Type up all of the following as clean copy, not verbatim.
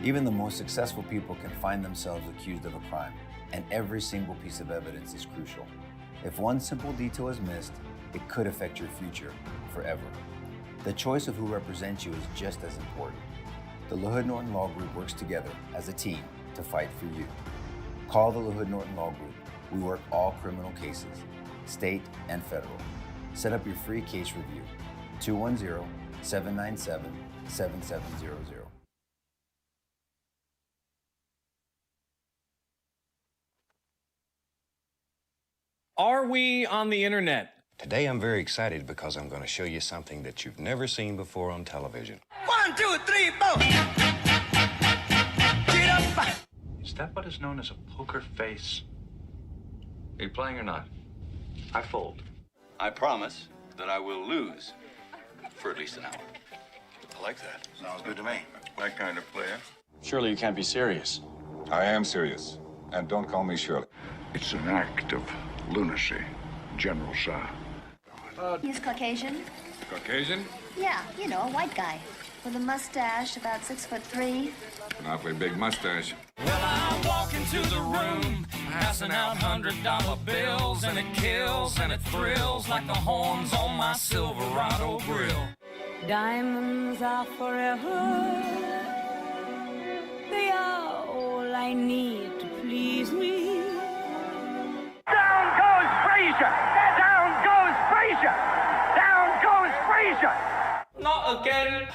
Even the most successful people can find themselves accused of a crime, and every single piece of evidence is crucial. If one simple detail is missed, it could affect your future forever. The choice of who represents you is just as important. The LaHood Norton Law Group works together as a team to fight for you. Call the LaHood Norton Law Group. We work all criminal cases, state and federal. Set up your free case review, 210-797-7700. Are we on the internet? Today I'm very excited because I'm going to show you something that you've never seen before on television. 1, 2, 3, 4. Get up. Is that what is known as a poker face? Are you playing or not? I fold. I promise that I will lose for at least an hour. I like that. Sounds good to me. My kind of player. Surely you can't be serious. I am serious. And don't call me Shirley. It's an act of lunacy, General Shah. He's Caucasian? Caucasian? Yeah, you know, a white guy. With a mustache, about 6'3". An awfully big mustache. Well, I walk into the room, passing out $100 bills, and it kills and it thrills like the horns on my Silverado grill. Diamonds are forever. They are all I need to please me. Down goes Frazier. Down goes Frazier. Down goes Frazier. Not again.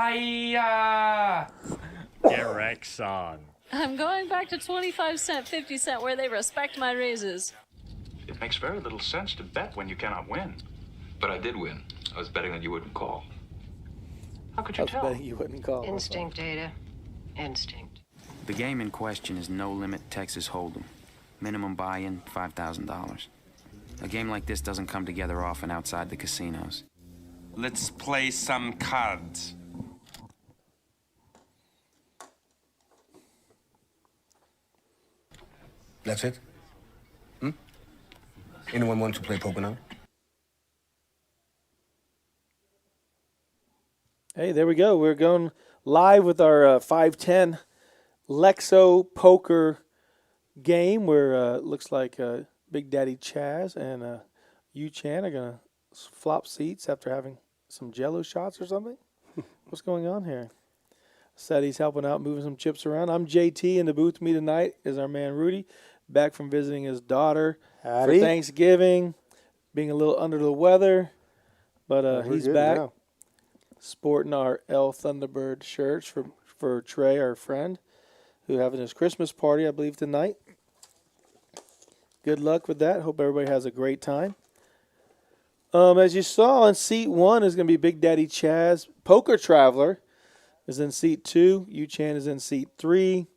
Hiya. Derek Son. I'm going back to 25 cent, 50 cent, where they respect my raises. It makes very little sense to bet when you cannot win. But I did win. I was betting that you wouldn't call. How could you tell? betting you wouldn't call. Instinct, Ada. Instinct. The game in question is No Limit Texas Hold'em. Minimum buy-in, $5,000. A game like this doesn't come together often outside the casinos. Let's play some cards. That's it? Anyone want to play poker now? Hey, there we go. We're going live with our 510 Lexo poker game where looks like Big Daddy Chaz and Yu-Chan are going to flop seats after having some Jello shots or something. What's going on here? Said he's helping out, moving some chips around. I'm JT. In the booth with me tonight is our man Rudy, back from visiting his daughter for Thanksgiving, being a little under the weather, but he's back. Now. Sporting our L Thunderbird shirts for Trey, our friend, who having his Christmas party, I believe, tonight. Good luck with that. Hope everybody has a great time. As you saw in seat 1 is going to be Big Daddy Chaz. Poker Traveler is in seat 2. Yu-Chan is in seat 3.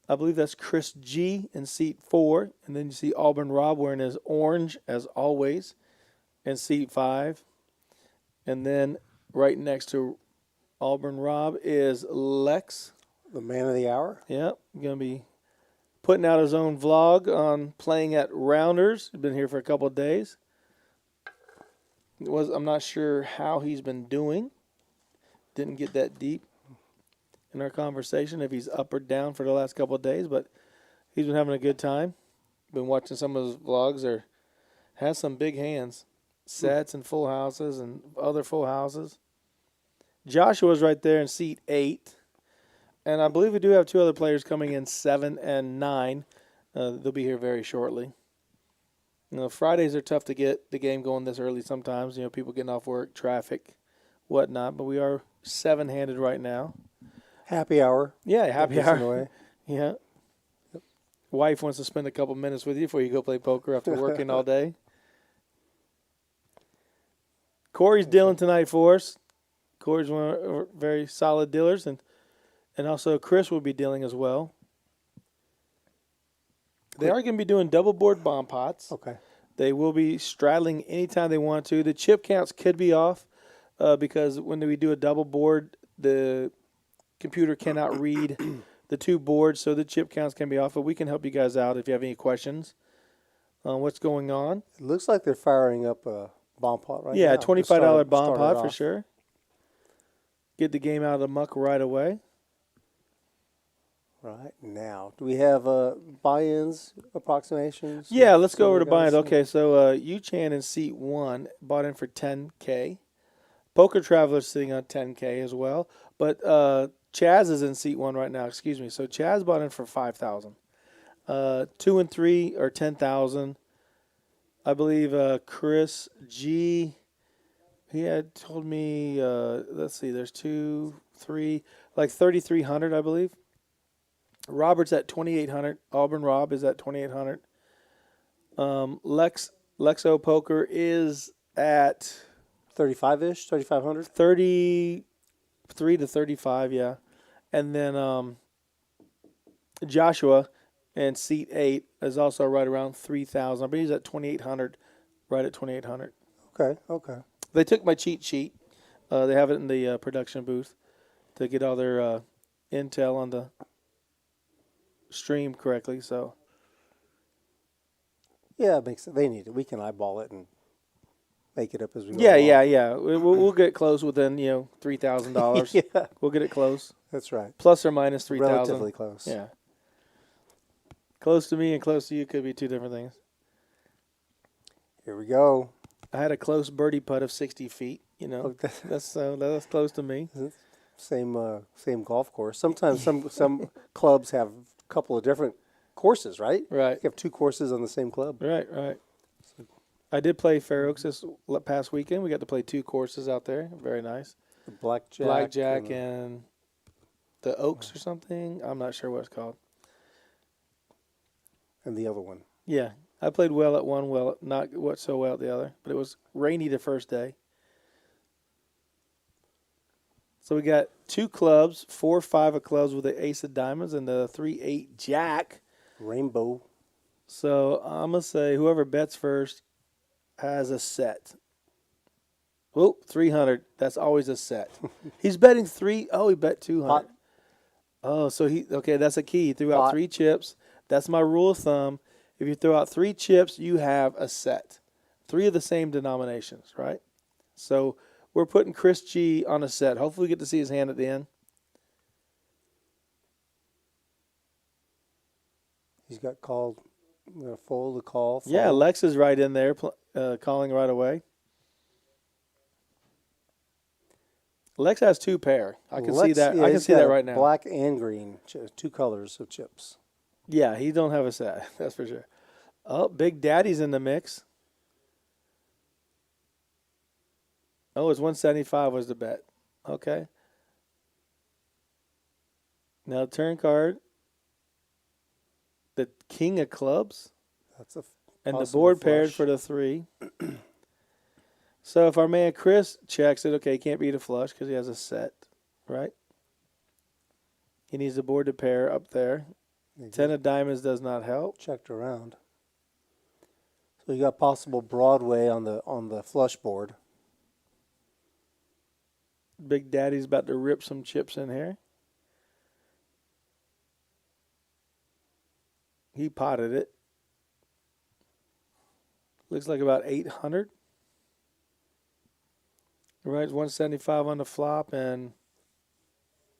I believe that's Chris G in seat 4. And then you see Auburn Rob wearing his orange, as always, in seat 5. And then right next to Auburn Rob is Lex. The man of the hour. Yep. Going to be putting out his own vlog on playing at Rounders. He's been here for a couple of days. I'm not sure how he's been doing. Didn't get that deep in our conversation if he's up or down for the last couple of days, but he's been having a good time. Been watching some of his vlogs. Has some big hands. Sets and full houses and other full houses. Joshua's right there in seat 8. And I believe we do have 2 other players coming in 7 and 9. They'll be here very shortly. You know, Fridays are tough to get the game going this early sometimes. You know, people getting off work, traffic, whatnot. But we are 7-handed right now. Happy hour. Yeah, happy hour. Yeah. Yep. Wife wants to spend a couple minutes with you before you go play poker after working all day. Corey's dealing tonight for us. Corey's one of our very solid dealers. And also Chris will be dealing as well. They are going to be doing double board bomb pots. Okay. They will be straddling anytime they want to. The chip counts could be off because when we do a double board, the computer cannot read the 2 boards, so the chip counts can be off. But we can help you guys out if you have any questions on what's going on. It looks like they're firing up a bomb pot right now. Yeah, $25 bomb pot for sure. get the game out of the muck right away. Right now. Do we have buy-ins, approximations? Yeah, let's go over to guys? buy-ins. Okay, so Yu-Chan in seat 1 bought in for $10K. Poker Traveler's sitting on $10K as well. But Chaz is in seat 1 right now, excuse me. So Chaz bought in for $5,000. 2 and 3 are $10,000. I believe Chris G, he had told me, let's see, there's 2, 3, like 3,300, I believe. Robert's at 2,800. Auburn Rob is at 2,800. Lexo Poker is at 35-ish, 3,500. 33 to 35, yeah. And then Joshua in seat 8 is also right around 3,000. I believe he's at 2,800, right at 2,800. Okay. They took my cheat sheet. They have it in the production booth to get all their intel on the stream correctly. So yeah, it makes it. They need it. We can eyeball it and make it up as we go. Yeah. We'll get close within $3,000. Yeah, we'll get it close. That's right. Plus or minus 3,000. Relatively close. Yeah. Close to me and close to you could be two different things. Here we go. I had a close birdie putt of 60 feet. That's close to me. Same golf course. Sometimes some clubs have a couple of different courses, right? Right. You have 2 courses on the same club. Right. I did play Fair Oaks this past weekend. We got to play 2 courses out there. Very nice. The Blackjack and the Oaks or something. I'm not sure what it's called. And the other one. Yeah. I played well at one, not so well at the other. But it was rainy the first day. So we got 2 clubs, 4-5 of clubs with the ace of diamonds and the 3-8 jack. Rainbow. So I'm going to say whoever bets first has a set. Oh, 300. That's always a set. He's betting 3. Oh, he bet 200. Pot. Oh, so that's a key. He threw out 3 chips. That's my rule of thumb. If you throw out 3 chips, you have a set. 3 of the same denominations, right? So we're putting Chris G on a set. Hopefully we get to see his hand at the end. He's got called. I'm going to fold the call. Yeah, Lex is right in there calling right away. Lex has 2 pair. I can see that. Yeah, I can see that right now. Black and green, 2 colors of chips. Yeah, he don't have a set. That's for sure. Oh, Big Daddy's in the mix. Oh, it's 175 was the bet. Okay. Now turn card. The King of Clubs. That's a and the board paired for the 3. So if our man Chris checks it, okay, he can't beat a flush because he has a set, right? He needs the board to pair up there. 10 of diamonds does not help. Checked around. So you got possible Broadway on the flush board. Big Daddy's about to rip some chips in here. He potted it. Looks like about 800. Right, 175 on the flop, and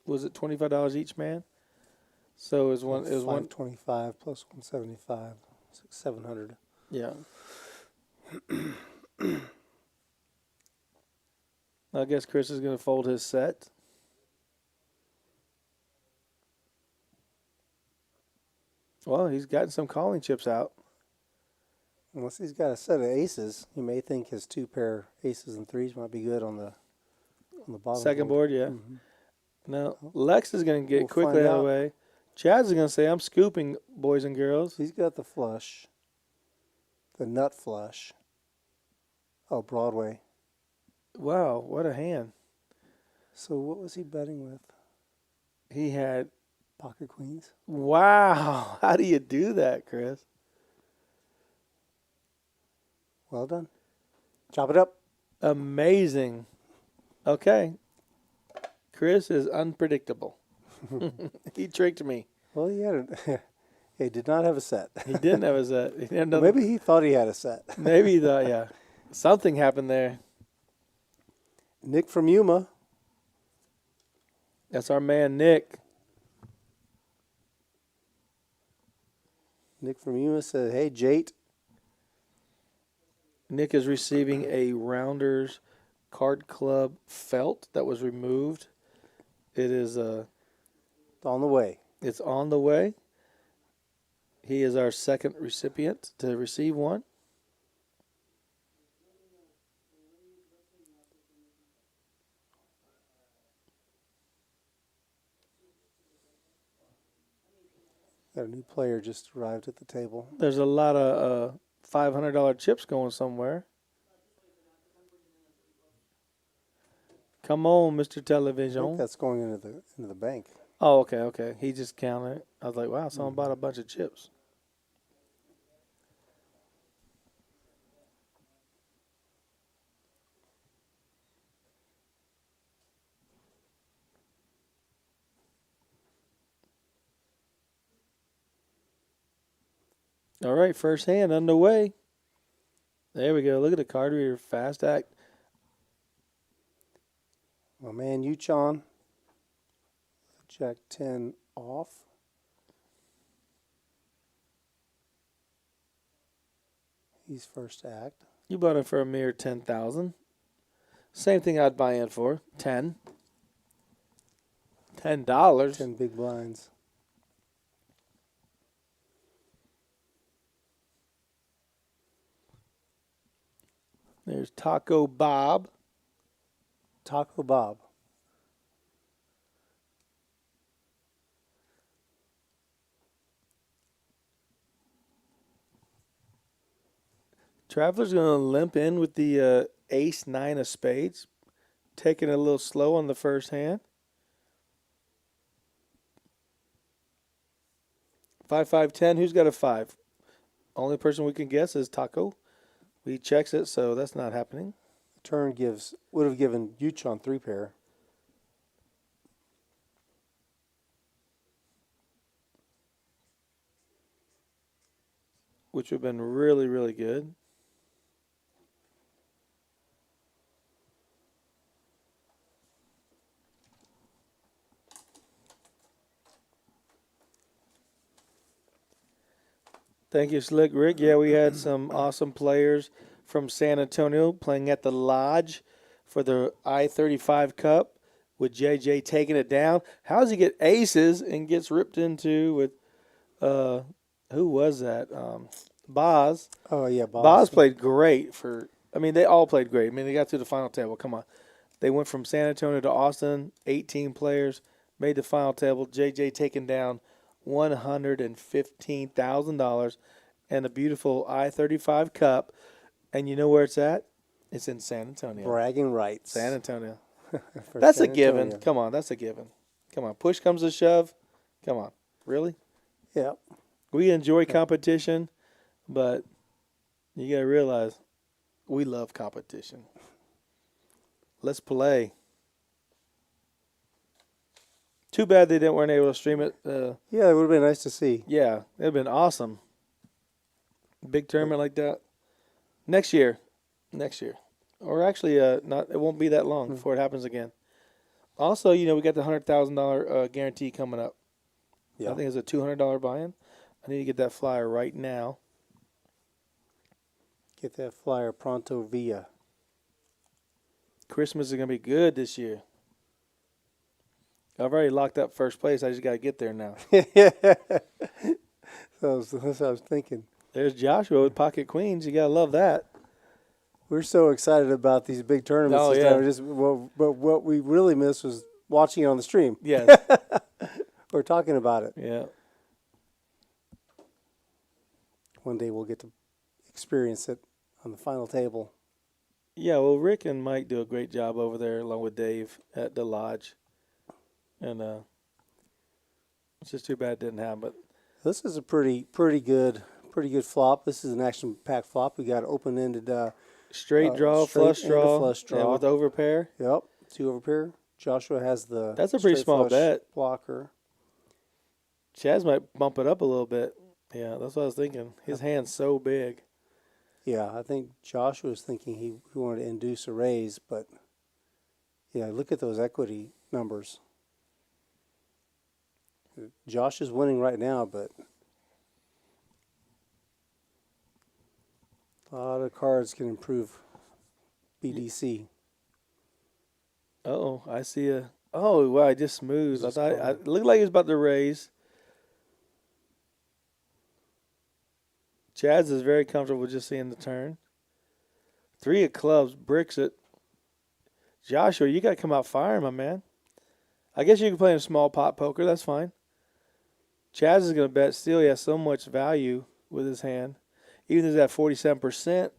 was it $25 each man? So it was 525 plus 175, 700. Yeah. I guess Chris is going to fold his set. Well, he's gotten some calling chips out. Unless he's got a set of aces, he may think his 2 pair aces and 3s might be good on the bottom. Second board, yeah. Mm-hmm. Now, Lex is going to get quickly out of the way. Chaz is going to say, I'm scooping, boys and girls. He's got the flush. The nut flush. Oh, Broadway. Wow, what a hand. So what was he betting with? He had pocket queens. Wow. How do you do that, Chris? Well done. Chop it up. Amazing. Okay. Chris is unpredictable. He tricked me. Well, he did not have a set. He didn't have a set. He didn't have Maybe he thought he had a set. Maybe he thought, yeah. Something happened there. Nick from Yuma. That's our man, Nick. Nick from Yuma said, "Hey, Jate." Nick is receiving a Rounders Card Club felt that was removed. It is on the way. It's on the way. He is our second recipient to receive one. Got a new player just arrived at the table. There's a lot of $500 chips going somewhere. Come on, Mr. Television. I think that's going into the bank. Oh, okay. He just counted it. I was like, wow, someone bought a bunch of chips. All right, first hand underway. There we go. Look at the card reader. Fast act. My man, Uchon. Jack 10 off. He's first act. You bought it for a mere $10,000. Same thing I'd buy in for. $10. 10 big blinds. There's Taco Bob. Taco Bob. Traveler's going to limp in with the ace 9 of spades. Taking it a little slow on the first hand. 5, 5, 10. Who's got a 5? Only person we can guess is Taco. He checks it, so that's not happening. Turn would have given Uchon 3 pair. Which would have been really, really good. Thank you, Slick Rick. Yeah, we had some awesome players from San Antonio playing at the Lodge for the I-35 Cup with JJ taking it down. How does he get aces and gets ripped into with, who was that? Boz. Oh, yeah, Boz. Boz played great they all played great. I mean, they got to the final table. Come on. They went from San Antonio to Austin, 18 players, made the final table. JJ taking down $115,000 and a beautiful I-35 Cup. And you know where it's at? It's in San Antonio. Bragging rights. San Antonio. That's San a given. Antonio. Come on, that's a given. Come on, push comes to shove. Come on. Really? Yeah. We enjoy competition, but you got to realize we love competition. Let's play. Too bad they weren't able to stream it. Yeah, it would have been nice to see. Yeah, it would have been awesome. Big tournament like that. Next year. Or actually, it won't be that long before it happens again. Also, we got the $100,000 guarantee coming up. Yeah. I think it's a $200 buy-in. I need to get that flyer right now. Get that flyer pronto via. Christmas is going to be good this year. I've already locked up first place. I just got to get there now. That's what I was thinking. There's Joshua with pocket queens. You got to love that. We're so excited about these big tournaments. Oh, yeah. But what we really missed was watching it on the stream. Yes. We're talking about it. Yeah. One day we'll get to experience it on the final table. Yeah, well, Rick and Mike do a great job over there along with Dave at the Lodge. And it's just too bad it didn't happen. But this is a pretty good flop. This is an action-packed flop. We got open-ended straight draw, flush draw, and with overpair. Yep, 2 overpair. Joshua has the that's a pretty small bet blocker. Chaz might bump it up a little bit. Yeah, that's what I was thinking. His hand's so big. Yeah, I think Joshua was thinking he wanted to induce a raise, but yeah, look at those equity numbers. Josh is winning right now, but a lot of cards can improve BDC. Oh, I see a. Oh, wow, I just smooth. I thought it looked like he was about to raise. Chaz is very comfortable just seeing the turn. 3 of clubs, bricks it. Joshua, you got to come out firing, my man. I guess you can play in a small pot poker. That's fine. Chaz is going to bet still. He has so much value with his hand. Even though he's at 47%. I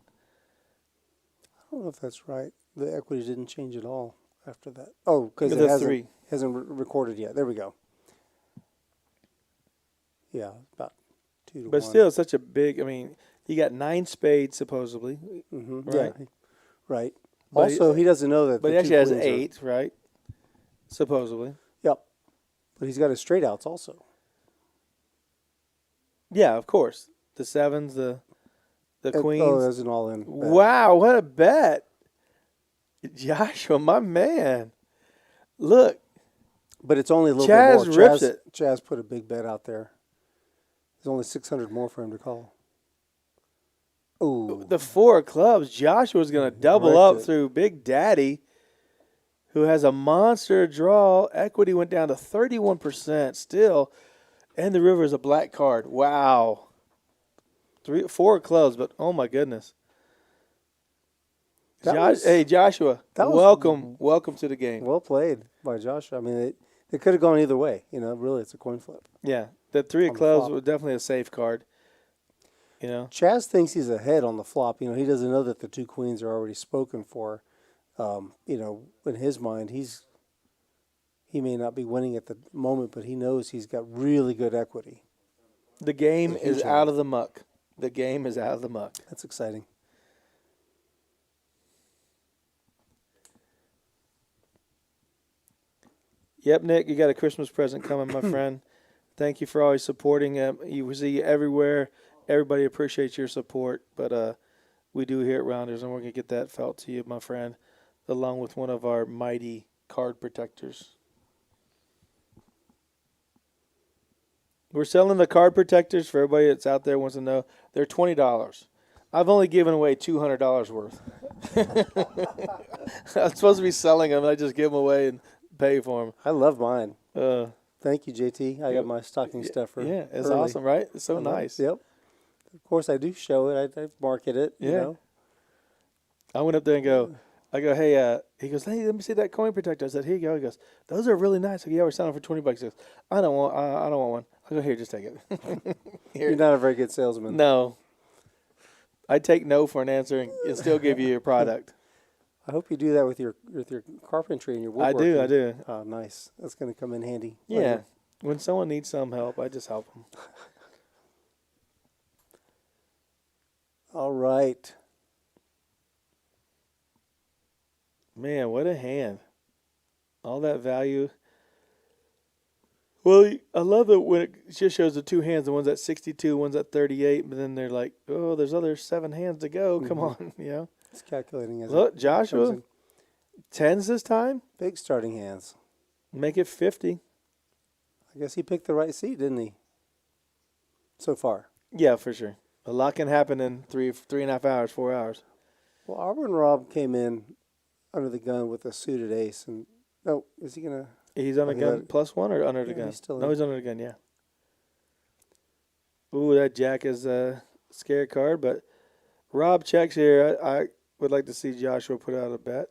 don't know if that's right. The equity didn't change at all after that. Oh, because it hasn't recorded yet. There we go. Yeah, about 2 to 1. But still, it's such a big, I mean, he got 9 spades, supposedly. Mm-hmm. Right? Yeah, right. But also, he doesn't know that. But he actually has 8, right? Supposedly. Yep. But he's got his straight outs also. Yeah, of course. The 7s, the queens. Oh, there's an all-in bet. Wow, what a bet. Joshua, my man. Look. But it's only a little Chaz bit more. Rips it. Chaz put a big bet out there. There's only 600 more for him to call. Ooh. The 4 of clubs. Joshua's going to double up through Big Daddy, who has a monster draw. Equity went down to 31% still. And the river is a black card. Wow. 4 of clubs, but oh my goodness. Hey, Joshua, welcome to the game. Well played by Joshua. I mean, it could have gone either way. You know, really, it's a coin flip. Yeah, the 3 of clubs was definitely a safe card. You know, Chaz thinks he's ahead on the flop. You know, he doesn't know that the 2 queens are already spoken for. You know, in his mind, he may not be winning at the moment, but he knows he's got really good equity. The game is out of the muck. The game is out of the muck. That's exciting. Yep, Nick, you got a Christmas present coming, my friend. Thank you for always supporting. You see you everywhere. Everybody appreciates your support, but we do here at Rounders, and we're going to get that felt to you, my friend, along with one of our mighty card protectors. We're selling the card protectors for everybody that's out there wants to know. They're $20. I've only given away $200 worth. I'm supposed to be selling them, and I just give them away and pay for them. I love mine. Thank you, JT. I got my stocking stuffer. Yeah, it's awesome, right? It's so nice. Yep. Of course, I do show it. I market it. Yeah. You know. I went up there and I go, hey, he goes, hey, let me see that coin protector. I said, here you go. He goes, those are really nice. I go, yeah, we're selling for $20. He goes, I don't want one. I go, here, just take it. You're not a very good salesman. No. I take no for an answer and still give you your product. I hope you do that with your carpentry and your woodworking. I do. Oh, nice. That's going to come in handy. Yeah. Later. When someone needs some help, I just help them. All right. Man, what a hand. All that value. Well, I love it when it just shows the 2 hands. The one's at 62, one's at 38, but then they're like, oh, there's other 7 hands to go. Come on, you know. It's calculating. Look, Joshua, 10s this time. Big starting hands. Make it 50. I guess he picked the right seat, didn't he? So far. Yeah, for sure. A lot can happen in 3.5 hours, 4 hours. Well, Auburn Rob came in under the gun with a suited ace, and is he gonna? He's on a gun +1 or under the gun? He's still he's under the gun. Yeah. Ooh, that jack is a scary card, but Rob checks here. I would like to see Joshua put out a bet.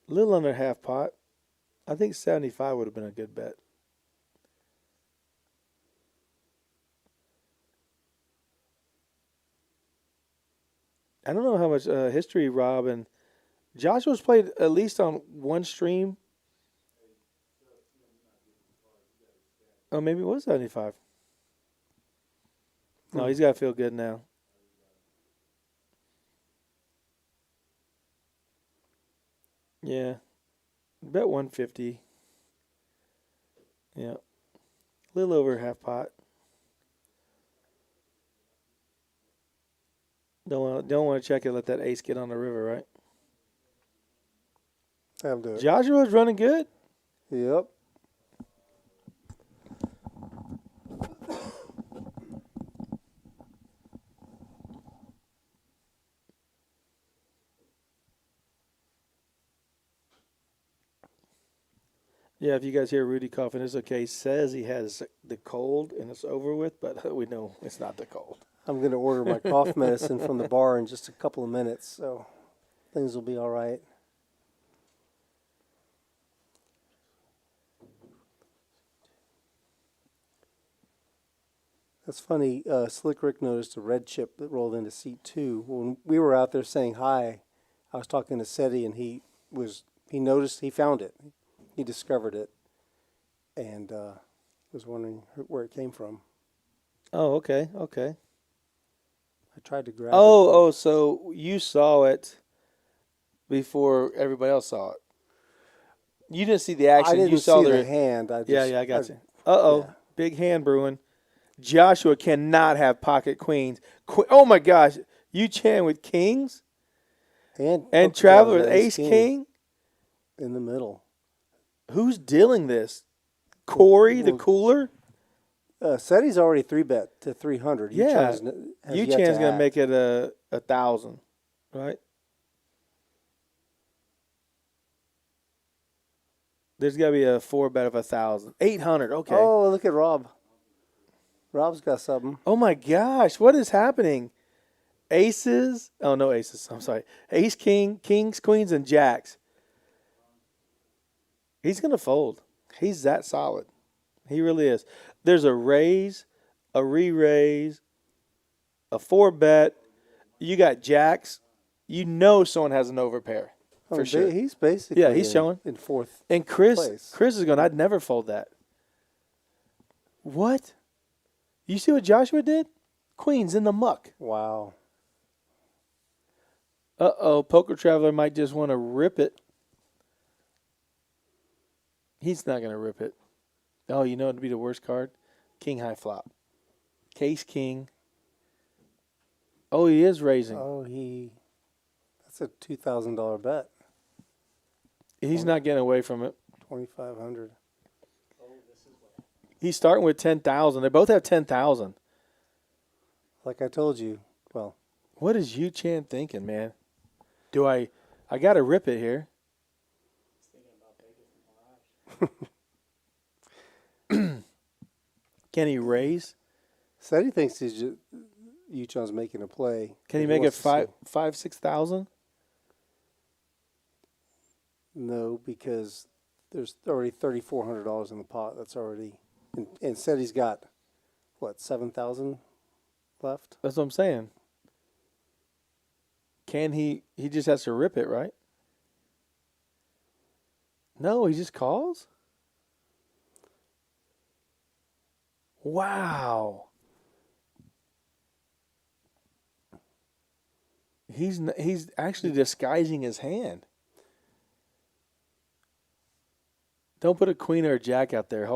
A little under half pot. I think 75 would have been a good bet. I don't know how much history Rob and Joshua's played at least on one stream. Oh, maybe it was 75. No, he's got to feel good now. Yeah. Bet 150. Yeah. A little over half pot. Don't want to check it. Let that ace get on the river, right? That'll do it. Joshua's running good. Yep. Yeah, if you guys hear Rudy coughing, it's okay. He says he has the cold and it's over with, but we know it's not the cold. I'm going to order my cough medicine from the bar in just a couple of minutes, so things will be all right. That's funny. Slick Rick noticed a red chip that rolled into seat 2. When we were out there saying hi, I was talking to Seti, and he noticed, he found it. He discovered it, and was wondering where it came from. Oh, okay. I tried to grab it. Oh, so you saw it before everybody else saw it. You didn't see the action. I didn't you saw see the hand. I got you. Yeah. Big hand brewing. Joshua cannot have pocket queens. Oh my gosh, Yu Chan with kings, and Traveler with ace king in the middle. Who's dealing this? Corey, the cooler. Seti's already 3-bet to 300. Yeah, Yu Chan's gonna make it 1,000, right? There's got to be a 4-bet of 1,000. 800. Okay. Oh, look at Rob. Rob's got something. Oh my gosh, what is happening? Aces. Oh, no aces. I'm sorry. Ace, king, kings, queens, and jacks. He's going to fold. He's that solid. He really is. There's a raise, a re-raise, a 4-bet. You got jacks. You know someone has an overpair for sure. He's basically he's showing in fourth and Chris place. Chris is going, I'd never fold that. What? You see what Joshua did? Queens in the muck. Wow. Uh-oh, Poker Traveler might just want to rip it. He's not going to rip it. Oh, you know what would be the worst card? King high flop. Case king. Oh, he is raising. Oh, that's a $2,000 bet. He's not getting away from it. 2,500. He's starting with 10,000. They both have 10,000. Like I told you. Well, what is Yu Chan thinking, man? Do I got to rip it here. Can he raise? Said he thinks Yu-Chan's making a play. Can he make it 6,000? No, because there's already $3,400 in the pot. That's already, and said he's got, what, 7,000 left? That's what I'm saying. Can he just has to rip it, right? No, he just calls? Wow. He's actually disguising his hand. Don't put a queen or a jack out there.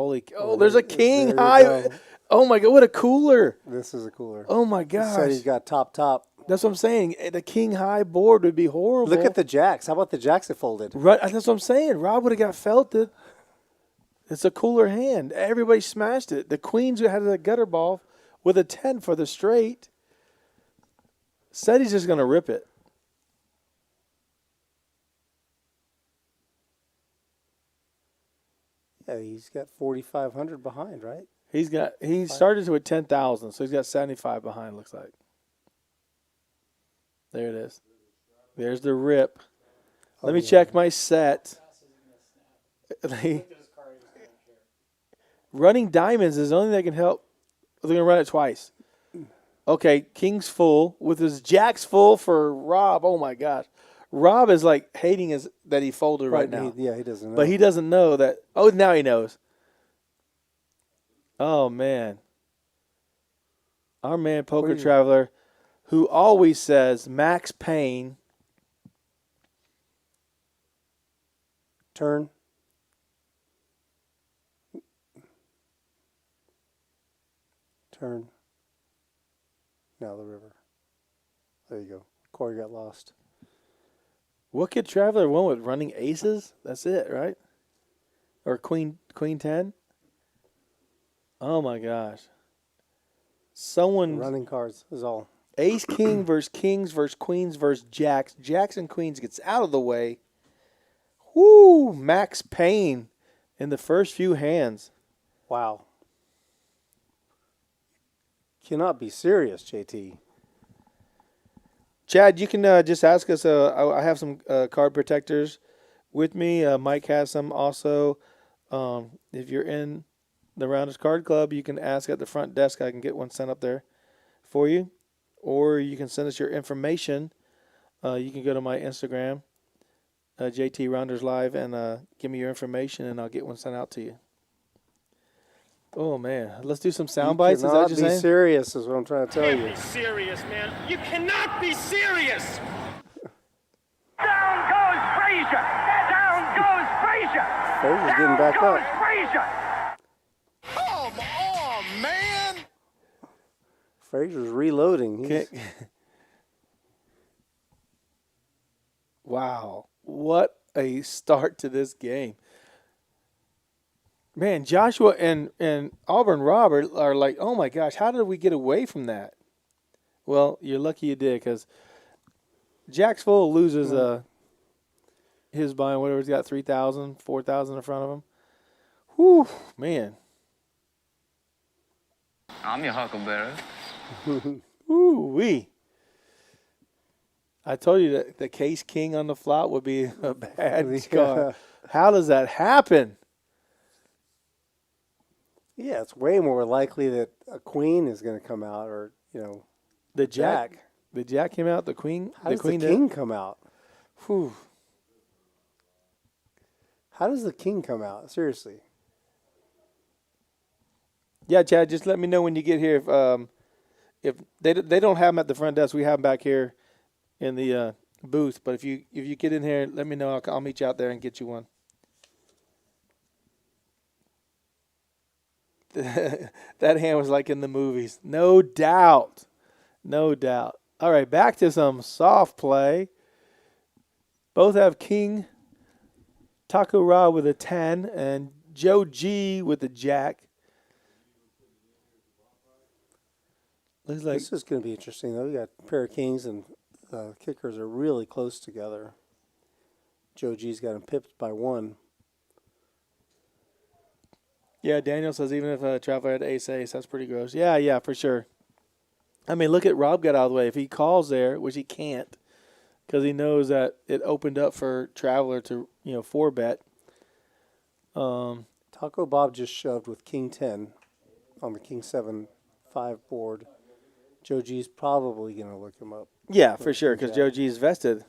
There's a king high. Oh my God, what a cooler. This is a cooler. Oh my gosh. Said he's got top. That's what I'm saying. The king high board would be horrible. Look at the jacks. How about the jacks that folded? Right, that's what I'm saying. Rob would have got felted. It's a cooler hand. Everybody smashed it. The queens had a gutter ball with a 10 for the straight. Said he's just going to rip it. Yeah, he's got 4,500 behind, right? He started with 10,000, so he's got 75 behind, looks like. There it is. There's the rip. Let me check my set. Running diamonds is the only thing that can help. They're going to run it twice. Okay, king's full with his jacks full for Rob. Oh, my gosh. Rob is like hating that he folded right now. He doesn't know. But he doesn't know that. Oh, now he knows. Oh, man. Our man, Poker Traveler, who always says Max Payne. Turn. Now the river. There you go. Corey got lost. What could Traveler won with running aces? That's it, right? Or queen 10? Oh my gosh. Someone Running cards is all. Ace king versus kings versus queens versus jacks. Jacks and queens gets out of the way. Whoo! Max Payne in the first few hands. Wow. Cannot be serious, JT. Chad, you can just ask us. I have some card protectors with me. Mike has some also. If you're in the Rounders Card Club, you can ask at the front desk. I can get one sent up there for you. Or you can send us your information. You can go to my Instagram, JT RoundersLIVE, and give me your information, and I'll get one sent out to you. Oh, man. Let's do some sound bites. Is that what you're saying? Be serious is what I'm trying to tell you. Be serious, man. You cannot be serious. Down goes Frazier. Down goes Frazier. Frazier's getting back up. Down goes Frazier. Come on, man. Frazier's reloading. Wow. What a start to this game. Man, Joshua and Auburn Robert are like, oh, my gosh, how did we get away from that? Well, you're lucky you did because Jack's full loses his buying, whatever he's got, 3,000, 4,000 in front of him. Whew, man. I'm your huckleberry. Ooh-wee. I told you that the Case King on the flop would be a bad card. How does that happen? Yeah, it's way more likely that a queen is going to come out, or the jack. The jack came out. The queen. How does the king come out? Whew. How does the king come out? Seriously. Yeah, Chad. Just let me know when you get here. If they don't have them at the front desk, we have them back here in the booth. But if you get in here, let me know. I'll meet you out there and get you one. That hand was like in the movies. No doubt. No doubt. All right, back to some soft play. Both have King Taco Ra with a 10 and Joe G with a jack. Looks like this is going to be interesting, though. We got a pair of kings and kickers are really close together. Joe G's got him pipped by 1. Yeah, Daniel says even if a Traveler had ace-ace, that's pretty gross. Yeah, for sure. I mean, look at Rob got out of the way. If he calls there, which he can't, because he knows that it opened up for Traveler to 4-bet. Taco Bob just shoved with King 10 on the King 7-5 board. Joe G's probably going to look him up. Yeah, for sure, because Joe G's vested.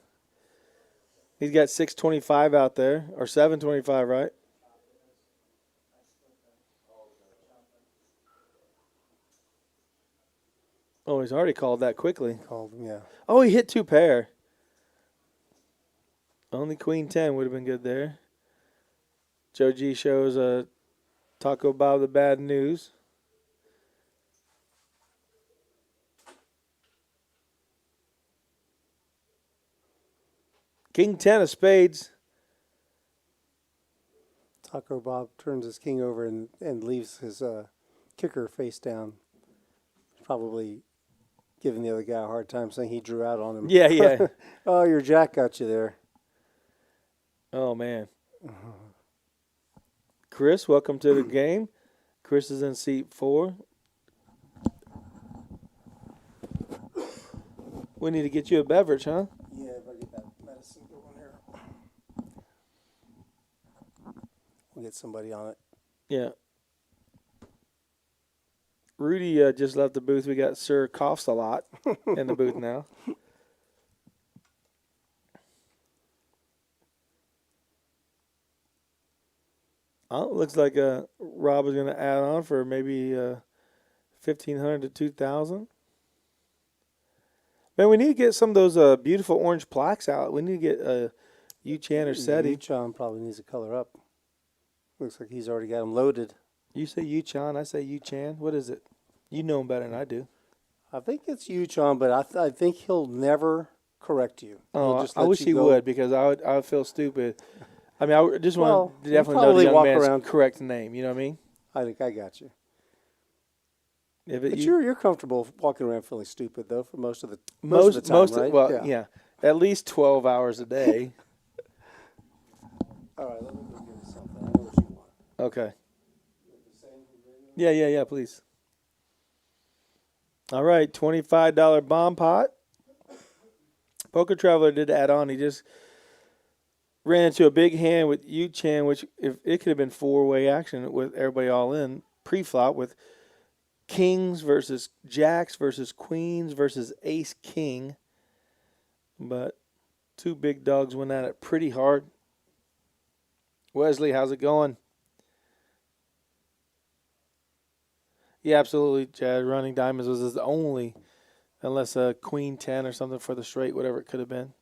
He's got 625 out there, or 725, right? Oh, he's already called that quickly. Called him, yeah. Oh, he hit 2 pair. Only Queen 10 would have been good there. Joe G shows Taco Bob the bad news. King 10 of spades. Taco Bob turns his king over and leaves his kicker face down. Probably giving the other guy a hard time, saying he drew out on him. Yeah. Oh, your jack got you there. Oh, man. Chris, welcome to the game. Chris is in seat 4. We need to get you a beverage, huh? Yeah, if I get that medicine going here. We'll get somebody on it. Yeah. Rudy just left the booth. We got Sir Coughs a lot in the booth now. Oh, looks like Rob is going to add on for maybe 1,500 to 2,000. Man, we need to get some of those beautiful orange plaques out. We need to get Yu-Chan or Seti. Yu-Chan probably needs to color up. Looks like he's already got them loaded. You say Yu-Chan, I say Yu-Chan. What is it? You know him better than I do. I think it's Yu-Chan, but I think he'll never correct you. Oh, Just I let wish you he go. would, because I would feel stupid. I mean, I just Well, want to you definitely know probably the young walk man's around- correct name. You know what I mean? I think I got you. If But you're comfortable walking around feeling stupid though for most of the time, right? Well, yeah, at least 12 hours a day. All right, let me go give you something. I know what you want. Okay. Yeah, please. All right, $25 bomb pot. Poker Traveler did add on. He just ran into a big hand with Yu Chan, which if it could have been four-way action with everybody all in pre-flop with kings versus jacks versus queens versus ace king. But two big dogs went at it pretty hard. Wesley, how's it going? Yeah, absolutely, Chad. Running diamonds was his only, unless a queen 10 or something for the straight, whatever it could have been.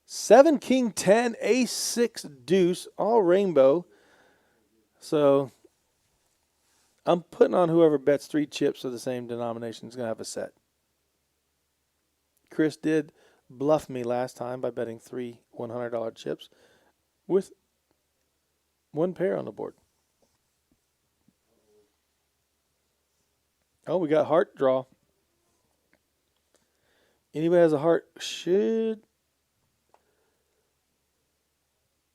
7, king 10, ace 6, deuce, all rainbow. So I'm putting on whoever bets 3 chips of the same denomination is going to have a set. Chris did bluff me last time by betting 3 $100 chips with one pair on the board. Oh, we got heart draw. Anybody has a heart should.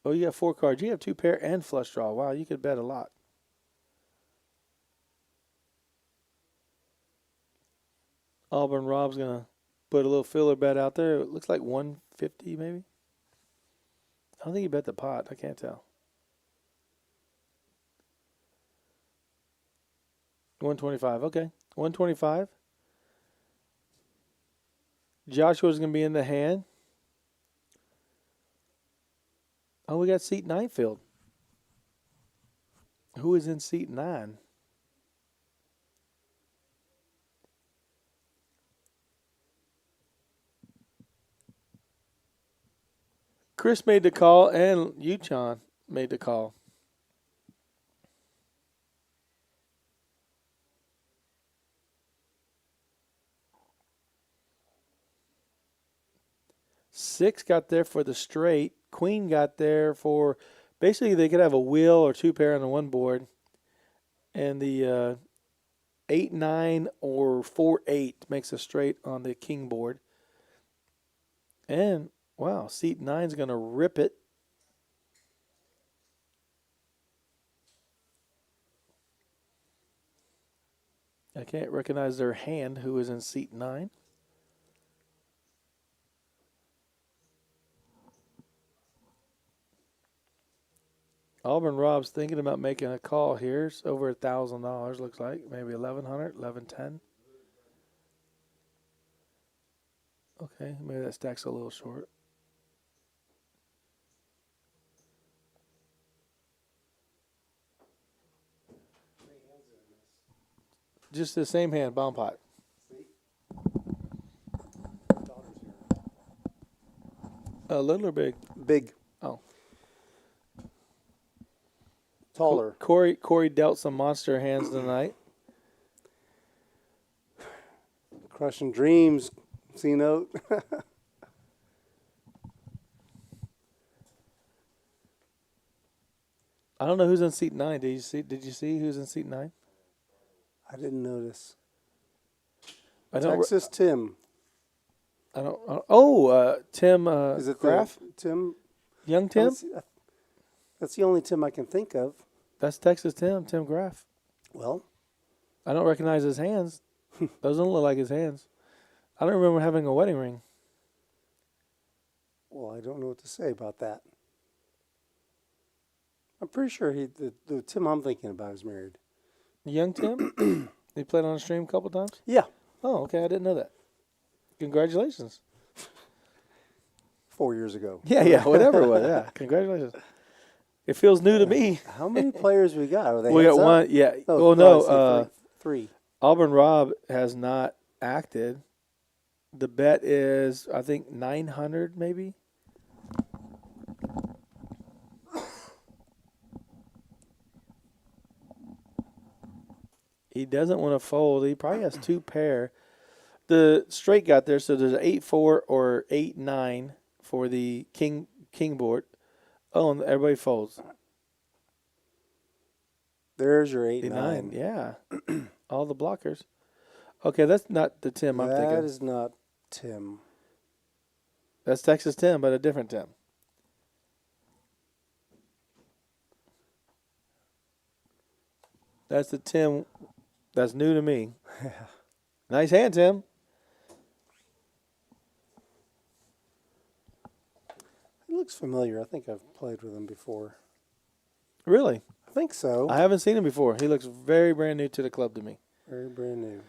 Oh, you got 4 cards. You have 2 pair and flush draw. Wow, you could bet a lot. Auburn Rob's going to put a little filler bet out there. It looks like 150 maybe. I don't think he bet the pot. I can't tell. 125. Okay. 125. Joshua's going to be in the hand. Oh, we got seat 9 filled. Who is in seat 9? Chris made the call and Yuchan made the call. Six got there for the straight. Queen got there for, basically they could have a wheel or 2 pair on the one board. And the 8-9 or 4-8 makes a straight on the king board. And, wow, seat 9's going to rip it. I can't recognize their hand who is in seat 9. Auburn Rob's thinking about making a call here. It's over $1,000, looks like. Maybe 1,100, 1,110. Okay, maybe that stack's a little short. Just the same hand, bomb pot. Little or big? Big. Oh. Taller. Corey dealt some monster hands tonight. Crushing dreams, C-note. I don't know who's in seat 9. Did you see who's in seat 9? I didn't notice. Texas Tim. I don't. Tim. Is it Graff? Tim? Young Tim? That's the only Tim I can think of. That's Texas Tim Graff. Well, I don't recognize his hands. Those don't look like his hands. I don't remember having a wedding ring. Well, I don't know what to say about that. I'm pretty sure the Tim I'm thinking about is married. Young Tim? He played on the stream a couple times? Yeah. Oh, okay. I didn't know that. Congratulations. 4 years ago. Yeah, whatever it was. Yeah, congratulations. It feels new to me. How many players we got? Are they we got one. Yeah. Oh, no. Three. Auburn Rob has not acted. The bet is, I think, 900 maybe. He doesn't want to fold. He probably has 2 pair. the straight got there, so there's an 8-4 or 8-9 for the king board. Oh, and everybody folds. There's your 8-9. Yeah. All the blockers. Okay, that's not the Tim I'm thinking. That is not Tim. That's Texas Tim, but a different Tim. That's the Tim that's new to me. Nice hand, Tim. He looks familiar. I think I've played with him before. Really? I think so. I haven't seen him before. He looks very brand new to the club to me. Very brand new.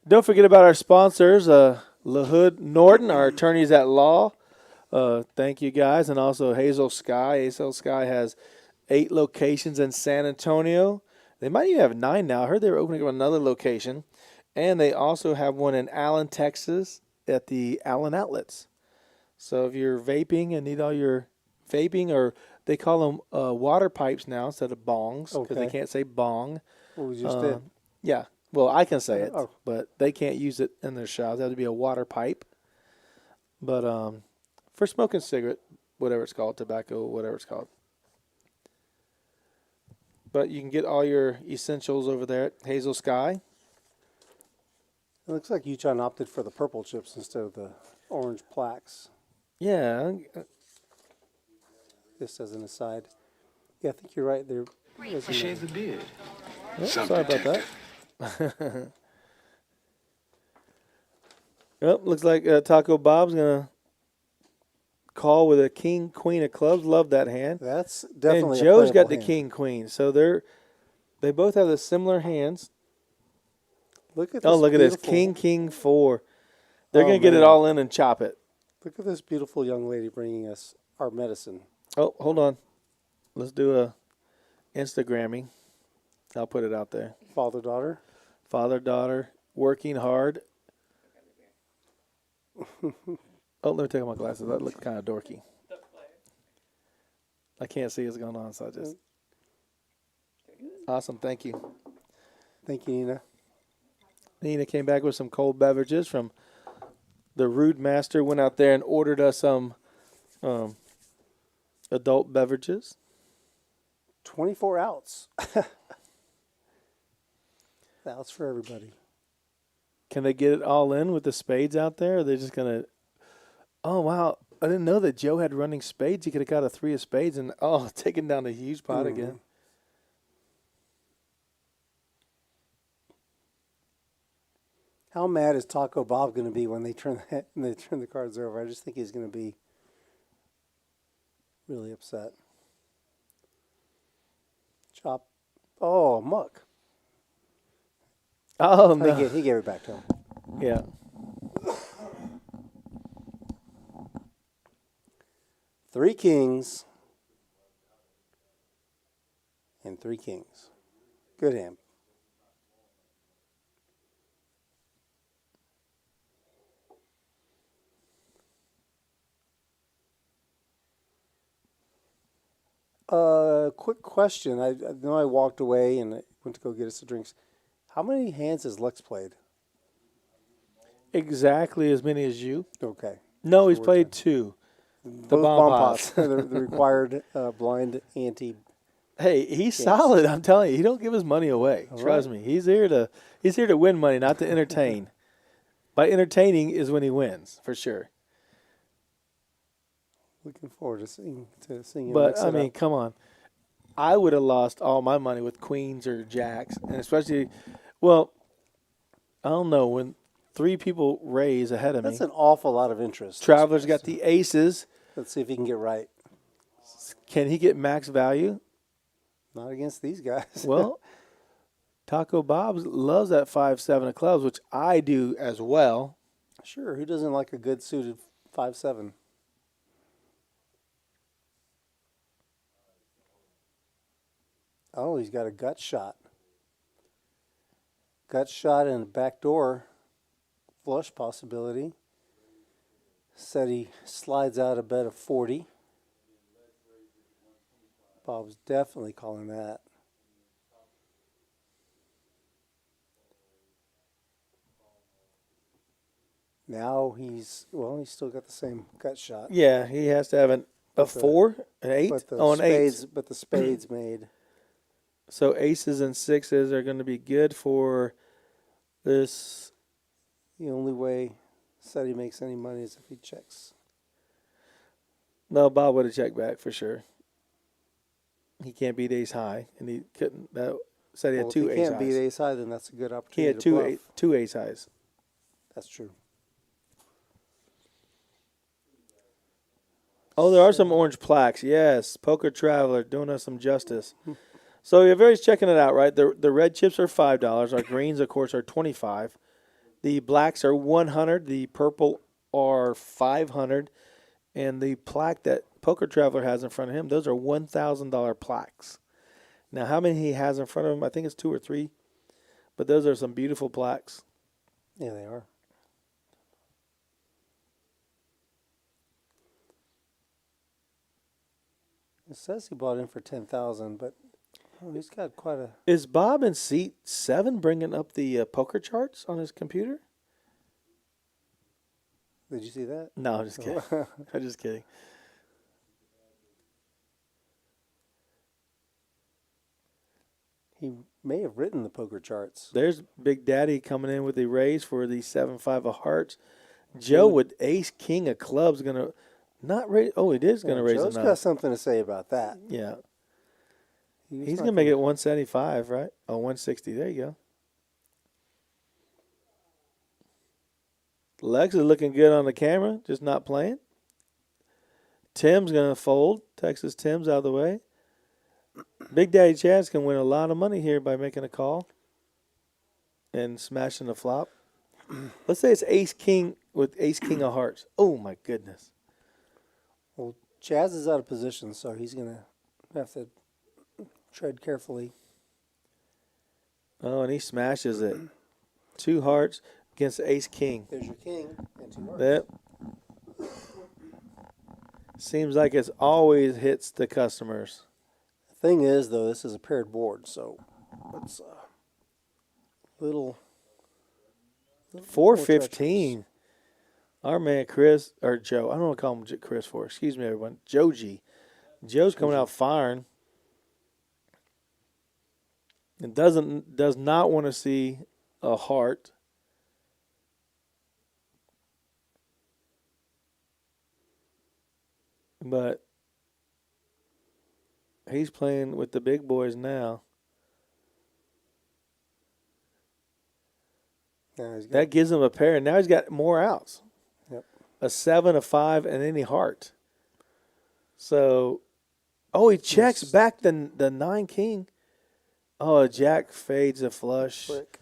Don't forget about our sponsors, LaHood Norton, our attorneys at law. Thank you, guys. And also Hazel Sky. Hazel Sky has 8 locations in San Antonio. They might even have 9 now. I heard they were opening up another location. And they also have one in Allen, Texas at the Allen Outlets. So if you're vaping and need all your vaping, or they call them water pipes now instead of bongs because they can't say bong. Well, we just did. Yeah. Well, I can say it, but they can't use it in their shops. That would be a water pipe. But for smoking cigarette, whatever it's called, tobacco, whatever it's called. But you can get all your essentials over there at Hazel Sky. It looks like Uchon opted for the purple chips instead of the orange plaques. Yeah. Just as an aside. Yeah, I think you're right. There. Shave the beard. Oh, sorry about that. Well, looks like Taco Bob's going to call with a king, queen of clubs. Love that hand. That's definitely and Joe's got the hand. king, queen. So they both have the similar hands. Look at this. Oh, look at this. King, 4. They're going to get it all in and chop it. Look at this beautiful young lady bringing us our medicine. Oh, hold on. Let's do a Instagramming. I'll put it out there. Father-daughter. Father-daughter, working hard. Oh, let me take off my glasses. That looks kind of dorky. I can't see what's going on, so I just... Awesome, thank you. Thank you, Nina. Nina came back with some cold beverages from the Rude Master. Went out there and ordered us some adult beverages. 24 outs. Outs for everybody. Can they get it all in with the spades out there? Or are they just going to... Oh, wow. I didn't know that Joe had running spades. He could have got a 3 of spades and, taken down a huge pot again. How mad is Taco Bob going to be when they turn the cards over? I just think he's going to be really upset. Chop. Oh, muck. Oh, no. He gave it back to him. Yeah. Three kings and 3 kings. Good hand. Quick question. I know I walked away and I went to go get us some drinks. How many hands has Lex played? Exactly as many as you. Okay. No, he's played 2. The bomb pots. the required blind ante. Hey, he's solid. I'm telling you, he don't give his money away. Trust me. He's here to win money, not to entertain. By entertaining is when he wins, for sure. Looking forward to seeing him. But I mean, come on. I would have lost all my money with queens or jacks, and especially, I don't know, when 3 people raise ahead of me. That's an awful lot of interest. Traveler's got the aces. Let's see if he can get right. Can he get max value? Not against these guys. Well, Taco Bob's loves that 5-7 of clubs, which I do as well. Sure, who doesn't like a good suited 5-7? Oh, he's got a gut shot. Gut shot and a backdoor flush possibility. Said he slides out a bet of 40. Bob's definitely calling that. Now he's still got the same gut shot. Yeah, he has to have a 4, an 8, but the an 8. spades, but the spades made. So aces and sixes are going to be good for this. The only way Seti makes any money is if he checks. No, Bob would have checked back for sure. He can't beat ace high, and he couldn't. That said he had two if he ace can't highs. beat ace high, then that's a good He opportunity. had to bluff. two ace highs. That's true. Oh, there are some orange plaques. Yes, Poker Traveler doing us some justice. So everybody's checking it out, right? The red chips are $5. Our greens, of course, are $25. The blacks are $100. The purple are $500. And the plaque that Poker Traveler has in front of him, those are $1,000 plaques. Now, how many he has in front of him? I think it's 2 or 3. But those are some beautiful plaques. Yeah, they are. It says he bought in for 10,000, but he's got quite a. Is Bob in seat 7 bringing up the poker charts on his computer? Did you see that? No, I'm just kidding. I'm just kidding. He may have written the poker charts. There's Big Daddy coming in with a raise for the 7-5 of hearts. Joe with ace king of clubs gonna not raise. Oh, it is gonna raise Joe's enough. got something to say about that. Yeah, He's gonna make it 175, right? Oh, 160. There you go. Lex is looking good on the camera, just not playing. Tim's gonna fold. Texas Tim's out of the way. Big Daddy Chaz can win a lot of money here by making a call and smashing the flop. Let's say it's ace king with ace king of hearts. Oh my goodness. Well, Chaz is out of position, so he's going to have to tread carefully. Oh, and he smashes it. 2 hearts against ace king. There's your king and 2 hearts. Yep. Seems like it's always hits the customers. The thing is, though, this is a paired board, so it's a little 415. Our man Chris, or Joe, I don't want to call him Chris for, excuse me, everyone. Joji. Joe's coming out firing. And does not want to see a heart. But he's playing with the big boys now. That gives him a pair, and now he's got more outs. Yep. A 7, a 5, and any heart. So, oh, he checks back the 9 king. Oh, a jack fades a flush. Frick.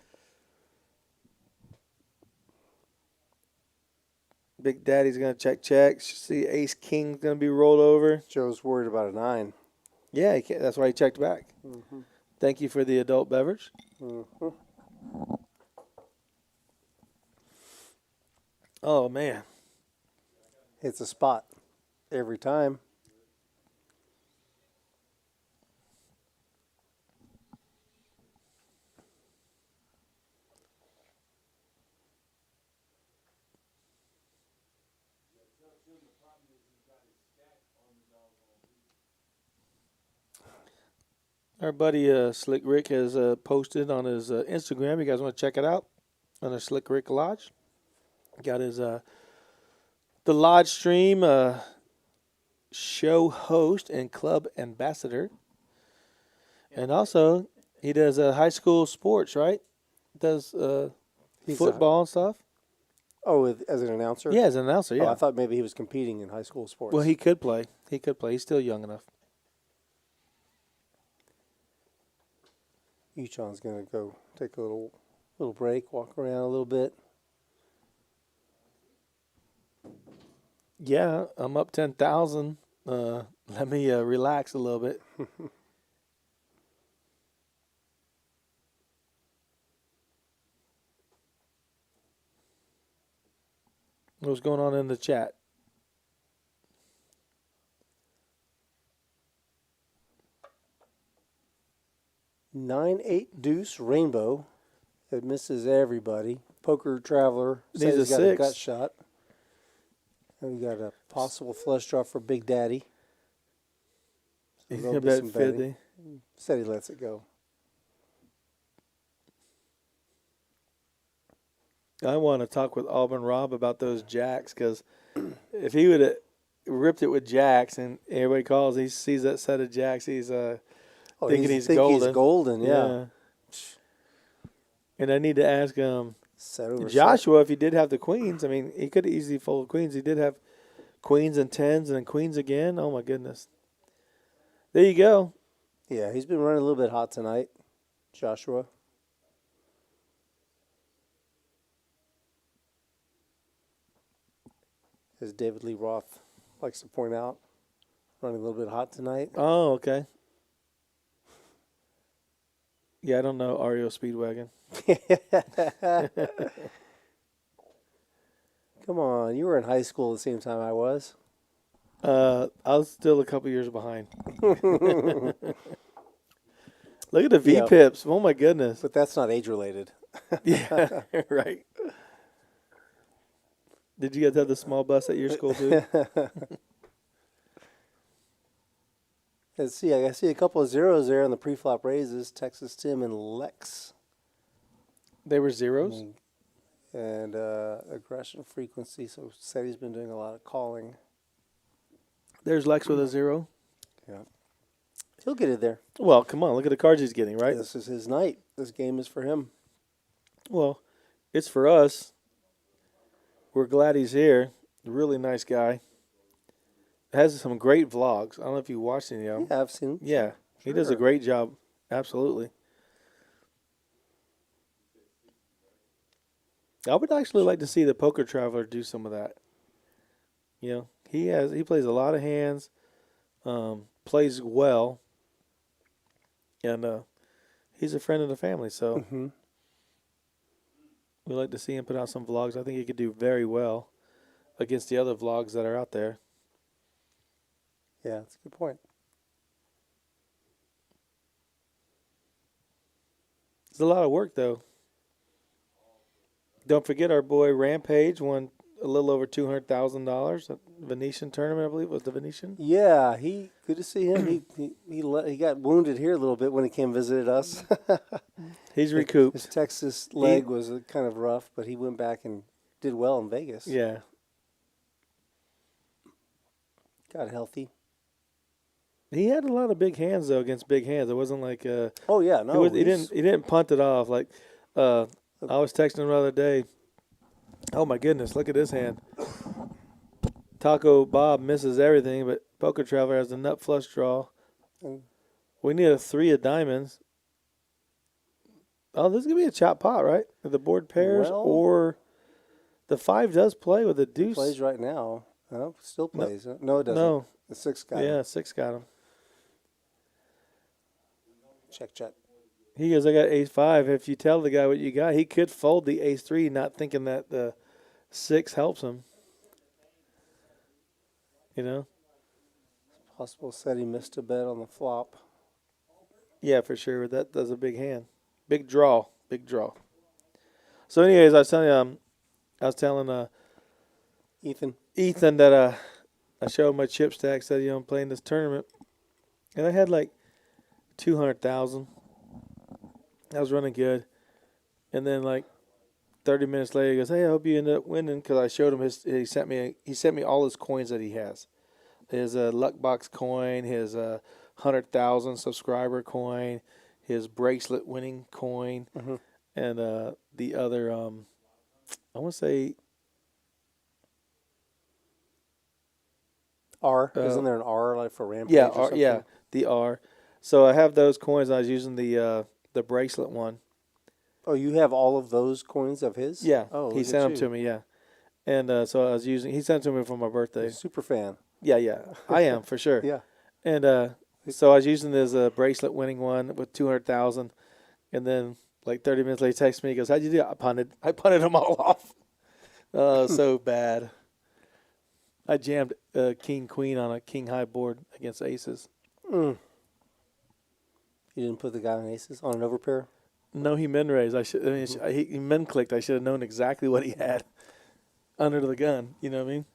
Big Daddy's going to check. See, ace king's going to be rolled over. Joe's worried about a 9. Yeah, he can't, that's why he checked back. Mm-hmm. Thank you for the adult beverage. Mm-hmm. Oh, man. It's a spot every time. Our buddy Slick Rick has posted on his Instagram. You guys want to check it out on the Slick Rick Lodge? Got his the Lodge stream show host and club ambassador, and also he does high school sports, right? Does football and stuff. Oh, as an announcer? Yeah, as an announcer. Yeah, Oh, I thought maybe he was competing in high school sports. Well, he could play. He's still young enough. Uchon's going to go take a little break, walk around a little bit. Yeah, I'm up 10,000. Let me relax a little bit. What's going on in the chat? Nine, 8 deuce rainbow It misses everybody. Poker Traveler Needs says a he's got 6. a gut shot. And we got a possible flush draw for Big Daddy. So He's there'll gonna be bet some betting. 50. Said he lets it go. I want to talk with Auburn Rob about those jacks, because if he would have ripped it with jacks and everybody calls, he sees that set of jacks, he's thinking he's golden. He's golden, yeah. And I need to ask Joshua if he did have the queens. I mean, he could easily fold queens. He did have queens and tens and then queens again. Oh, my goodness. There you go. Yeah, he's been running a little bit hot tonight, Joshua. As David Lee Roth likes to point out, running a little bit hot tonight. Oh, okay. Yeah, I don't know REO Speedwagon. Come on, you were in high school at the same time I was. I was still a couple years behind. Look at the V-pips. Oh, my goodness. But that's not age-related. Yeah, right. Did you guys have the small bus at your school, too? Let's see. I see a couple of zeros there on the pre-flop raises. Texas Tim and Lex. They were zeros? And aggression frequency. So Seti's been doing a lot of calling. There's Lex with a 0. Yeah. He'll get it there. Well, come on. Look at the cards he's getting, right? This is his night. This game is for him. Well, it's for us. We're glad he's here. Really nice guy. Has some great vlogs. I don't know if you watched any of them. Yeah, I've seen him. Yeah. He does a great job. Absolutely. I would actually like to see the Poker Traveler do some of that. You know, he plays a lot of hands, plays well, and he's a friend of the family, so we'd like to see him put out some vlogs. I think he could do very well against the other vlogs that are out there. Yeah, that's a good point. It's a lot of work, though. Don't forget our boy Rampage won a little over $200,000 at Venetian tournament, I believe. Was the Venetian? Yeah, good to see him. he got wounded here a little bit when he came visited us. He's recouped. His Texas leg was kind of rough, but he went back and did well in Vegas. Yeah. Got healthy. He had a lot of big hands though against big hands. It wasn't like oh yeah, no. He didn't punt it off. Like I was texting him the other day. Oh my goodness, look at this hand. Taco Bob misses everything, but Poker Traveler has a nut flush draw. We need a 3 of diamonds. Oh, this is gonna be a chop pot, right? The board pairs or the 5 does play with a deuce. Plays right now. Oh, still plays. No, it doesn't. No. The 6 got him. Yeah, 6 got him. Check. He goes, I got ace-5. If you tell the guy what you got, he could fold the ace-3, not thinking that the 6 helps him. You know? It's possible said he missed a bet on the flop. Yeah, for sure. That does a big hand. Big draw. So anyways, I was telling Ethan that I showed my chip stack, said, I'm playing this tournament. And I had like 200,000. I was running good. And then like 30 minutes later, he goes, hey, I hope you end up winning, because I showed him he sent me all his coins that he has. His luck box coin, his 100,000 subscriber coin, his bracelet winning coin, and the other I want to say R. Isn't there an R like for Rampage? Yeah, or something? yeah, the R. So I have those coins. I was using the bracelet one. Oh, you have all of those coins of his? Yeah. Oh, he sent them to me. Yeah, and so I was using. He sent them to me for my birthday. Super fan. Yeah, I am for sure. Yeah. And so I was using this bracelet winning one with 200,000, and then like 30 minutes later, he texts me. He goes, "How'd you do?" I punted them all off. So bad. I jammed king queen on a king high board against aces. You didn't put the guy on aces on an overpair? No, he men raised. He men clicked. I should have known exactly what he had under the gun. You know what I mean?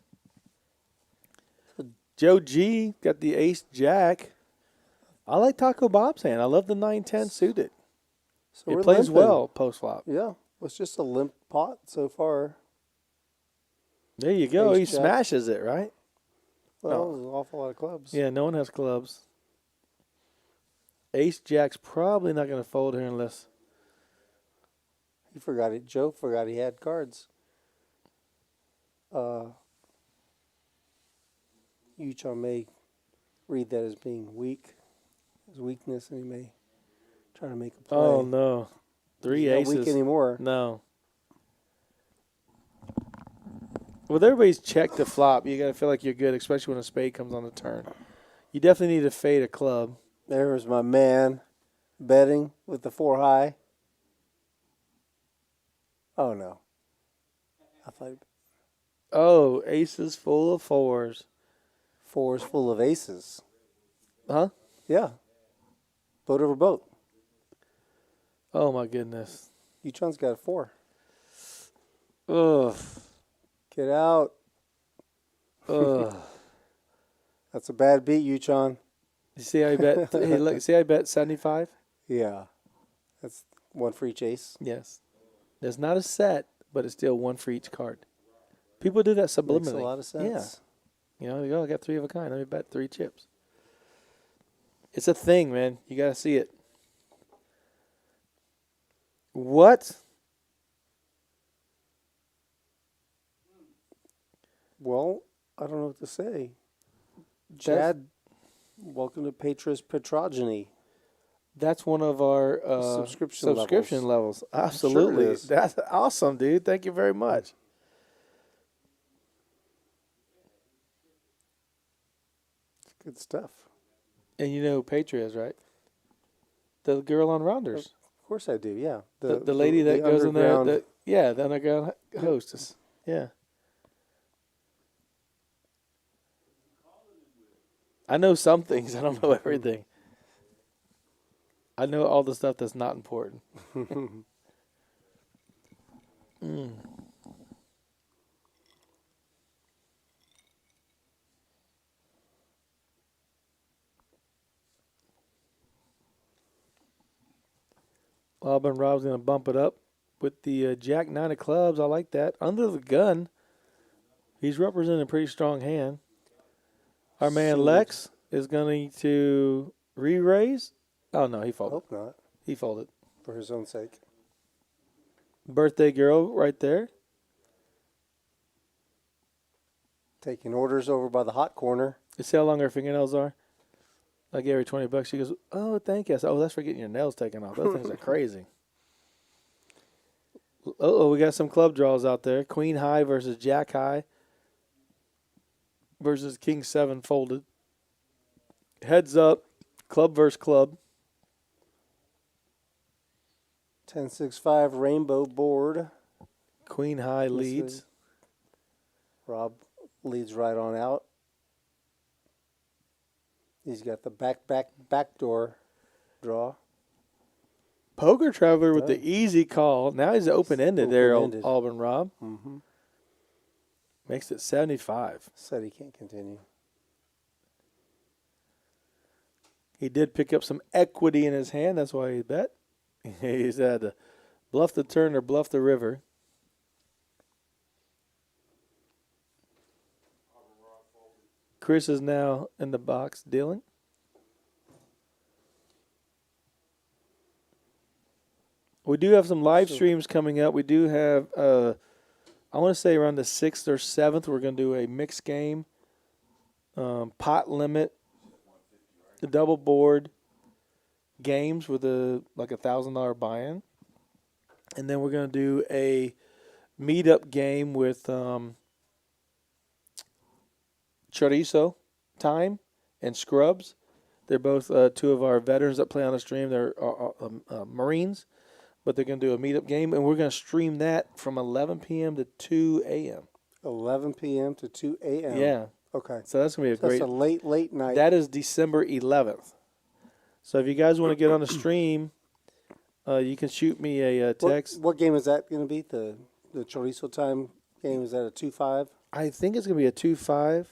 Joe G got the ace jack. I like Taco Bob's hand. I love the 9-10 suited. So it plays well post flop. Yeah, it's just a limp pot so far. There you go. Ace He jack. smashes it, right? Well, there's an awful lot of clubs. Yeah, no one has clubs. Ace jack's probably not going to fold here unless He forgot it. Joe forgot he had cards. Yuchon may read that as being weak, as weakness, and he may try to make a play. Oh no, 3 He's aces. not weak anymore. No. With everybody's checked to flop, you got to feel like you're good, especially when a spade comes on the turn. You definitely need to fade a club. There's my man betting with the 4 high. Oh no. I thought. Oh, aces full of 4s. 4s full of aces. Huh? Yeah. Boat over boat. Oh my goodness. Yuchon's got a 4. Ugh. Get out. Ugh. That's a bad beat, Yuchon. You see how I bet? Hey, look, see how I bet 75? Yeah. That's 1 for each ace. Yes. There's not a set, but it's still 1 for each card. People do that subliminally. Makes a lot of sense. Yeah. You know, you go, I got 3 of a kind. Let me bet 3 chips. It's a thing, man. You got to see it. What? Well, I don't know what to say. Chad, welcome to Patris Petrogeny. That's one of our subscription levels. Absolutely. Sure it is. That's awesome, dude. Thank you very much. It's good stuff. And you know who Patria is, right? The girl on Rounders. Of course I do, yeah. The lady that goes in there. The underground hostess. Yeah. I know some things. I don't know everything. I know all the stuff that's not important. Auburn Rob's going to bump it up with the Jack 9 of clubs. I like that. Under the gun, he's representing a pretty strong hand. Our man Lex is going to re-raise. Oh, no, he folded. Hope not. He folded. For his own sake. Birthday girl right there. Taking orders over by the hot corner. You see how long her fingernails are? I gave her $20. She goes, "Oh, thank you." I said, "Oh, that's for getting your nails taken off. Those things are crazy." Oh, we got some club draws out there. Queen high versus Jack high versus King 7 folded. Heads up, club versus club. 10-6-5 rainbow board. Queen high leads. Rob leads right on out. He's got the backdoor draw. Poker Traveler with the easy call. Now he's open-ended there, Auburn Rob. Mm-hmm. Makes it 75. Said he can't continue. He did pick up some equity in his hand. That's why he bet. He's had to bluff the turn or bluff the river. Chris is now in the box dealing. We do have some live streams coming up. We do have, I want to say around the 6th or 7th, we're going to do a mixed game, pot limit, the double board games with like $1,000 buy-in. And then we're going to do a meetup game with Chorizo Time and Scrubs. They're both 2 of our veterans that play on the stream. They're Marines, but they're going to do a meetup game, and we're going to stream that from 11 p.m. to 2 a.m. 11 p.m. to 2 a.m. Yeah. Okay. So that's going to be a great. That's a late night. That is December 11th. So if you guys want to get on the stream, You can shoot me a text. What game is that going to be? The chorizo time game, is that a 2-5? I think it's going to be a 2-5.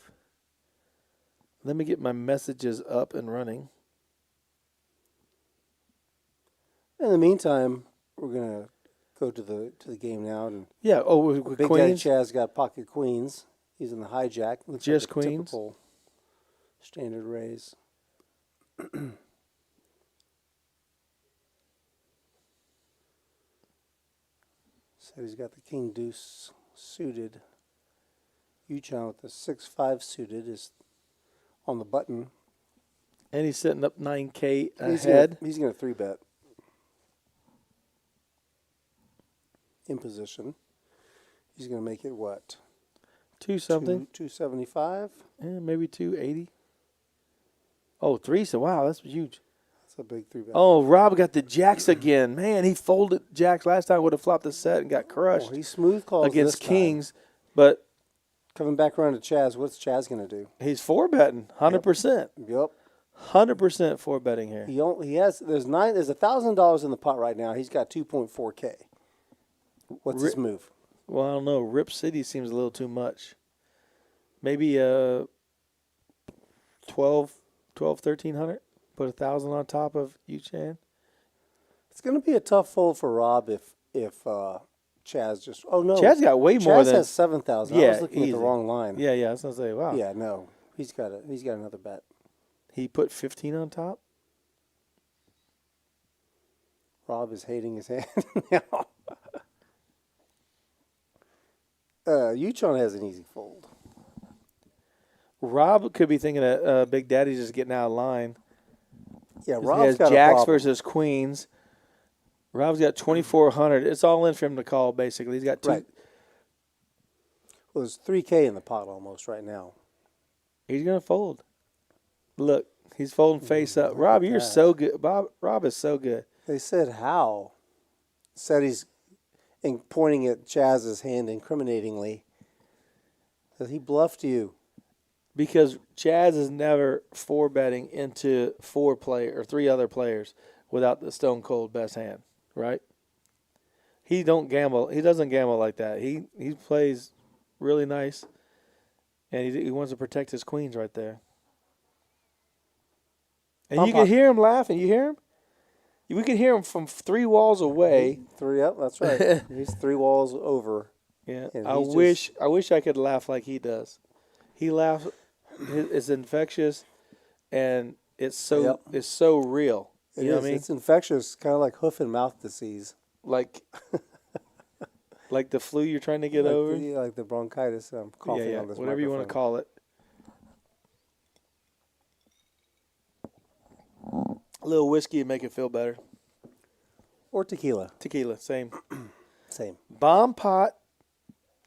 Let me get my messages up and running. In the meantime, we're going to go to the game now. And yeah, with Big queens. Daddy Chaz got pocket queens. He's in the hijack. Looks Just like a queens. typical standard raise. So he's got the king deuce suited. Uchon with the 6-5 suited is on the button. And he's setting up 9K ahead. He's going to 3-bet. In position. He's going to make it what? 2-something. 275. Yeah, maybe 280. Oh, 3. So wow, that's huge. That's a big 3-bet. Oh, Rob got the jacks again. Man, he folded jacks last time. Would have flopped the set and got crushed. He smooth calls against this kings, time. but coming back around to Chaz, what's Chaz going to do? He's 4-betting 100%. Yep. 100% 4-betting here. He has there's $1,000 in the pot right now. He's got 2.4K. What's his move? Well, I don't know. Rip City seems a little too much. Maybe 1,300. Put 1,000 on top of Uchan. It's going to be a tough fold for Rob if Chaz just. Oh no, Chaz got way more Chaz than. has 7,000. Yeah, I was looking easy. at the wrong line. Yeah, I was gonna say, wow. Yeah, no, he's got another bet. He put 15 on top. Rob is hating his hand now. Uchon has an easy fold. Rob could be thinking that Big Daddy's just getting out of line. Yeah, He Rob's has got jacks a problem. versus queens. Rob's got 2,400. It's all in for him to call, basically. He's got two. Right. Well, there's 3K in the pot almost right now. He's going to fold. Look, he's folding face up. Rob, you're so good. Rob is so good. They said how? Said he's pointing at Chaz's hand incriminatingly. Said he bluffed you. Because Chaz is never 4-betting into 3 other players without the stone cold best hand, right? He don't gamble. He doesn't gamble like that. He plays really nice, and he wants to protect his queens right there. And you can hear him laughing. You hear him? We can hear him from 3 walls away. Yep, that's right. He's 3 walls over. Yeah, I wish I could laugh like he does. He laughs. It's infectious, and it's so real. You know what I mean? It's infectious, kind of like hoof and mouth disease. Like the flu you're trying to get over? Like the bronchitis. I'm coughing on this whatever you want to call it. A little whiskey to make it feel better. Or tequila. Tequila, same. Same. Bomb pot,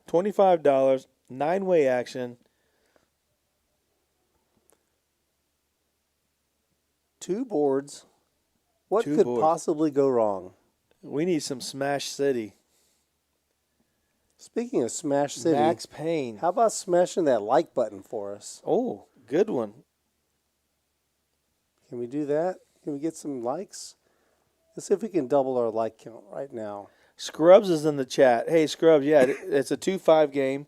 $25, 9-way action. 2 boards. What could possibly go wrong? We need some Smash City. Speaking of Smash City, Max Payne. How about smashing that like button for us? Oh, good one. Can we do that? Can we get some likes? Let's see if we can double our like count right now. Scrubs is in the chat. Hey, Scrubs, yeah, it's a 2-5 game.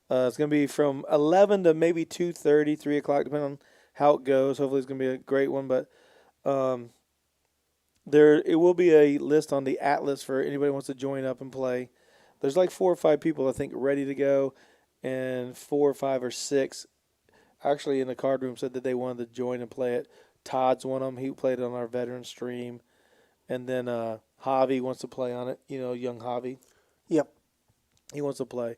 It's going to be from 11 to maybe 2:30, 3 o'clock, depending on how it goes. Hopefully it's going to be a great one, but it will be a list on the Atlas for anybody who wants to join up and play. There's like 4 or 5 people, I think, ready to go, and 4 or 5 or 6 actually in the card room said that they wanted to join and play it. Todd's one of them. He played it on our veteran stream. And then Javi wants to play on it, young Javi. Yep. He wants to play.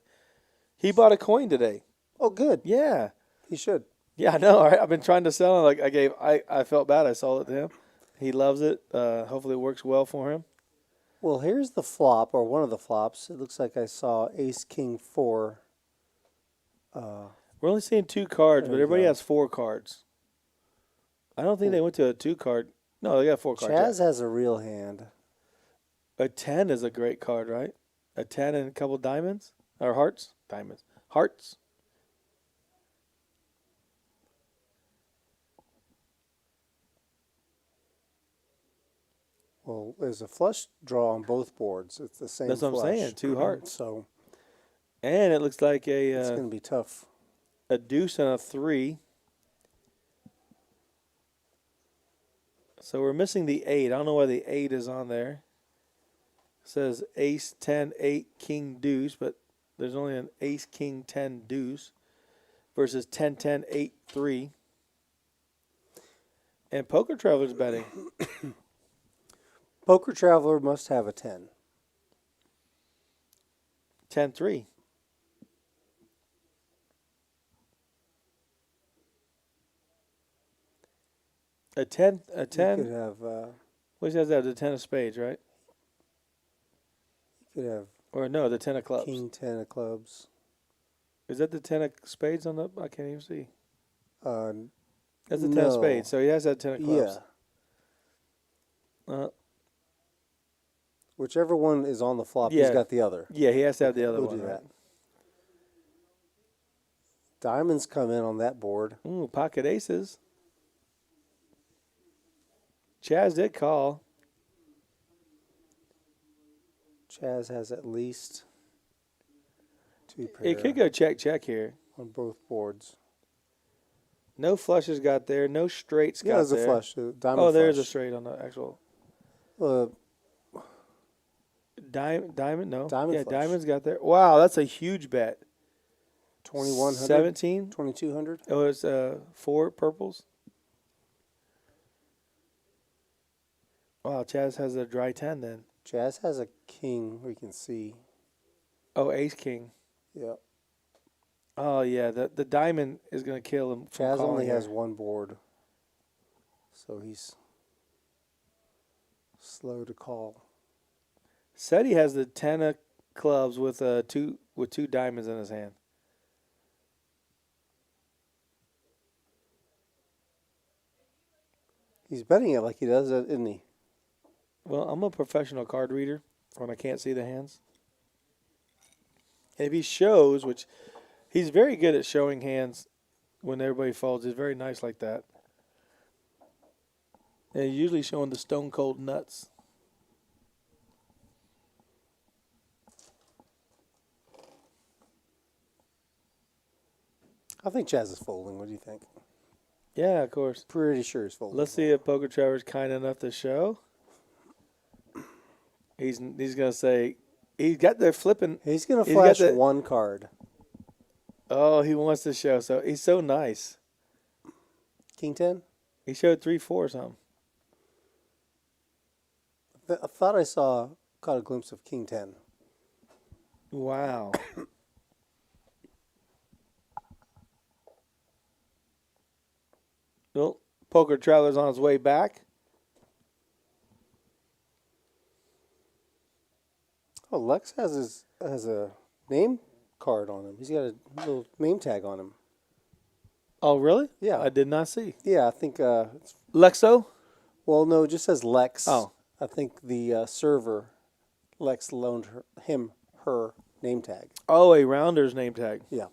He bought a coin today. Oh, good. Yeah. He should. Yeah, I know. I've been trying to sell him. I felt bad. I sold it to him. He loves it. Hopefully it works well for him. Well, here's the flop, or one of the flops. It looks like I saw Ace King 4. We're only seeing 2 cards, but everybody has 4 cards. I don't think they went to a 2 card. No, they got 4 cards. Chaz has a real hand. A 10 is a great card, right? A 10 and a couple diamonds? Or hearts? Diamonds. Hearts. Well, there's a flush draw on both boards. It's the same. That's what flush. I'm saying. 2 hearts. So, and it looks like it's going to be tough. A deuce and a 3. So we're missing the 8. I don't know why the 8 is on there. It says ace 10 8 king deuce, but there's only an ace king 10 deuce versus 10 10 8 3. And Poker Traveler's betting. Poker Traveler must have a 10. 10 3. A 10. You could have. What does that? The 10 of spades, right? You could have. Or no, the 10 of clubs. King 10 of clubs. Is that the 10 of spades on the? I can't even see. That's the 10 no. of spades. So he has that 10 of clubs. Yeah. Whichever one is on the flop, yeah. he's got the other. Yeah, he has to have the other We'll one. do Right? that. Diamonds come in on that board. Ooh, pocket aces. Chaz did call. Chaz has at least 2 pairs. It could go check here. On both boards. No flushes got there. No straights got there. Yeah, there's a flush. Diamond oh, there's flush. a straight on the actual. Diamond, no. Diamond yeah, flush. diamonds got there. Wow, that's a huge bet. 2100. 17. 2200. Oh, it's 4 purples. Wow, Chaz has a dry 10 then. Chaz has a king. We can see. Oh, ace king. Yep. Oh yeah, the diamond is gonna kill him. Chaz only has 1 board, so he's slow to call. Said he has the 10 of clubs with 2 diamonds in his hand. He's betting it like he does it, isn't he? Well, I'm a professional card reader when I can't see the hands. And if he shows, which he's very good at showing hands when everybody folds, he's very nice like that. And he's usually showing the stone cold nuts. I think Chaz is folding. What do you think? Yeah, of course. Pretty sure he's folding. Let's see if Poker Trevor's kind enough to show. He's gonna say he's got the flipping. He's gonna flash 1 card. Oh, he wants to show. So he's so nice. King 10. He showed 3 4 something. I thought I caught a glimpse of King 10. Wow. Well, Poker Traveler's on his way back. Oh, Lex has a name card on him. He's got a little name tag on him. Oh, really? Yeah. I did not see. Yeah, I think it's Lexo? Well, no, it just says Lex. Oh. I think the server, Lex loaned her name tag. Oh, a Rounders name tag. Yeah.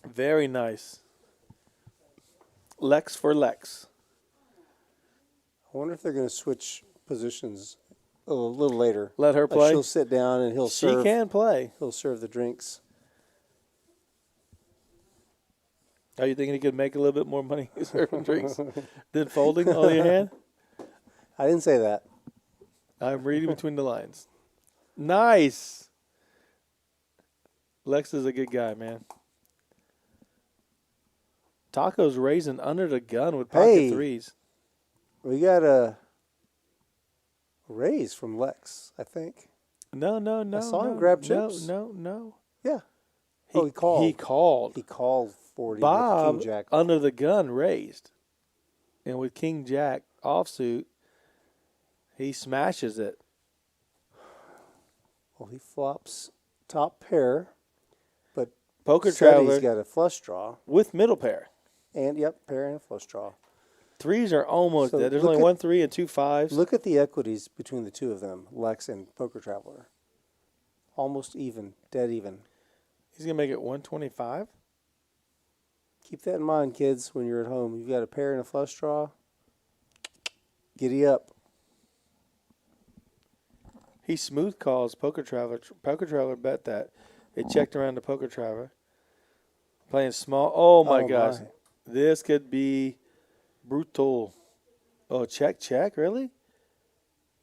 Very nice. Lex for Lex. I wonder if they're going to switch positions a little later. Let her play? She'll sit down and he'll serve. She can play. He'll serve the drinks. Are you thinking he could make a little bit more money serving drinks than folding on your hand? I didn't say that. I'm reading between the lines. Nice. Lex is a good guy, man. Taco's raising under the gun with pocket threes. We got a raise from Lex, I think. No. I saw him grab chips. No. Yeah. He called. He called. He called 40 Bob, with King Jack. under the gun, raised. And with King Jack offsuit, he smashes it. Well, he flops top pair, but Poker said Traveler he's got a flush draw. with middle pair. And, pair and flush draw. Threes are almost So dead. There's look only at- 1 3 and 2 5s. Look at the equities between the two of them, Lex and Poker Traveler. Almost even, dead even. He's going to make it 125. Keep that in mind, kids, when you're at home. You've got a pair and a flush draw. Giddy up. He smooth calls Poker Traveler. Poker Traveler bet that. It checked around the Poker Traveler. Playing small. Oh, my gosh. My. This could be brutal. Oh, check, really?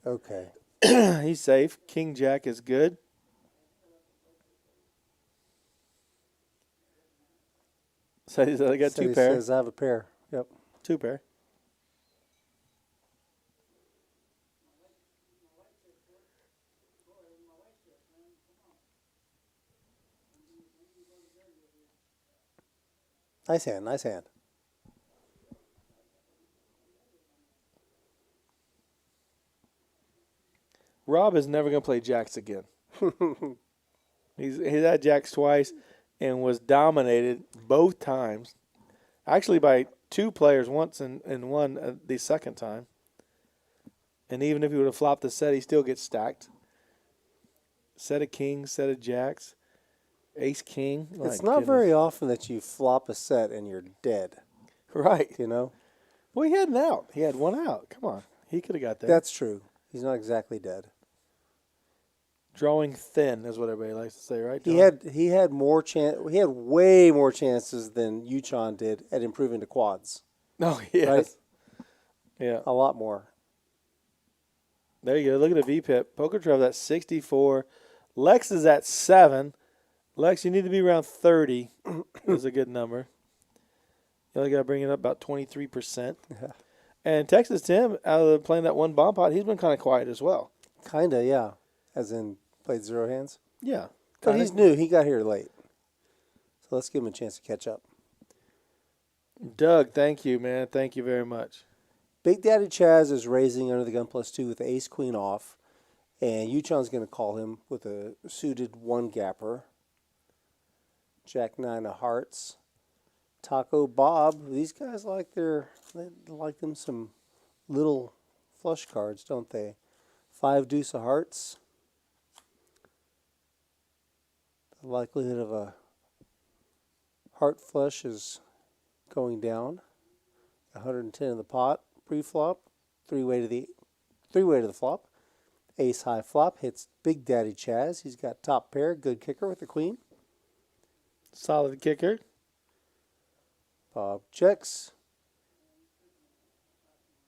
Okay. He's safe. King Jack is good. So I got two pair. Says I have a pair. Yep. 2 pair. Nice hand. Nice hand. Rob is never going to play jacks again. He's had jacks twice and was dominated both times. Actually, by 2 players once and one the second time. And even if he would have flopped the set, he still gets stacked. Set of kings, set of jacks, ace king. It's not very often that you flop a set and you're dead. Right. You know? Well, he had an out. He had one out. Come on. He could have got there. That's true. He's not exactly dead. Drawing thin is what everybody likes to say, right? He had more chance. He had way more chances than Uchon did at improving to quads. Oh, yes. Right? Yeah. A lot more. There you go. Look at the VPIP. Poker Travel at 64. Lex is at 7. Lex, you need to be around 30. Is a good number. You only got to bring it up about 23%. Yeah. And Texas Tim, out of playing that one bomb pot, he's been kind of quiet as well. Kind of, yeah. As in played 0 hands? Yeah. But he's new. He got here late. So let's give him a chance to catch up. Doug, thank you, man. Thank you very much. Big Daddy Chaz is raising under the gun +2 with the ace-queen off. And Uchon's going to call him with a suited 1-gapper. Jack 9 of hearts. Taco Bob. These guys they like them some little flush cards, don't they? 5 deuce of hearts. The likelihood of a heart flush is going down. 110 in the pot. Pre-flop. Three-way to the flop. Ace high flop hits Big Daddy Chaz. He's got top pair. Good kicker with the queen. Solid kicker. Bob checks.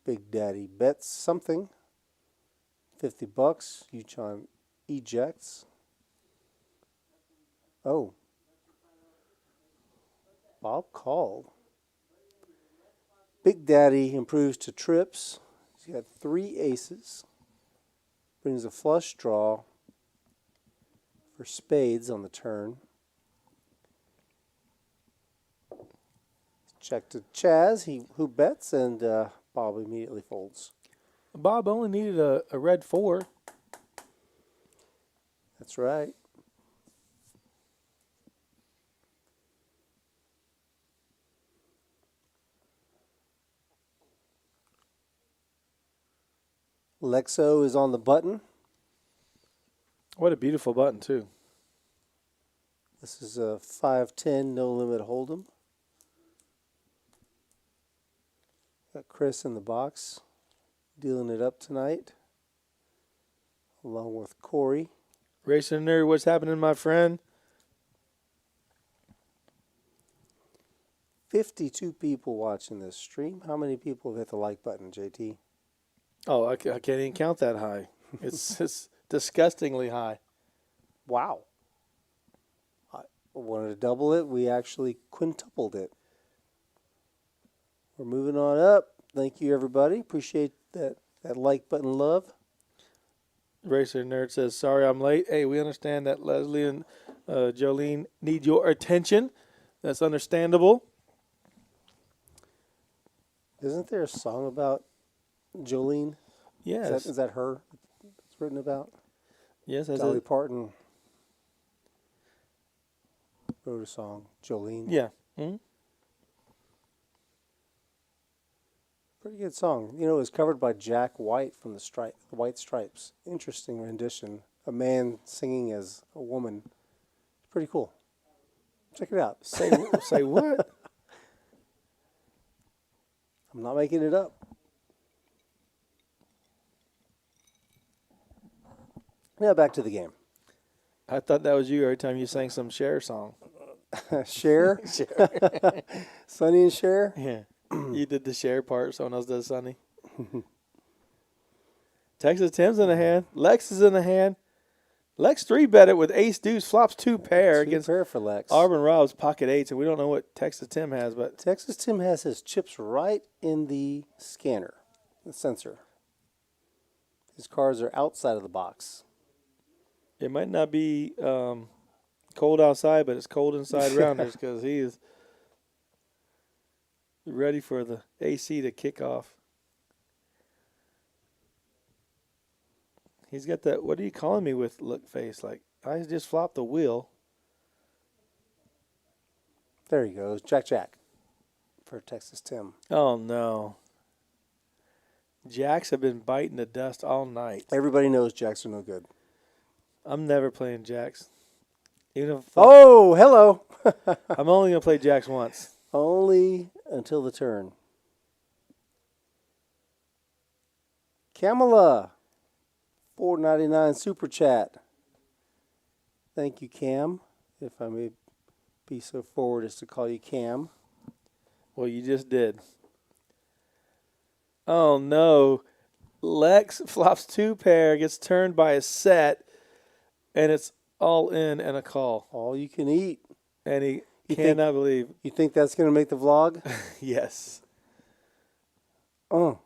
Big Daddy bets something. $50. Uchon ejects. Oh. Bob called. Big Daddy improves to trips. He's got 3 aces. Brings a flush draw for spades on the turn. Check to Chaz, who bets, and Bob immediately folds. Bob only needed a red 4. That's right. Lexo is on the button. What a beautiful button, too. This is a 5-10 no limit hold'em. Got Chris in the box, dealing it up tonight, along with Corey. Racing Nerd, what's happening, my friend? 52 people watching this stream. How many people have hit the like button, JT? Oh, I can't even count that high. It's disgustingly high. Wow. I wanted to double it. We actually quintupled it. We're moving on up. Thank you, everybody. Appreciate that like button love. Racer Nerd says, sorry I'm late. Hey, we understand that Leslie and Jolene need your attention. That's understandable. Isn't there a song about Jolene? Yes. Is that her it's written about? Yes. Dolly Parton wrote a song, Jolene. Yeah. Mm-hmm. Pretty good song. You know, it was covered by Jack White from the White Stripes. Interesting rendition. A man singing as a woman. Pretty cool. Check it out. Say what? I'm not making it up. Now back to the game. I thought that was you every time you sang some Cher song. Cher? Cher. Sonny and Cher? Yeah. You did the Cher part. Someone else does Sonny. Texas Tim's in the hand. Lex is in the hand. Lex 3-bet it with ace deuce, flops 2 pair against pair for Lex. Auburn Rob's pocket 8s, and we don't know what Texas Tim has, but Texas Tim has his chips right in the scanner, the sensor. His cards are outside of the box. it might not be cold outside, but it's cold inside Rounders because he is ready for the AC to kick off. He's got that, what are you calling me with look face? Like, I just flopped the wheel. There he goes. Jack Jack for Texas Tim. Oh, no. Jacks have been biting the dust all night. Everybody knows Jacks are no good. I'm never playing Jacks. Even if Oh, hello. I'm only going to play Jacks once. Only until the turn. Kamala. $4.99 super chat. Thank you, Cam. If I may be so forward as to call you Cam. Well, you just did. Oh, no. Lex flops 2 pair, gets turned by a set, and it's all in and a call. All you can eat. And he cannot believe. You think that's going to make the vlog? Yes. Oh,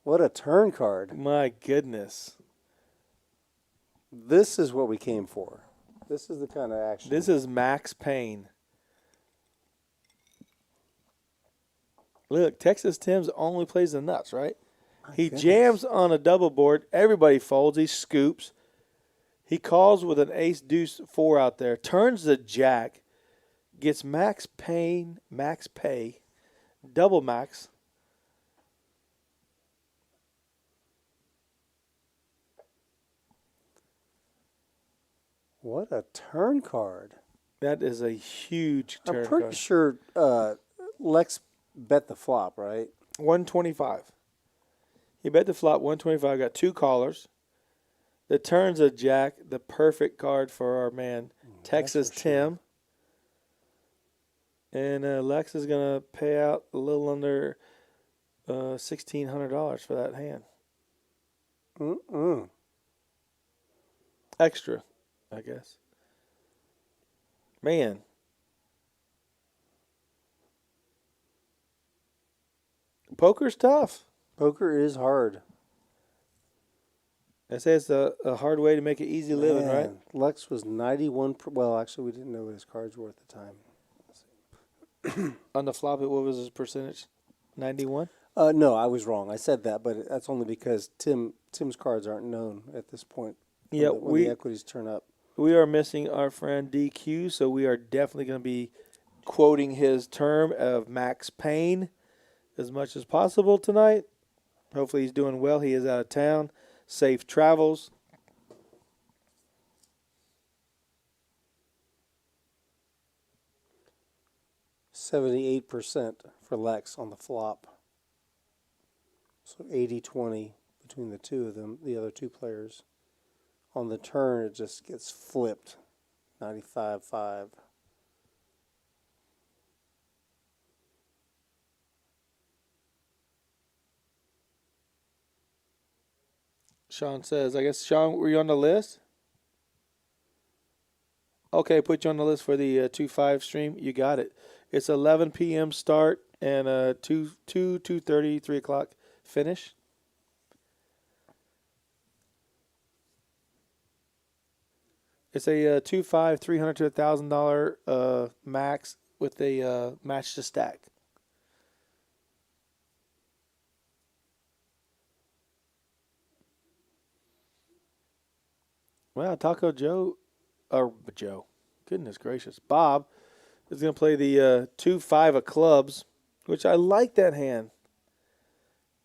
what a turn card. My goodness. This is what we came for. This is the kind of action. This is Max Payne. Look, Texas Tim's only plays the nuts, right? He jams on a double board. Everybody folds. He scoops. He calls with an ace deuce 4 out there. Turns the jack. Gets max pay, double max. What a turn card. That is a huge turn card. I'm pretty sure Lex bet the flop, right? 125. He bet the flop 125. Got 2 callers. The turn's a jack, the perfect card for our man, Texas Tim. And Lex is going to pay out a little under $1,600 for that hand. Extra, I guess. Man. Poker's tough. Poker is hard. I say it's a hard way to make it easy living, right? Lex was 91. Well, actually, we didn't know what his cards were at the time. On the flop, what was his percentage? 91? No, I was wrong. I said that, but that's only because Tim's cards aren't known at this point. Yeah, when the equities turn up. We are missing our friend DQ, so we are definitely going to be quoting his term of Max Payne as much as possible tonight. Hopefully he's doing well. He is out of town. Safe travels. %78% for Lex on the flop. So 80-20 between the two of them, the other two players. On the turn, it just gets flipped. 95-5. Sean says, I guess, Sean, were you on the list? Okay, put you on the list for the 2-5 stream. You got it. It's 11 p.m. start and 2:30, 3 o'clock finish. It's a 2-5, $300 to $1,000 max with a match to stack. Well, Taco Joe, or Joe, goodness gracious, Bob is going to play the 2-5 of clubs, which I like that hand.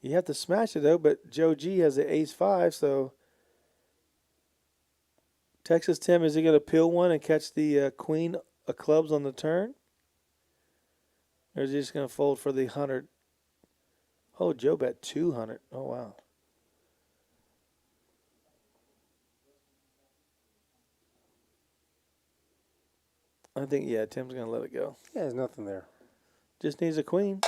You have to smash it, though, but Joe G has the ace-5, so Texas Tim, is he going to peel one and catch the queen of clubs on the turn? Or is he just going to fold for the 100? Oh, Joe bet 200. Oh, wow. I think, yeah, Tim's going to let it go. Yeah, there's nothing there. Just needs a queen.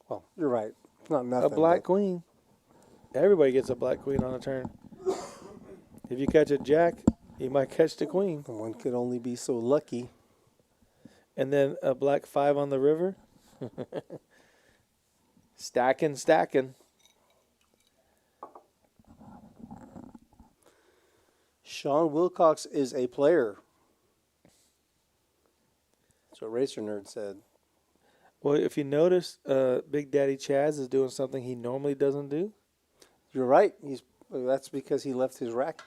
Well, you're right. It's not nothing. A black but queen. Everybody gets a black queen on a turn. If you catch a jack, you might catch the queen. One could only be so lucky. And then a black 5 on the river. Stacking. Sean Wilcox is a player. That's what Racer Nerd said. Well, if you notice, Big Daddy Chaz is doing something he normally doesn't do. You're right. That's because he left his rack.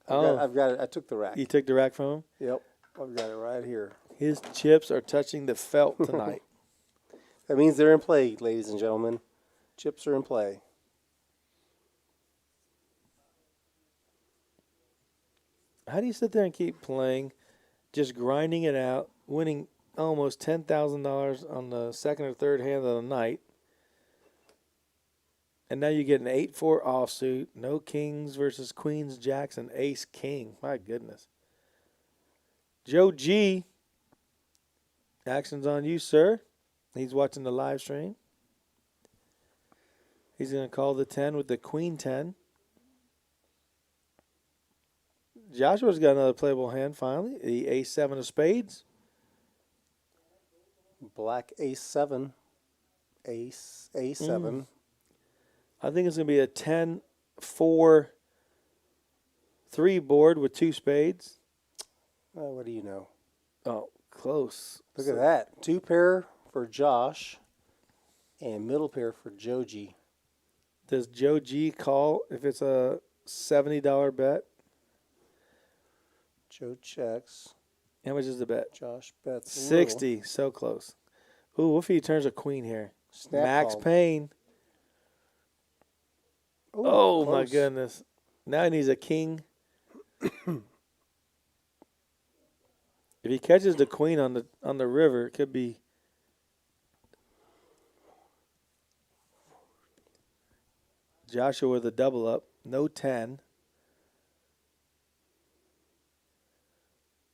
I've got it. I took the rack. You took the rack from him? Yep. I've got it right here. His chips are touching the felt tonight. That means they're in play, ladies and gentlemen. Chips are in play. How do you sit there and keep playing, just grinding it out, winning almost $10,000 on the second or third hand of the night, and now you get an 8-4 offsuit, no kings versus queens, jacks, and ace king. My goodness. Joe G, action's on you, sir. He's watching the live stream. He's going to call the 10 with the queen 10. Joshua's got another playable hand finally. The ace-7 of spades. Black ace-7. A7. I think it's going to be a 10-4-3 board with 2 spades. What do you know? Oh, close. Look at that. 2 pair for Josh and middle pair for Joe G. Does Joe G call if it's a $70 bet? Joe checks. How much is the bet? Josh bets 60. little. So close. Ooh, what if he turns a queen here? Snap Max call. Payne. Ooh, oh, close. my goodness. Now he needs a king. If he catches the queen on the river, it could be. Joshua with a double up. No 10.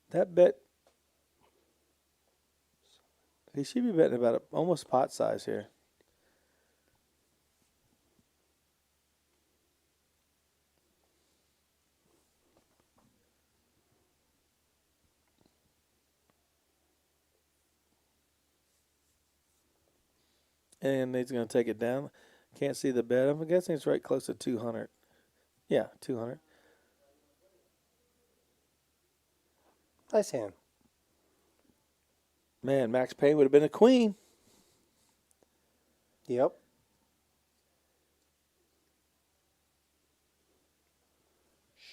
That bet, he should be betting about almost pot size here. And he's going to take it down. Can't see the bet. I'm guessing it's right close to 200. Yeah, 200. Nice hand. Man, Max Payne would have been a queen. Yep.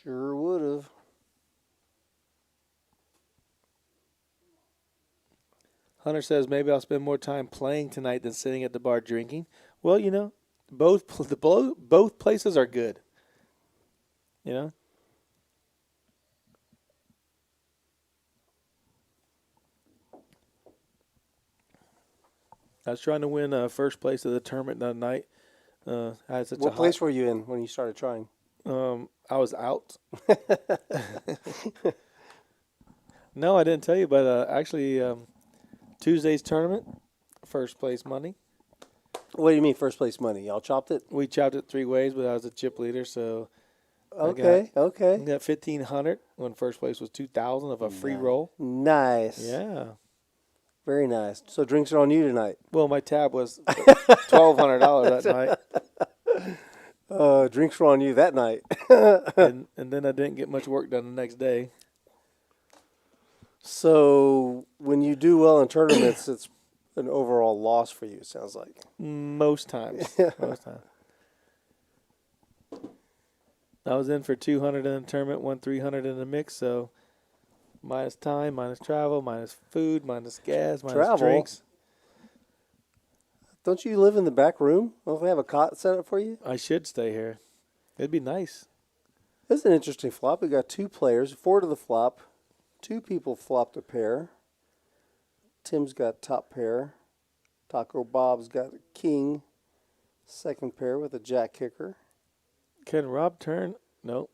Sure would have. Hunter says, maybe I'll spend more time playing tonight than sitting at the bar drinking. Well, you know, both places are good. You know? I was trying to win first place of the tournament that night. What place were you in when you started trying? I was out. No, I didn't tell you, but actually Tuesday's tournament, first place money. What do you mean first place money? Y'all chopped it? We chopped it 3 ways, but I was a chip leader, so okay. I got $1,500 when first place was $2,000 of a free roll. Nice. Yeah. Very nice. So drinks are on you tonight. Well, my tab was $1,200 that night. Drinks were on you that night. and then I didn't get much work done the next day. So when you do well in tournaments, it's an overall loss for you, it sounds like. Most times. Most times. I was in for 200 in the tournament, won 300 in the mix, so minus time, minus travel, minus food, minus gas, minus drinks. Don't you live in the back room? Don't they have a cot set up for you? I should stay here. It'd be nice. This is an interesting flop. We got 2 players, 4 to the flop. 2 people flopped a pair. Tim's got top pair. Taco Bob's got a king. Second pair with a jack kicker. Can Rob turn? No.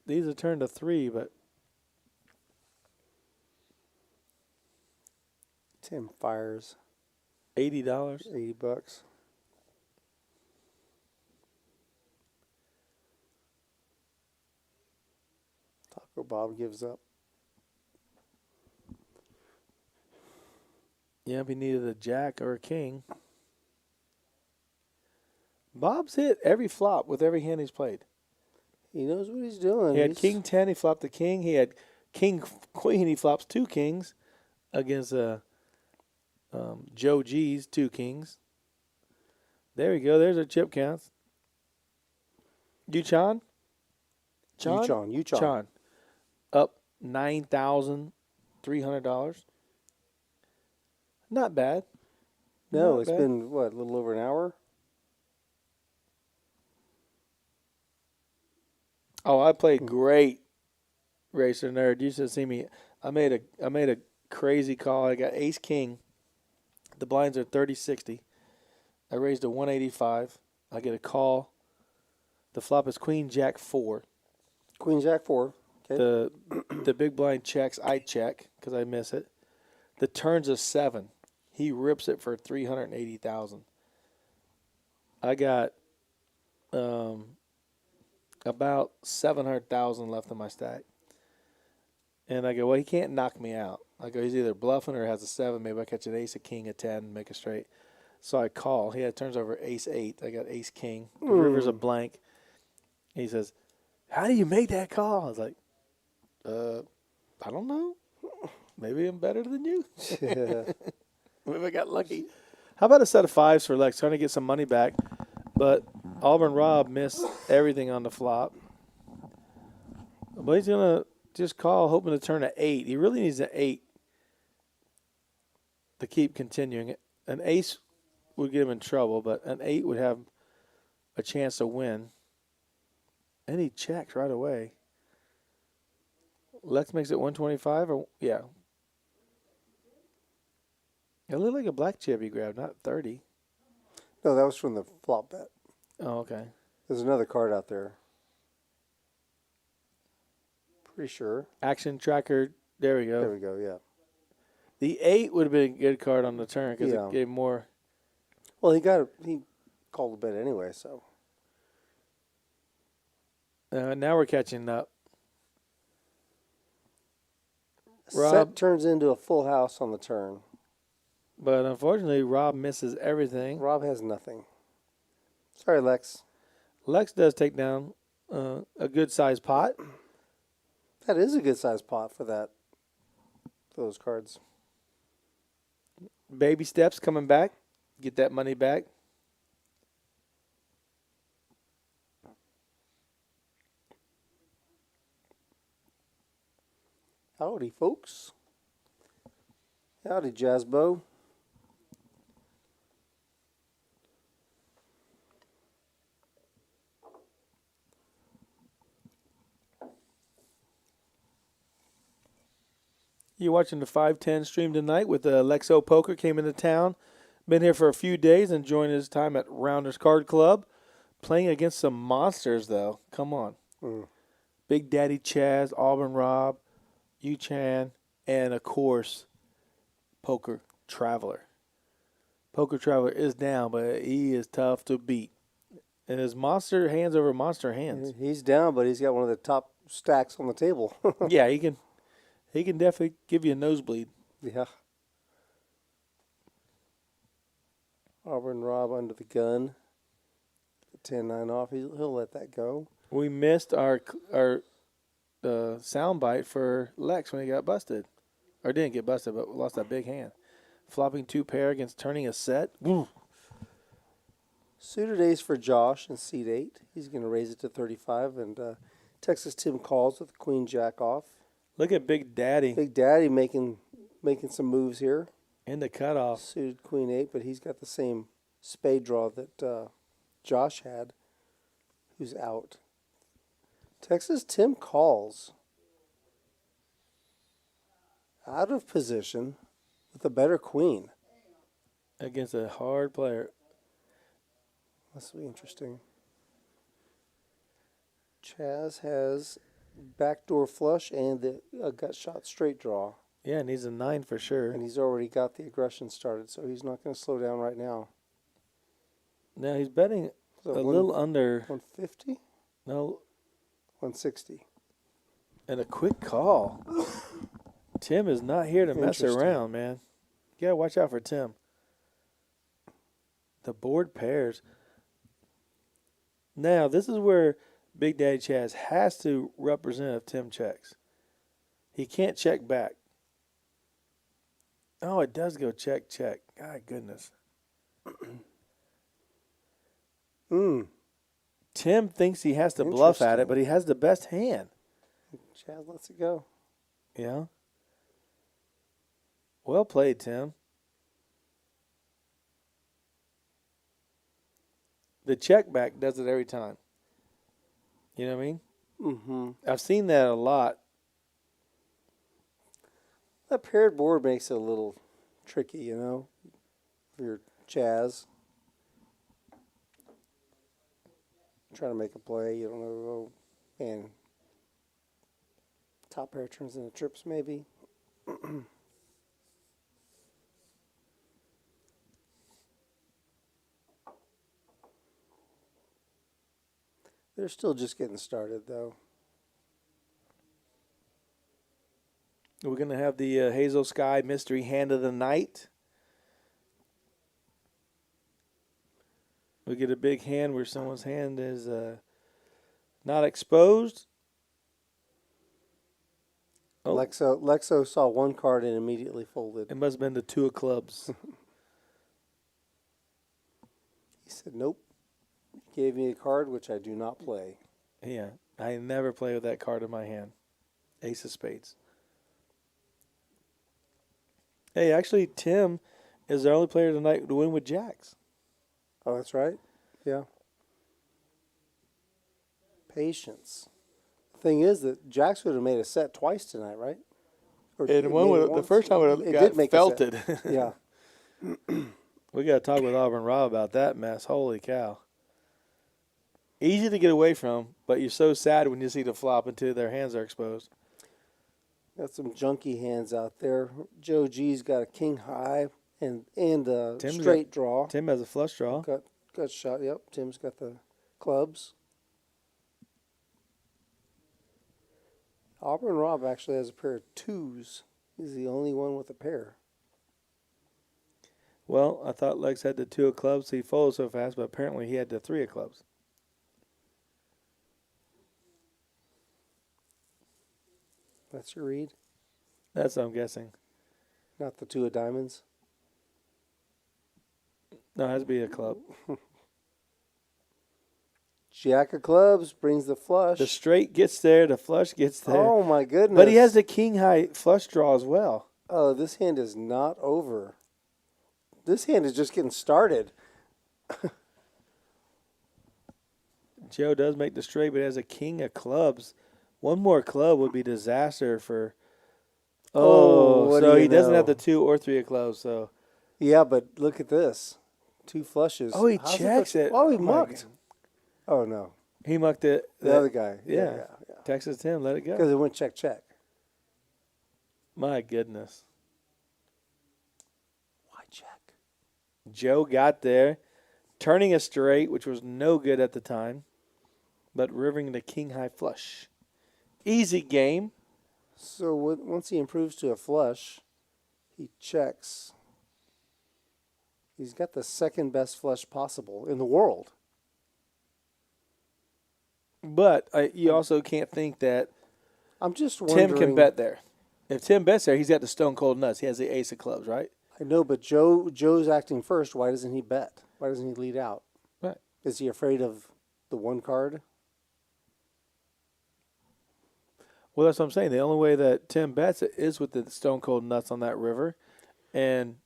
These are turned to 3, but Tim fires. $80. $80. Taco Bob gives up. Yeah, if he needed a jack or a king. Bob's hit every flop with every hand he's played. He knows what he's doing. He had king 10, he flopped the king. He had king queen, he flops 2 kings against Joe G's 2 kings. There we go. There's our chip counts. Uchan? Uchan. Up $9,300. Not bad. No, Not it's bad. been, what, a little over an hour? Oh, I played great, Racer Nerd. You should see me. I made a crazy call. I got ace king. The blinds are 30-60. I raised to 185. I get a call. The flop is queen jack 4. Queen jack 4. Okay. The big blind checks. I check because I miss it. The turn's a 7. He rips it for $380,000. I got about $700,000 left in my stack. And I go, well, he can't knock me out. I go, he's either bluffing or has a 7. Maybe I catch an ace, a king, a 10, make a straight. So I call. He had turns over ace 8. I got ace king. The river's a blank. He says, how do you make that call? I was like, I don't know. Maybe I'm better than you. Maybe I got lucky. How about a set of 5s for Lex? Trying to get some money back. But Auburn Rob missed everything on the flop. But he's going to just call, hoping to turn an 8. He really needs an 8 to keep continuing. An ace would get him in trouble, but an 8 would have a chance to win. And he checks right away. Lex makes it 125, or yeah. It looked like a black chip he grabbed, not 30. No, that was from the flop bet. Oh, okay. There's another card out there. Pretty sure. Action tracker. There we go. There we go, yeah. The 8 would have been a good card on the turn because Yeah. it gave more. Well, he called a bet anyway, so. Now we're catching up. Set Rob turns into a full house on the turn. But unfortunately, Rob misses everything. Rob has nothing. Sorry, Lex. Lex does take down a good-sized pot. That is a good-sized pot for those cards. Baby steps coming back. Get that money back. Howdy, folks. Howdy, Jazzbo. You're watching the 510 stream tonight with Lexo Poker. Came into town. Been here for a few days, enjoying his time at Rounders Card Club. Playing against some monsters, though. Come on. Big Daddy Chaz, Auburn Rob, Uchan, and, of course, Poker Traveler. Poker Traveler is down, but he is tough to beat. And his monster hands over monster hands. He's down, but he's got one of the top stacks on the table. Yeah, he can definitely give you a nosebleed. Yeah. Auburn Rob under the gun. 10-9 off. He'll let that go. We missed our sound bite for Lex when he got busted. Or didn't get busted, but lost that big hand. Flopping 2 pair against turning a set. Woo. Suited ace for Josh in seat 8. He's going to raise it to 35. And Texas Tim calls with the queen jack off. Look at Big Daddy. Big Daddy making some moves here. In the cutoff. Suited queen 8, but he's got the same spade draw that Josh had, who's out. Texas Tim calls. Out of position with a better queen. Against a hard player. This will be interesting. Chaz has backdoor flush and the gut shot straight draw. Yeah, needs a 9 for sure. And he's already got the aggression started, so he's not going to slow down right now. Now he's betting So a little under 150? No, 160. And a quick call. Tim is not here to mess around, man. You got to watch out for Tim. The board pairs. Now, this is where Big Daddy Chaz has to represent if Tim checks. He can't check back. Oh, it does go check, check. God goodness. Tim thinks he has to bluff at it, but he has the best hand. Chaz lets it go. Yeah. Well played, Tim. The check back does it every time. You know what I mean? Mm-hmm. I've seen that a lot. That paired board makes it a little tricky, you know, for your Chaz. Trying to make a play, you don't know, and top pair turns into trips maybe. They're still just getting started, though. We're going to have the Hazel Sky Mystery Hand of the Night. We get a big hand where someone's hand is not exposed. Oh. Lexo saw one card and immediately folded. It must have been the 2 of clubs. He said, nope. He gave me a card which I do not play. Yeah, I never play with that card in my hand. Ace of spades. Hey, actually, Tim is the only player tonight to win with jacks. Oh, that's right. Yeah. Patience. The thing is that jacks would have made a set twice tonight, right? Or and one the first time it got felted. Yeah. We got to talk with Auburn Rob about that mess. Holy cow. Easy to get away from, but you're so sad when you see the flop until their hands are exposed. Got some junky hands out there. Joe G's got a king high and a straight draw. Tim has a flush draw. Got shot. Yep. Tim's got the clubs. Auburn Rob actually has a pair of 2s. He's the only one with a pair. Well, I thought Lex had the 2 of clubs, so he folded so fast, but apparently he had the 3 of clubs. That's your read? That's what I'm guessing. Not the 2 of diamonds? No, it has to be a club. Jack of clubs brings the flush. The straight gets there, the flush gets there. Oh, my goodness. But he has the king high flush draw as well. Oh, this hand is not over. This hand is just getting started. Joe does make the straight, but he has a king of clubs. One more club would be disaster for. Oh, so he doesn't have the 2 or 3 of clubs. So. Yeah, but look at this. 2 flushes. Oh, he checks it. Oh, he mucked. Oh, no. He mucked it. The other guy. Yeah. Texas Tim, let it go. Because it went check, check. My goodness. Why check? Joe got there, turning a straight, which was no good at the time, but rivering the king high flush. Easy game. So once he improves to a flush, he checks. He's got the second best flush possible in the world. But you also can't think that I'm just wondering, Tim can bet there. If Tim bets there, he's got the stone cold nuts. He has the ace of clubs, right? I know, but Joe's acting first. Why doesn't he bet? Why doesn't he lead out? Right. Is he afraid of the 1 card? Well, that's what I'm saying. The only way that Tim bets it is with the stone cold nuts on that river. And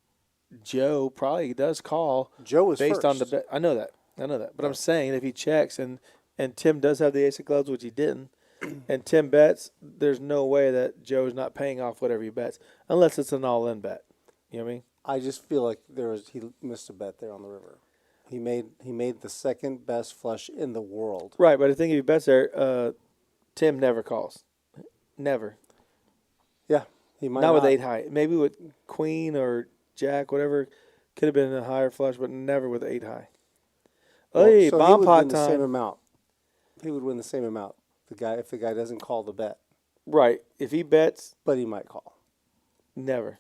Joe probably does call. Joe is based first. On the bet. I know that. But I'm saying if he checks and Tim does have the ace of clubs, which he didn't, and Tim bets, there's no way that Joe's not paying off whatever he bets, unless it's an all-in bet. You know what I mean? I just feel like he missed a bet there on the river. He made the second best flush in the world. Right, but I think if he bets there, Tim never calls. Never. Yeah, He might not with 8 high. Maybe with queen or jack, whatever. Could have been a higher flush, but never with 8 high. Well, Hey, so bomb he would pot win the same time. amount. He would win the same amount. If the guy doesn't call the bet. Right. If he bets, but he might call. Never.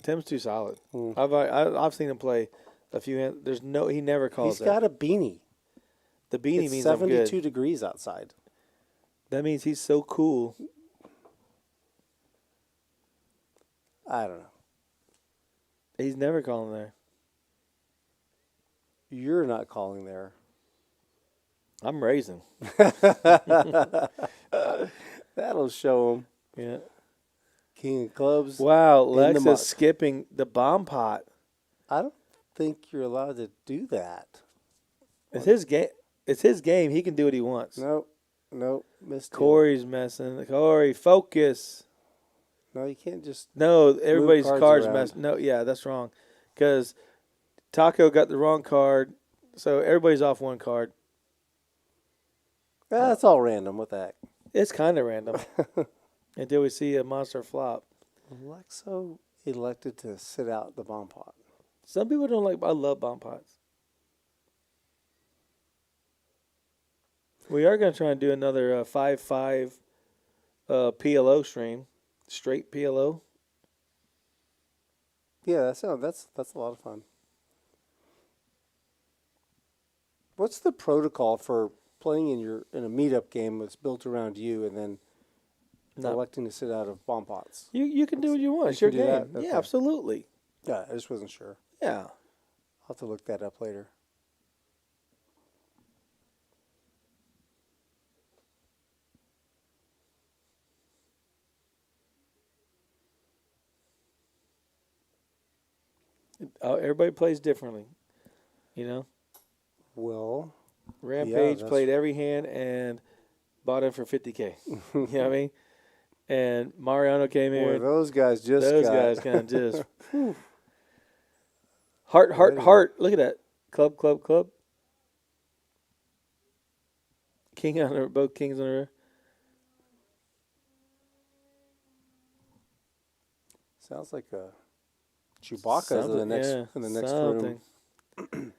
Tim's too solid. I've seen him play a few hands. He never calls. He's got a beanie. The beanie it's means 72 I'm good. degrees outside. That means he's so cool. I don't know. He's never calling there. You're not calling there. I'm raising. That'll show him. Yeah. King of clubs. Wow, Lex is skipping the bomb pot. I don't think you're allowed to do that. It's his game. It's his game. He can do what he wants. Nope. Missed Corey's messing. Corey, focus. No, you can't just. No, everybody's cards around. messed. No, yeah, that's wrong. Because Taco got the wrong card, so everybody's off one card. That's all random. What the heck? It's kind of random until we see a monster flop. Lexo elected to sit out the bomb pot. Some people don't like. I love bomb pots. We are going to try and do another 5-5 PLO stream, straight PLO. Yeah, that's a lot of fun. What's the protocol for playing in a meetup game that's built around you and then electing to sit out of bomb pots? You can do what you want. It's your game. Okay. Yeah, absolutely. Yeah, I just wasn't sure. Yeah. I'll have to look that up later. Everybody plays differently, you know. Well, Rampage played every hand and bought in for $50K. You know what I mean? And Mariano came in. Those guys just guys kind of just heart. Look at that. Club. King on the both kings on the river. Sounds like a Chewbacca's in the next room.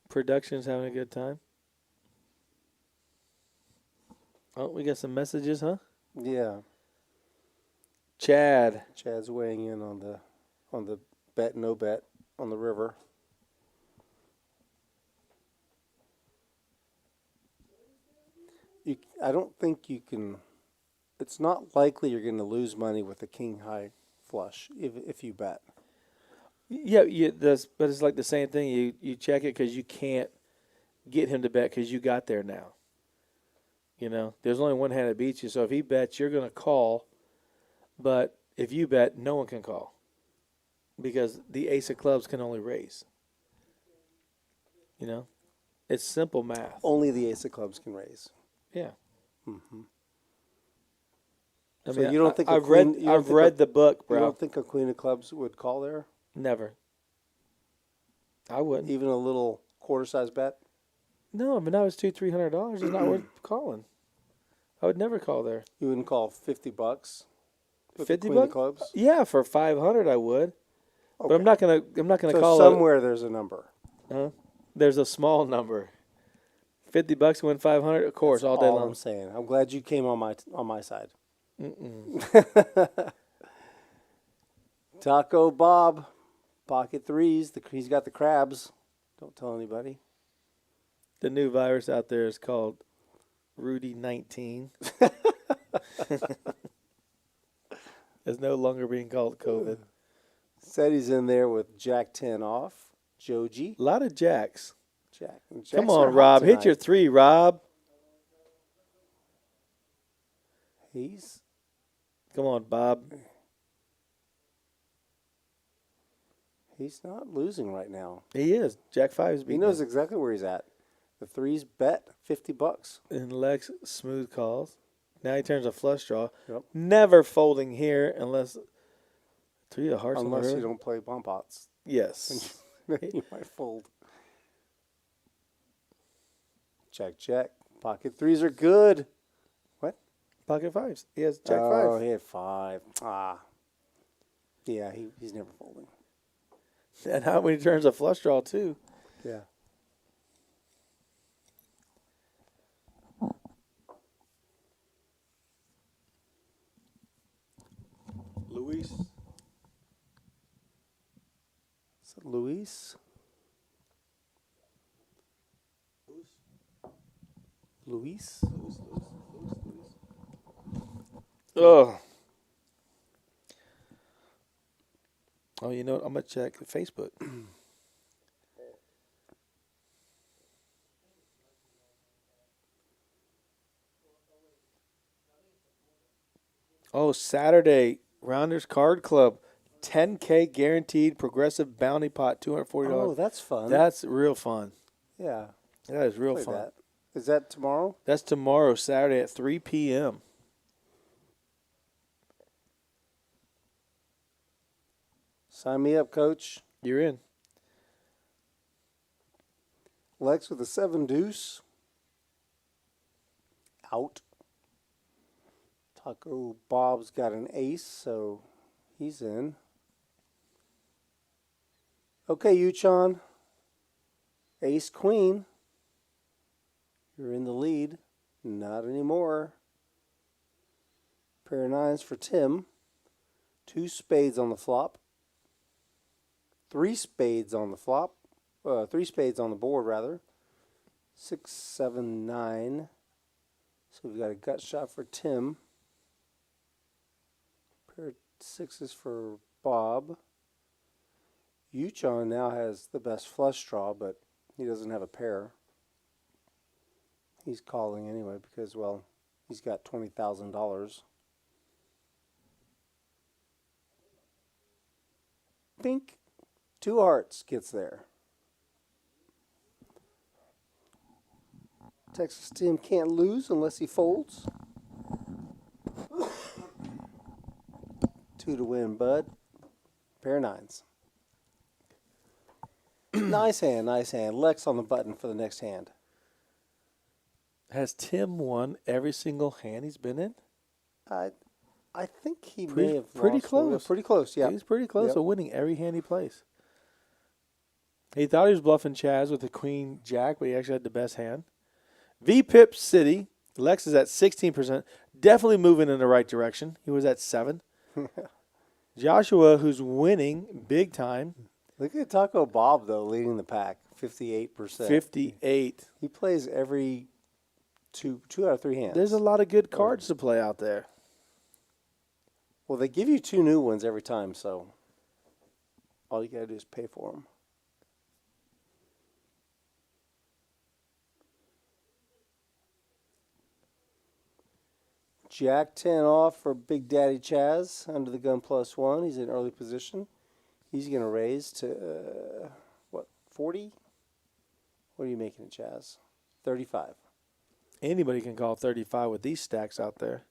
Production's having a good time. Oh, we got some messages, huh? Yeah. Chad's weighing in on the bet no bet on the river. I don't think you can. It's not likely you're going to lose money with a king high flush if you bet. Yeah, but it's like the same thing. You check it because you can't get him to bet because you got there now. You know, there's only one hand that beats you. So if he bets, you're going to call. But if you bet, no one can call because the ace of clubs can only raise. You know, it's simple math. Only the ace of clubs can raise. Yeah. Mm-hmm. I So mean, you don't think I've read the book, bro. You don't think a queen of clubs would call there? Never. I wouldn't. Even a little quarter-size bet? No, I mean, that was $200-300. It's not worth calling. I would never call there. You wouldn't call $50 with the $50 queen of clubs? Yeah, for $500 I would. Okay. But I'm not gonna so call somewhere there's a number. There's a small number. $50 win $500, of course, all day long. I'm saying. I'm glad you came on my side. Taco Bob, pocket threes. He's got the crabs. Don't tell anybody. The new virus out there is called Rudy-19. It's no longer being called COVID. Said he's in there with Jack 10 off. Joji. A lot of jacks. Jacks Come on, Rob. Hit your three, Rob. Come on, Bob. He's not losing right now. He is. Jack 5 is beating He knows him. exactly where he's at. The threes bet $50. And Lex smooth calls. Now he turns a flush draw. Yep. Never folding here unless three of hearts. Unless you don't play bomb pots. Yes. You might fold. Jack. Pocket threes are good. What? Pocket fives. He has Jack 5. Oh, he had 5. Yeah, he's never folding. And how many turns a flush draw, too? Yeah. Luis. Is it Luis? Luis? Oh. Oh, you know what? I'm going to check Facebook. Oh, Saturday, Rounders Card Club, $10K guaranteed progressive bounty pot, $240. Oh, that's fun. That's real fun. Yeah. That is real Play fun. that. Is that tomorrow? That's tomorrow, Saturday at 3 p.m. Sign me up, Coach. You're in. Lex with a 7 deuce. Out. Taco Bob's got an ace, so he's in. Okay, Uchon. Ace queen. You're in the lead. Not anymore. Pair of 9s for Tim. 2 spades on the flop. 3 spades on the flop. 3 spades on the board, rather. 6, 7, 9. So we've got a gut shot for Tim. Pair of 6s for Bob. Uchon now has the best flush draw, but he doesn't have a pair. He's calling anyway because, well, he's got $20,000. Pink. 2 hearts gets there. Texas Tim can't lose unless he folds. 2 to win, bud. Pair of 9s. Nice hand, nice hand. Lex on the button for the next hand. Has Tim won every single hand he's been in? I think he Pretty- may have pretty lost one. close. Pretty close, yeah. He's pretty close Yep. to winning every hand he plays. He thought he was bluffing Chaz with the queen jack, but he actually had the best hand. V-Pip City. Lex is at 16%. Definitely moving in the right direction. He was at 7. Joshua, who's winning big time. Look at Taco Bob, though, leading the pack. 58%. 58. He plays every two out of 3 hands. There's a lot of good cards to play out there. Well, they give you 2 new ones every time, so all you got to do is pay for them. Jack 10 off for Big Daddy Chaz under the gun +1. He's in early position. He's going to raise to, 40? What are you making it, Chaz? 35. Anybody can call 35 with these stacks out there.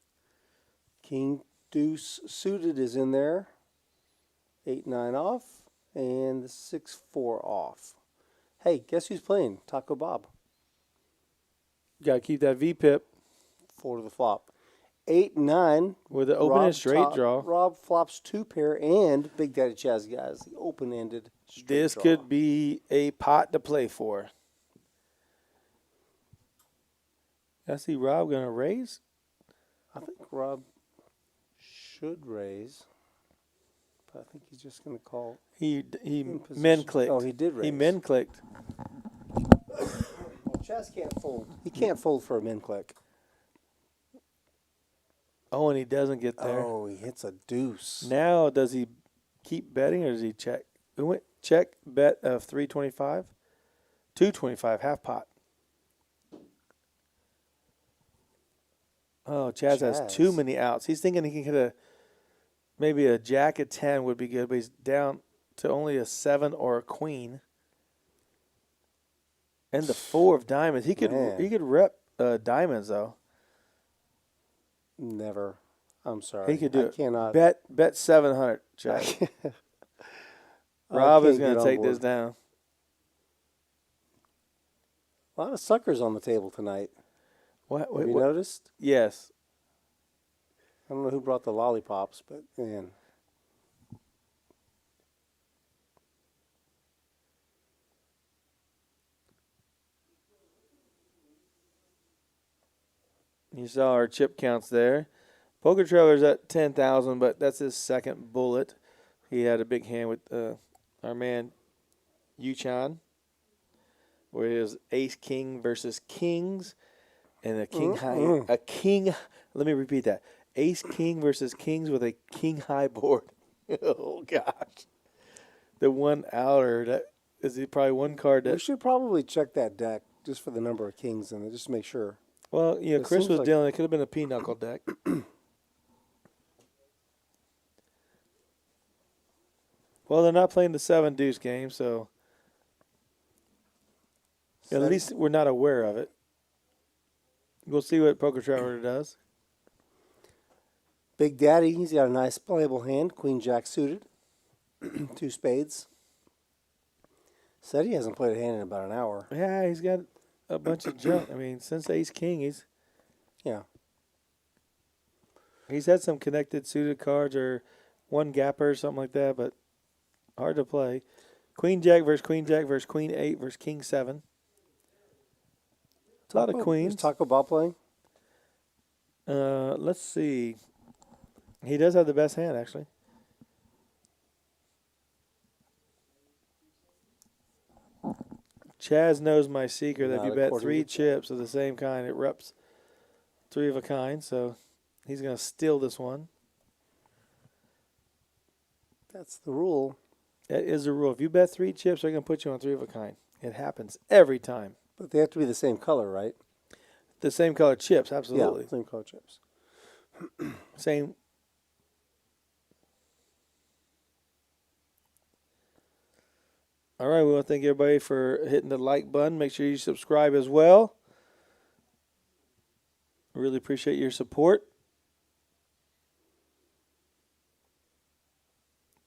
King Deuce suited is in there. 8-9 off. And the 6-4 off. Hey, guess who's playing? Taco Bob. Got to keep that V-Pip. 4 to the flop. 8-9. With the open and straight draw. Rob flops 2 pair and Big Daddy Chaz guys. The open-ended straight This draw. could be a pot to play for. I see Rob going to raise. I think Rob should raise. But I think he's just going to call. He in position. men clicked. Oh, he did raise. He men clicked. Well, Chaz can't fold. He can't fold for a min click. Oh, and he doesn't get there. Oh, he hits a deuce. Now, does he keep betting or does he check? We went check bet of 325, 225 half pot. Oh, Chaz has too many outs. He's thinking he can hit maybe a jack at 10 would be good, but he's down to only a 7 or a queen. And the 4 of diamonds. He could rep diamonds though. Never. I'm sorry. He could do I it. Cannot. Bet 700, Chaz. Rob is going to take this down. A lot of suckers on the table tonight. What? Have you noticed? Yes. I don't know who brought the lollipops, but man. You saw our chip counts there. Poker Trailer's at 10,000, but that's his second bullet. He had a big hand with our man Yuchan, where it was Ace King versus Kings, and a King high. A King. Let me repeat that: Ace King versus Kings with a King high board. Oh gosh, the one outer that is probably one card that we should probably check that deck just for the number of kings in it, just to make sure. Well, you know, Chris was dealing. It could have been a pinochle deck. Well, they're not playing the 7 deuce game, so at least we're not aware of it. We'll see what Poker Trevor does. Big Daddy, he's got a nice playable hand. Queen Jack suited. 2 spades. Said he hasn't played a hand in about an hour. Yeah, he's got a bunch of junk. I mean, since Ace King, he's had some connected suited cards or one gapper or something like that, but hard to play. Queen Jack versus Queen Jack versus Queen 8 versus King 7. A lot of queens. Is Taco Ball playing? Let's see. He does have the best hand, actually. Chaz knows my secret that if you bet 3 chips of the same kind, it reps 3 of a kind. So he's going to steal this one. That's the rule. That is the rule. If you bet 3 chips, they're going to put you on 3 of a kind. It happens every time. But they have to be the same color, right? The same color chips, absolutely. Yeah, same color chips. Same. All right, we want to thank everybody for hitting the like button. Make sure you subscribe as well. Really appreciate your support.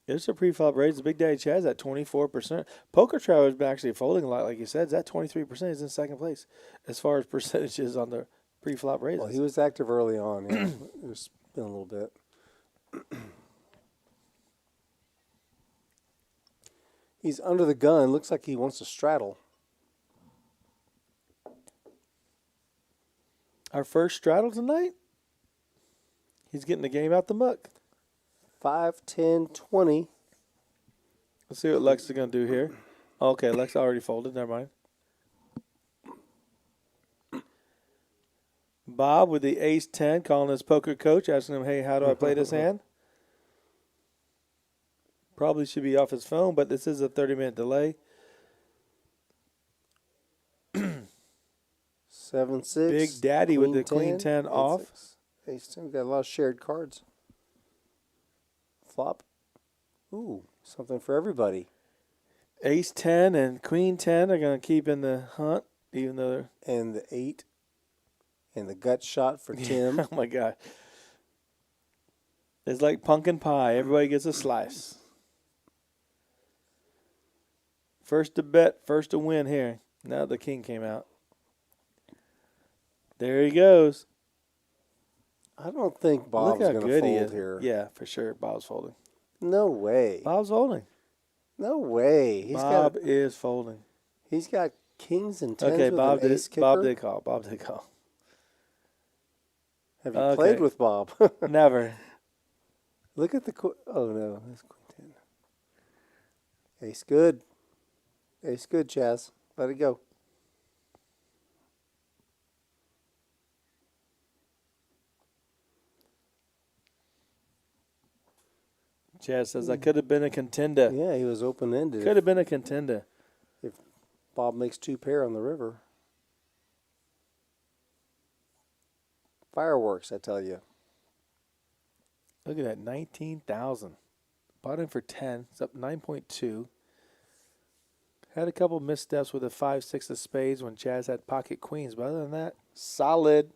It's a pre-flop raise. Big Daddy Chaz at 24%. Poker Traveler's been actually folding a lot, like you said. It's at 23%. He's in second place as far as percentages on the pre-flop raises. Well, he was active early on. Yeah. It's been a little bit. He's under the gun. Looks like he wants to straddle. Our first straddle tonight. He's getting the game out the muck. 5, 10, 20. Let's see what Lex is going to do here. Okay, Lex already folded. Never mind. Bob with the ace 10 calling his poker coach, asking him, hey, how do I play this hand? Probably should be off his phone, but this is a 30-minute delay. 7, 6. Big Daddy with the Queen 10 off. 6. Ace 10. We've got a lot of shared cards. Flop. Ooh, something for everybody. Ace 10 and Queen 10 are going to keep in the hunt, even though they're... And the 8. And the gut shot for Tim. Oh, my God. It's like pumpkin pie. Everybody gets a slice. First to bet, first to win here. Now the king came out. There he goes. I don't think Bob's going to fold here. Yeah, for sure. Bob's folding. No way. Bob's folding. No way. Bob is folding. He's got kings and tens okay, with Bob an did, ace kicker. Bob did call. Bob did call. Have you played with Bob? Never. Look at the... Oh, no. That's Queen 10. Ace good. Ace good, Chaz. Let it go. Chaz says, I could have been a contender. Yeah, he was open-ended. Could have been a contender. If Bob makes 2 pair on the river. Fireworks, I tell you. Look at that, 19,000. Bought in for 10. It's up 9.2. Had a couple missteps with a 5, 6 of spades when Chaz had pocket queens. But other than that, solid.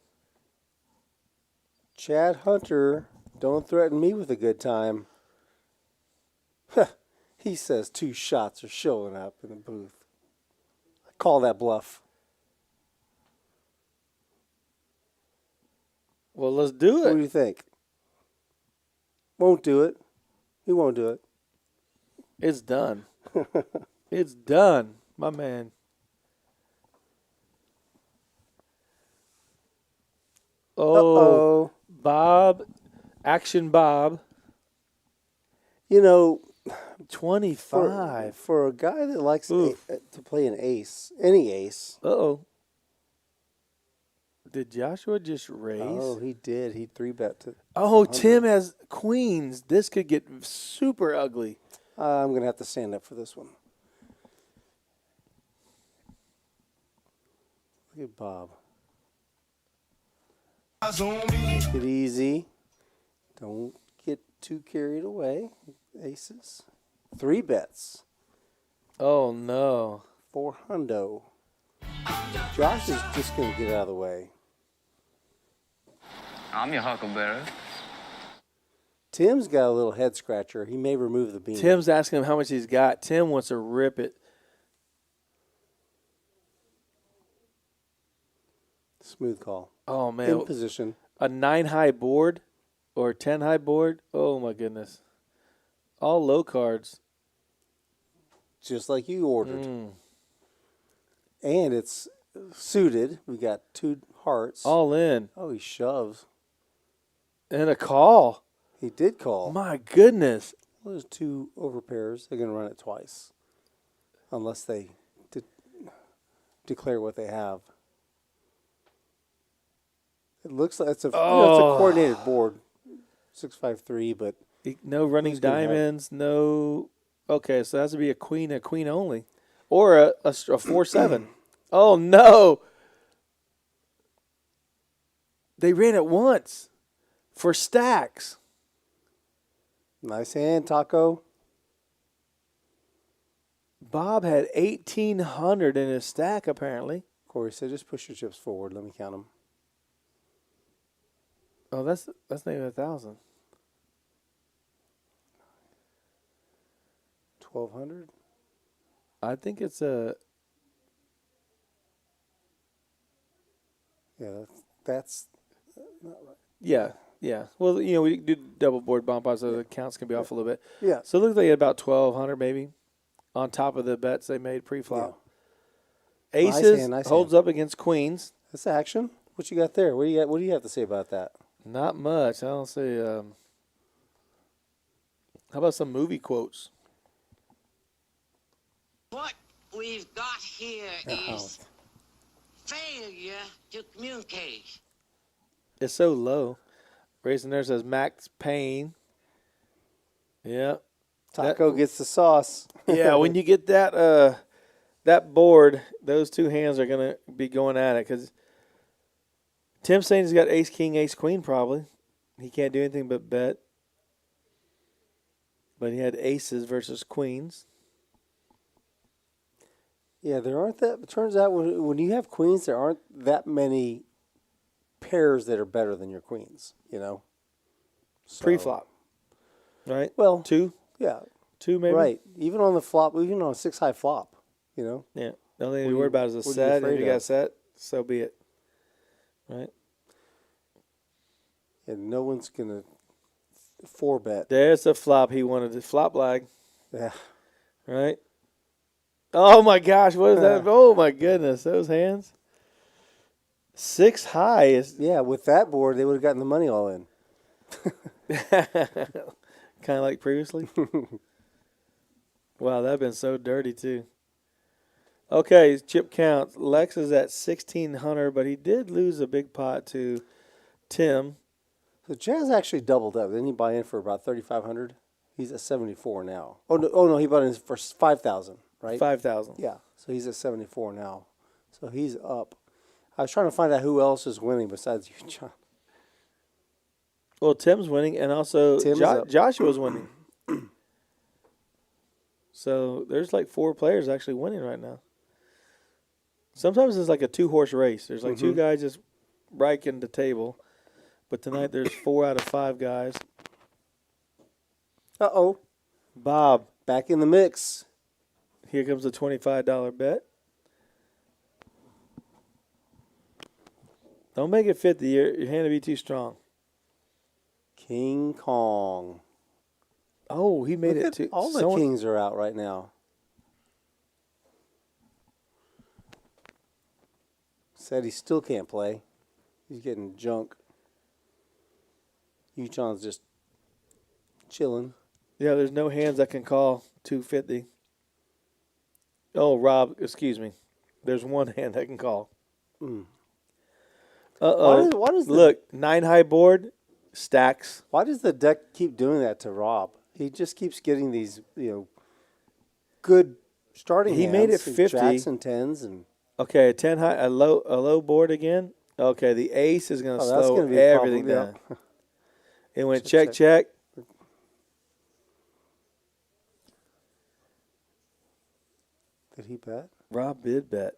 Chad Hunter, don't threaten me with a good time. He says 2 shots are showing up in the booth. I call that bluff. Well, let's do it. What do you think? Won't do it. He won't do it. It's done. It's done, my man. Oh, Bob. Action Bob. 25. For a guy that likes to play an ace, any ace. Uh-oh. Did Joshua just raise? Oh, he did. He 3-bet to. Oh, Tim has queens. This could get super ugly. I'm going to have to stand up for this one. Look at Bob. Take it easy. Don't get too carried away. Aces. 3 bets. Oh, no. 4 hundo. Josh is just going to get out of the way. I'm your huckleberry. Tim's got a little head scratcher. He may remove the bean. Tim's asking him how much he's got. Tim wants to rip it. Smooth call. Oh, man. In position. A 9-high board or 10-high board. Oh, my goodness. All low cards. Just like you ordered. And it's suited. We got 2 hearts. All in. Oh, he shoves. And a call. He did call. My goodness. Well, there's 2 overpairs. They're going to run it twice. Unless they declare what they have. It looks like it's a, it's a coordinated board. 6-5-3, but no running diamonds, no. Okay, so that has to be a queen only, or a 4-7. Oh no! They ran it once for stacks. Nice hand, Taco. Bob had 1,800 in his stack apparently. Corey said, "Just push your chips forward. Let me count them." Oh, that's not even 1,000. 1,200. I think it's a. Yeah, that's not right. Yeah. Well, we do double board bump out, so the counts can be off a little bit. Yeah. So it looks like about 1,200 maybe, on top of the bets they made pre-flop. Yeah. Aces nice holds up against queens. That's action. What you got there? What do you have to say about that? Not much. I don't see. How about some movie quotes? What we've got here is failure to communicate. It's so low. Racing there says Max Payne. Yeah. Taco gets the sauce. Yeah, when you get that that board, those 2 hands are going to be going at it because Tim's saying he's got ace, king, ace, queen probably. He can't do anything but bet. But he had aces versus queens. Yeah, there aren't that. It turns out when you have queens, there aren't that many pairs that are better than your queens, So, pre-flop. Right? Well, 2? Yeah. 2 maybe? Right. Even on the flop, even on a 6-high flop, Yeah. The only thing you worry about is a set. If you got a set, so be it. Right? And no one's going to 4-bet. There's the flop he wanted. The flop lag. Yeah. Right? Oh, my gosh. What is that? Oh, my goodness. Those hands. 6 high. Yeah, with that board, they would have gotten the money all in. Kind of like previously. Wow, that would have been so dirty, too. Okay, chip count. Lex is at 1,600, but he did lose a big pot to Tim. So Jazz actually doubled up. Didn't he buy in for about 3,500? He's at 74 now. Oh no, he bought in for 5,000, right? 5,000. Yeah, so he's at 74 now. So he's up. I was trying to find out who else is winning besides you, John. Well, Tim's winning, and also Joshua's winning. So there's like 4 players actually winning right now. Sometimes it's like a 2-horse race. There's like 2 guys just breaking the table. But tonight there's 4 out of 5 guys. Uh-oh. Bob. Back in the mix. Here comes the $25 bet. Don't make it 50. Your hand will be too strong. King Kong. Oh, he made Look it at to all the kings are out right now. Said he still can't play. He's getting junk. Uchon's just chilling. Yeah, there's no hands that can call 250. Oh, Rob, excuse me. There's one hand that can call. Uh-oh. Why does Look, 9 high board, stacks. Why does the deck keep doing that to Rob? He just keeps getting these, good starting hands. He made it 50. Jacks and tens and Okay, a 10 high, a low board again. Okay, the ace is going to that's slow gonna be everything a problem, down. It went check. Did he bet? Rob did bet.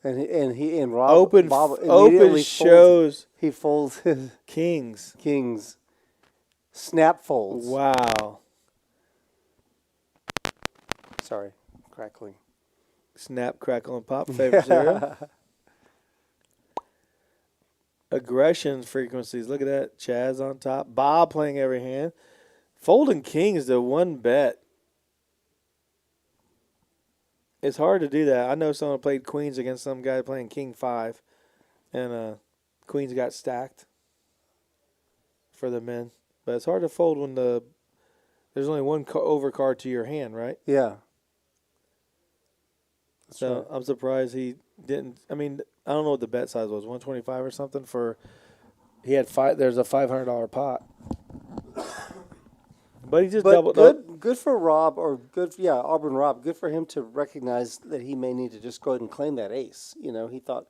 And Rob Open Bob immediately shows. He folds his kings. Snap folds. Wow. Sorry, crackling. Snap, crackle, and pop. Favorite zero. Aggression frequencies. Look at that. Chaz on top. Bob playing every hand. Folding king is the one bet. It's hard to do that. I know someone played queens against some guy playing king 5, and queens got stacked for the men. But it's hard to fold when there's only one overcard to your hand, right? Yeah. That's So right. I'm surprised he didn't. I mean, I don't know what the bet size was, 125 or something. He had there's a $500 pot. But he just doubled up. Good for Rob, Auburn Rob. Good for him to recognize that he may need to just go ahead and claim that ace. He thought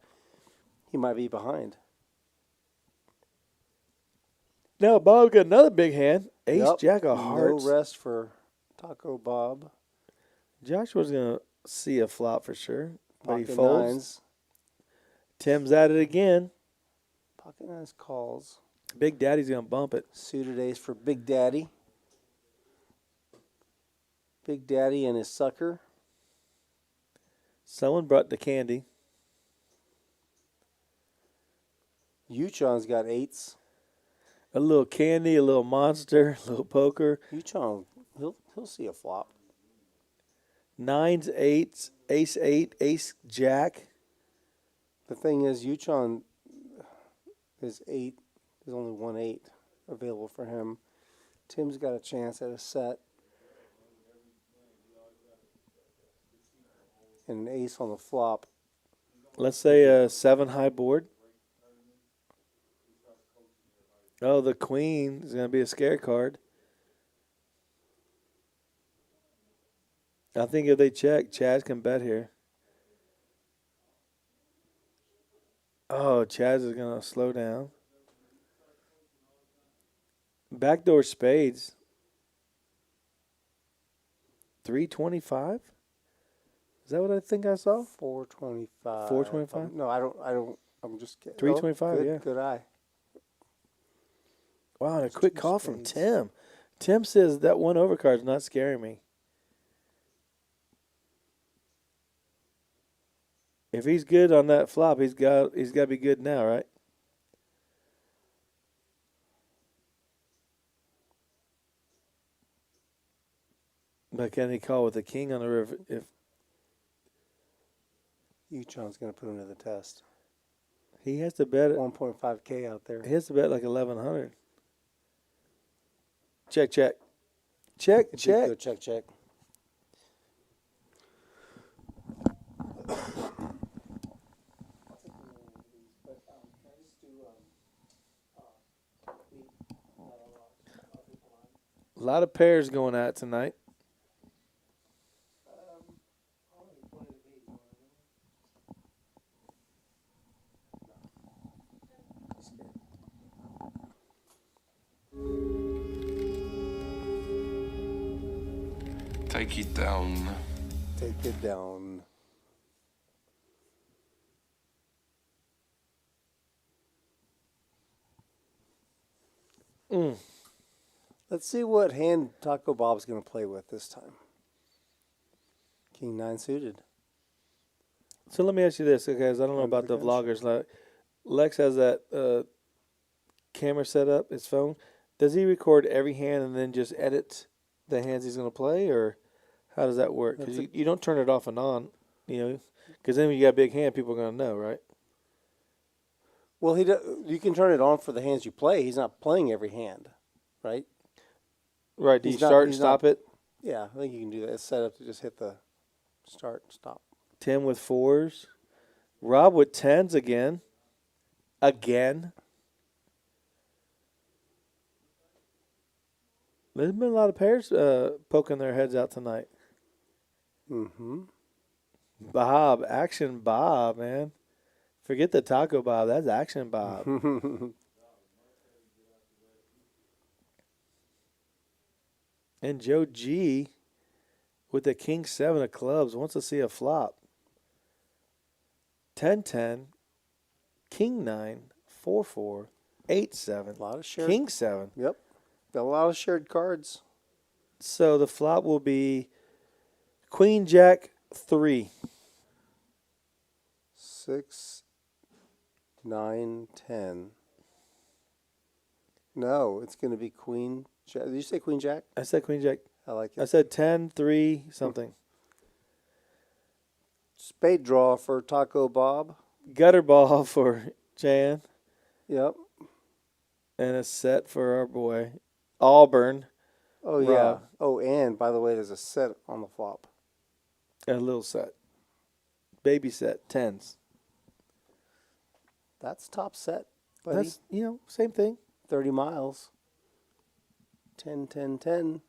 he might be behind. Now Bob got another big hand. Ace, Jack of hearts. No rest for Taco Bob. Joshua's going to see a flop for sure. But he Pocket folds. nines. Tim's at it again. Pocket nines calls. Big Daddy's going to bump it. Suited ace for Big Daddy. Big Daddy and his sucker. Someone brought the candy. Uchon's got eights. A little candy, a little monster, a little poker. Uchon, he'll see a flop. 9s, 8s, ace 8, ace jack. The thing is, Uchon is 8. There's only 1 8 available for him. Tim's got a chance at a set. And an ace on the flop. Let's say a 7 high board. Oh, the queen is going to be a scare card. I think if they check, Chaz can bet here. Oh, Chaz is going to slow down. Backdoor spades. 325? Is that what I think I saw? 425. 425? No, I don't. I'm just kidding. 325, yeah. Good eye. Wow, and a quick call from Tim. Tim says that one overcard is not scaring me. If he's good on that flop, he's got to be good now, right? But can he call with the king on the river? If Uchon's going to put him to the test. he has to bet 1.5K out there. he has to bet like 1,100. Check. Check. Go check. A lot of pairs going at tonight. Take it down. Take it down. Let's see what hand Taco Bob's going to play with this time. King 9 suited. So let me ask you this, guys. I don't know about the vloggers. Like, Lex has that camera set up, his phone. Does he record every hand and then just edit the hands he's going to play, or how does that work? Because you don't turn it off and on, because then when you got a big hand, people are going to know, right? Well, you can turn it on for the hands you play. He's not playing every hand, right? Right. Do you start and stop it? Yeah, I think you can do that. It's set up to just hit the start and stop. Tim with 4s. Rob with 10s again. Again. There's been a lot of pairs poking their heads out tonight. Mm-hmm. Bob, Action Bob, man. Forget the Taco Bob. That's Action Bob. And Joe G with the King 7 of clubs wants to see a flop. 10-10, King 9, 4-4, 8-7, a lot of shared, King 7. Yep. Got a lot of shared cards. So the flop will be Queen Jack 3. 6, 9, 10. No, it's going to be Queen Jack. Did you say Queen Jack? I said Queen Jack. I like it. I said 10, 3, something. Spade draw for Taco Bob. Gutter ball for Jan. Yep. And a set for our boy Auburn. Oh, Rob. yeah. Oh, and by the way, there's a set on the flop. A little set. Baby set, 10s. That's top set, buddy. That's, same thing. 30 miles. 10, 10, 10.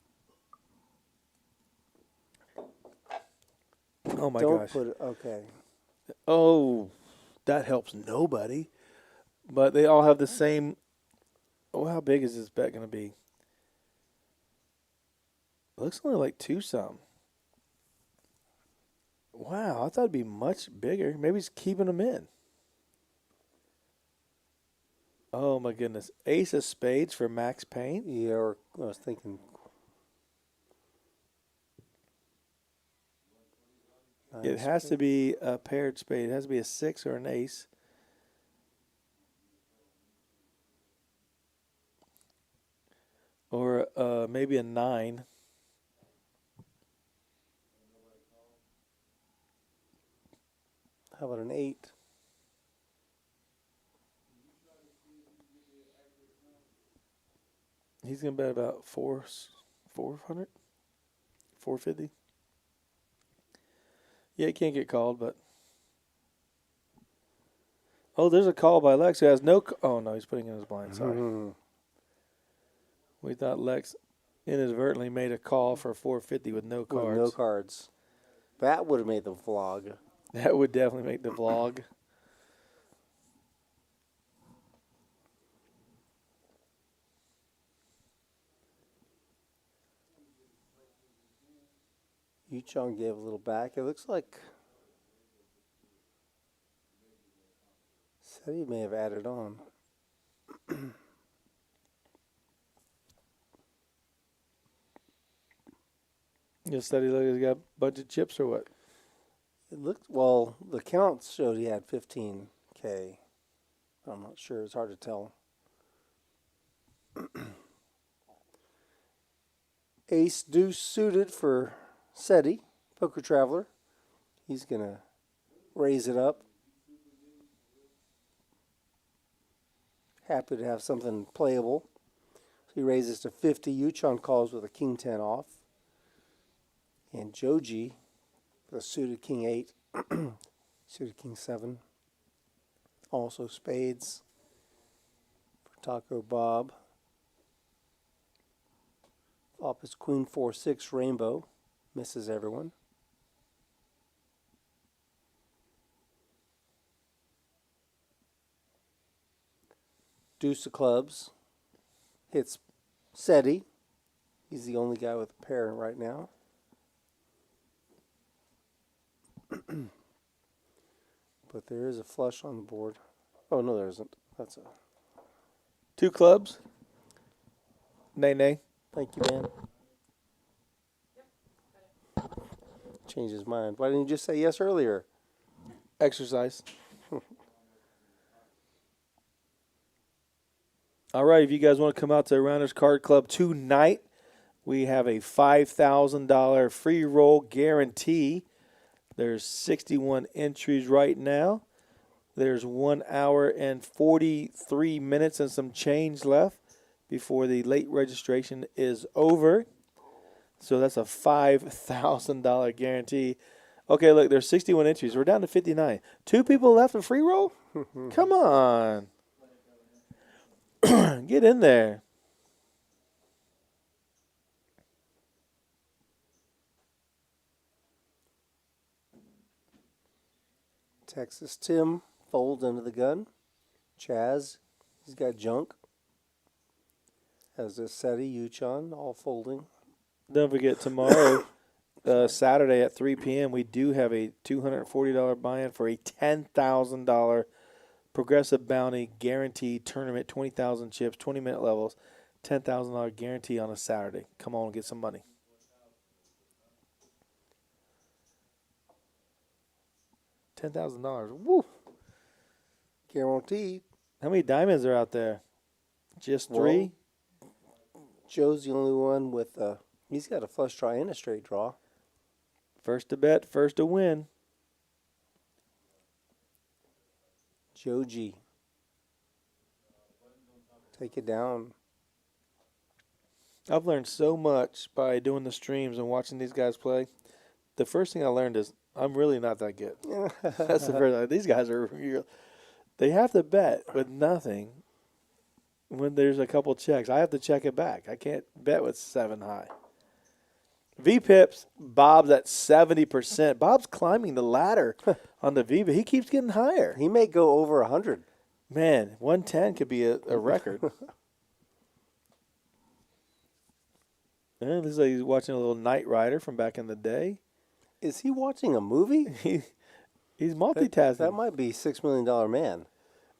Oh, my Don't gosh. put it, okay. Oh, that helps nobody. But they all have the same. Oh, how big is this bet going to be? It looks only like 2-some. Wow, I thought it'd be much bigger. Maybe he's keeping them in. Oh, my goodness. Ace of spades for Max Payne? Yeah, or I was thinking. It has to be a paired spade. It has to be a 6 or an ace. Or maybe a 9. How about an 8? He's going to bet about 400? 450? Yeah, he can't get called, but. Oh, there's a call by Lex who has no. Oh, no, he's putting in his blind. Sorry. Mm-hmm. We thought Lex inadvertently made a call for 450 with no cards. With no cards. That would have made the vlog. That would definitely make the vlog. Yuchong gave a little back. It looks like said he may have added on. You said he got a bunch of chips or what? It looked, well, the counts showed he had 15K. I'm not sure. It's hard to tell. Ace deuce suited for SETI, Poker Traveler. He's going to raise it up. Happy to have something playable. He raises to 50. Yuchong calls with a King 10 off. And Joji, the suited King 8, suited King 7. Also spades for Taco Bob. Flop is Queen 4-6 Rainbow. Misses everyone. Deuce of clubs. Hits SETI. He's the only guy with a pair right now. But there is a flush on the board. Oh, no, there isn't. That's a... 2 clubs. Nay. Thank you, man. Changed his mind. Why didn't you just say yes earlier? Exercise. All right, if you guys want to come out to Rounders Card Club tonight, We have a $5,000 free roll guarantee. There's 61 entries right now. There's 1 hour and 43 minutes and some change left before the late registration is over. So that's a $5,000 guarantee. Okay, look, there's 61 entries. We're down to 59. 2 people left in free roll? Come on. Get in there. Texas Tim folds under the gun. Chaz, he's got junk. As does Seti, Uchon, all folding. Don't forget, tomorrow, Saturday at 3 p.m., we do have a $240 buy-in for a $10,000 Progressive Bounty Guarantee Tournament, 20,000 chips, 20-minute levels, $10,000 guarantee on a Saturday. Come on and get some money. $10,000. Woo! Guaranteed. How many diamonds are out there? Just 3? Joe's the only one with he's got a flush draw and a straight draw. First to bet, first to win. Joe G. Take it down. I've learned so much by doing the streams and watching these guys play. The first thing I learned is I'm really not that good. That's the first. These guys are real. They have to bet with nothing when there's a couple checks. I have to check it back. I can't bet with 7 high. V-Pips, Bob's at 70%. Bob's climbing the ladder on the V, but he keeps getting higher. He may go over 100. Man, 110 could be a record. And this is like he's watching a little Knight Rider from back in the day. Is he watching a movie? He's multitasking. That might be $6 Million Man.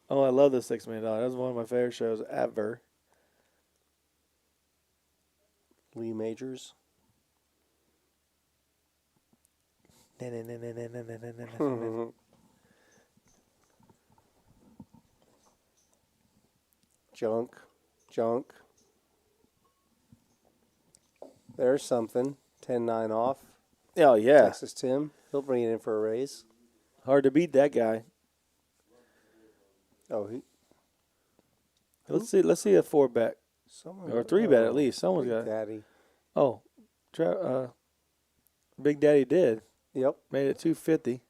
Oh, I love the $6 Million. That was one of my favorite shows ever. Lee Majors. Junk. There's something. 10-9 off. Oh, yeah. Texas Tim. He'll bring it in for a raise. Hard to beat that guy. Oh, Let's see a 4-bet. Or 3-bet at least. Someone's got it. Daddy. Oh, Big Daddy did. Yep. Made it 250.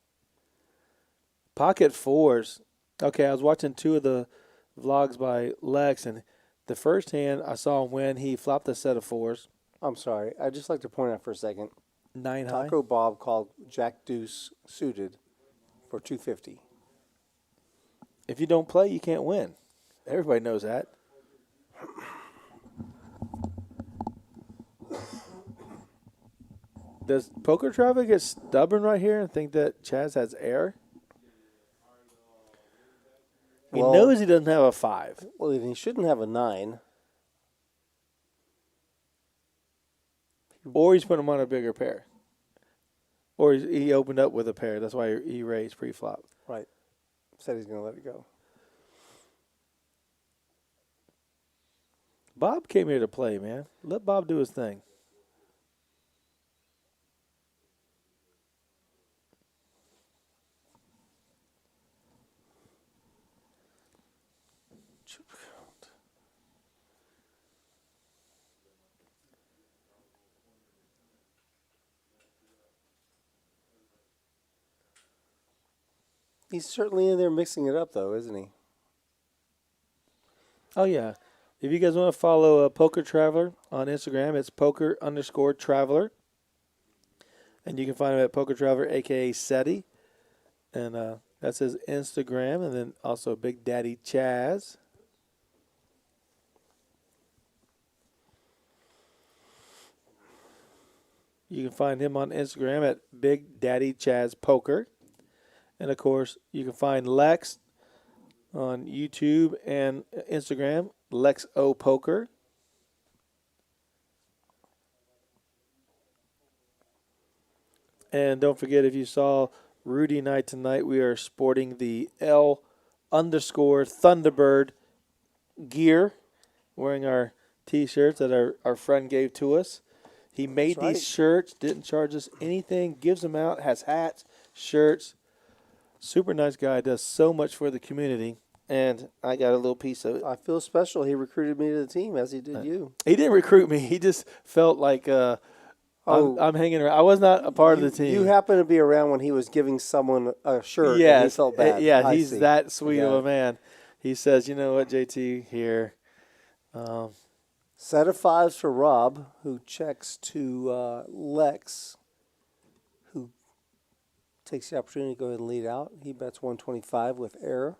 Pocket 4s. Okay, I was watching 2 of the vlogs by Lex, and the first hand I saw him win, he flopped a set of 4s. I'm sorry. I'd just like to point out for a second. 9 high. Taco Bob called Jack Deuce suited for 250. If you don't play, you can't win. Everybody knows that. Does Poker Travel get stubborn right here and think that Chaz has air? He knows he doesn't have a 5. Well, he shouldn't have a 9. Or he's putting him on a bigger pair. Or he opened up with a pair. That's why he raised pre-flop. Right. Said he's going to let it go. Bob came here to play, man. Let Bob do his thing. He's certainly in there mixing it up, though, isn't he? Oh, yeah. If you guys want to follow Poker Traveler on Instagram, it's poker_traveler. And you can find him at Poker Traveler, a.k.a. Seti. And that's his Instagram. And then also Big Daddy Chaz. You can find him on Instagram at Big Daddy Chaz Poker. And, of course, you can find Lex on YouTube and Instagram, Lex O Poker. And don't forget, if you saw Rudy and I tonight, we are sporting the L_Thunderbird gear, wearing our T-shirts that our friend gave to us. He made That's right. these shirts, didn't charge us anything, gives them out, has hats, shirts. Super nice guy, does so much for the community, and I got a little piece of it. I feel special. He recruited me to the team as he did you. He didn't recruit me. He just felt like I'm hanging around. I was not a part of the team. You happened to be around when he was giving someone a shirt. Yes, and he felt bad. Yeah, he's that sweet of a man. He says, you know what, JT, here. Set of 5s for Rob, who checks to Lex, who takes the opportunity to go ahead and lead out. He bets 125 with error.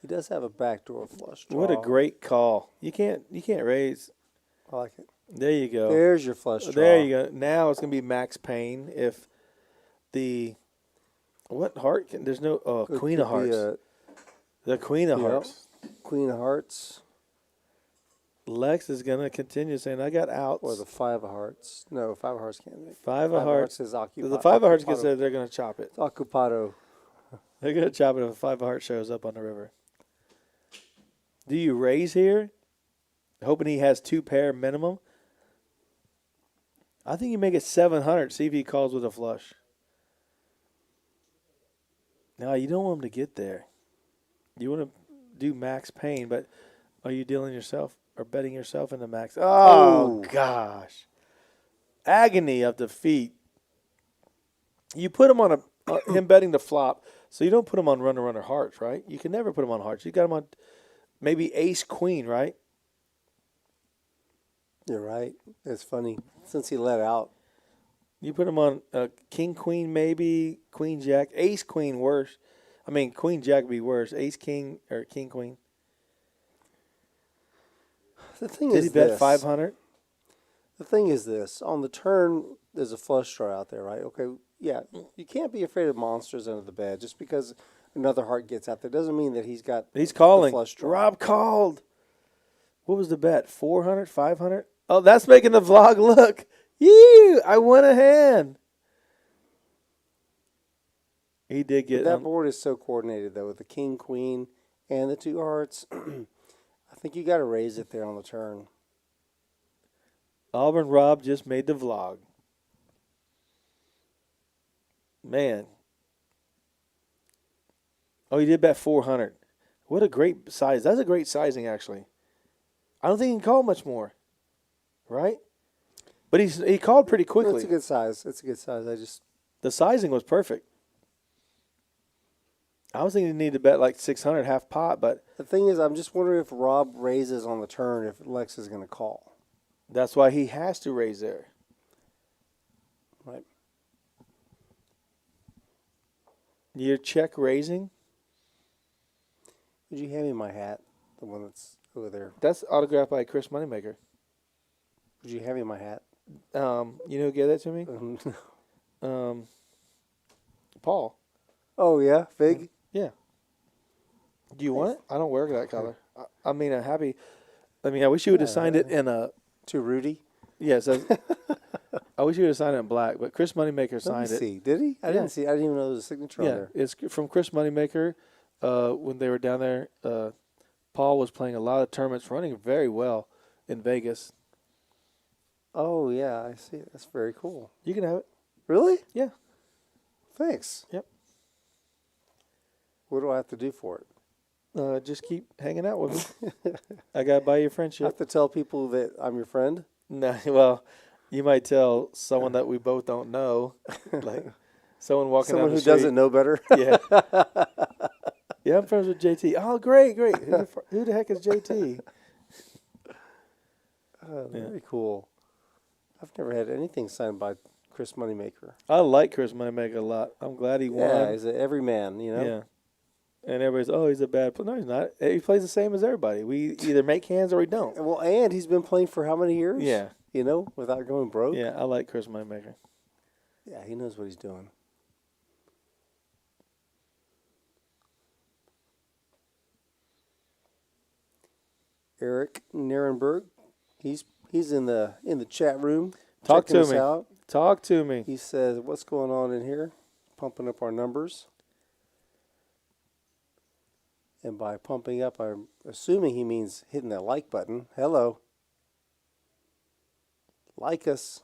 He does have a backdoor flush draw. What a great call. You can't raise. I like it. There you go. There's your flush draw. There you go. Now it's going to be max pain if the what heart can there's no Queen of Hearts. The Queen of Hearts. Queen of Hearts. Lex is going to continue saying, I got outs. Or the 5 of Hearts. No, 5 of Hearts can't make. 5 of Hearts is occupied. The 5 of Hearts gets there, they're going to chop it. It's occupado. They're going to chop it if a 5 of Hearts shows up on the river. Do you raise here? Hoping he has 2 pair minimum. I think you make it 700. See if he calls with a flush. No, you don't want him to get there. You want to do max pain, but are you dealing yourself or betting yourself into max? Oh, gosh. Agony of defeat. You put him on him betting the flop, so you don't put him on runner hearts, right? You can never put him on hearts. You got him on maybe ace queen, right? You're right. It's funny. Since he let out. You put him on king, queen, maybe, queen, jack, ace, queen, worse. I mean, queen, jack would be worse. Ace, king, or king, queen. The thing Did is he bet this. 500? The thing is this. On the turn, there's a flush draw out there, right? Okay, yeah. You can't be afraid of monsters under the bed. Just because another heart gets out there doesn't mean that he's got He's calling. the flush draw. Rob called. What was the bet? 400, 500? Oh, that's making the vlog look. You, I won a hand. He did get That board is so coordinated, though, with the king, queen, and the 2 hearts. I think you got to raise it there on the turn. Auburn Rob just made the vlog. Man. Oh, he did bet 400. What a great size. That's a great sizing, actually. I don't think he can call much more. Right? But he called pretty quickly. It's a good size. It's a good size. The sizing was perfect. I was thinking he needed to bet like 600 half pot, but The thing is, I'm just wondering if Rob raises on the turn, if Lex is going to call. that's why he has to raise there. Right. Your check raising? Would you hand me my hat? The one that's over there. That's autographed by Chris Moneymaker. Would you hand me my hat? You know who gave that to me? Paul. Oh, yeah? Fig? Yeah. Do you want it? I don't wear that color. I mean, I'm happy. I mean, I wish you would have signed it in a... To Rudy? Yes. I wish you would have signed it in black, but Chris Moneymaker signed Let me it. see. Did he? I didn't see. I didn't even know there was a signature on there. It's from Chris Moneymaker. When they were down there, Paul was playing a lot of tournaments, running very well in Vegas. Oh, yeah. I see it. That's very cool. You can have it. Really? Yeah. Thanks. Yep. What do I have to do for it? Just keep hanging out with me. I got to buy your friendship. I have to tell people that I'm your friend? No, well, you might tell someone that we both don't know, like someone walking Someone down the who street. doesn't know better? Yeah. Yeah, I'm friends with JT. Oh, great. Who the heck is JT? Very cool. I've never had anything signed by Chris Moneymaker. I like Chris Moneymaker a lot. I'm glad he won. Yeah, he's an everyman, you know? Yeah. And everybody's, oh, he's a bad player. No, he's not. He plays the same as everybody. We either make hands or we don't. Well, and he's been playing for how many years? Yeah. You know, without going broke? Yeah, I like Chris Moneymaker. Yeah, he knows what he's doing. Eric Nierenberg, he's in the chat room. Talk checking to us me. out. Talk to me. He says, "What's going on in here?" Pumping up our numbers. And by pumping up, I'm assuming he means hitting that like button. Hello. Like us.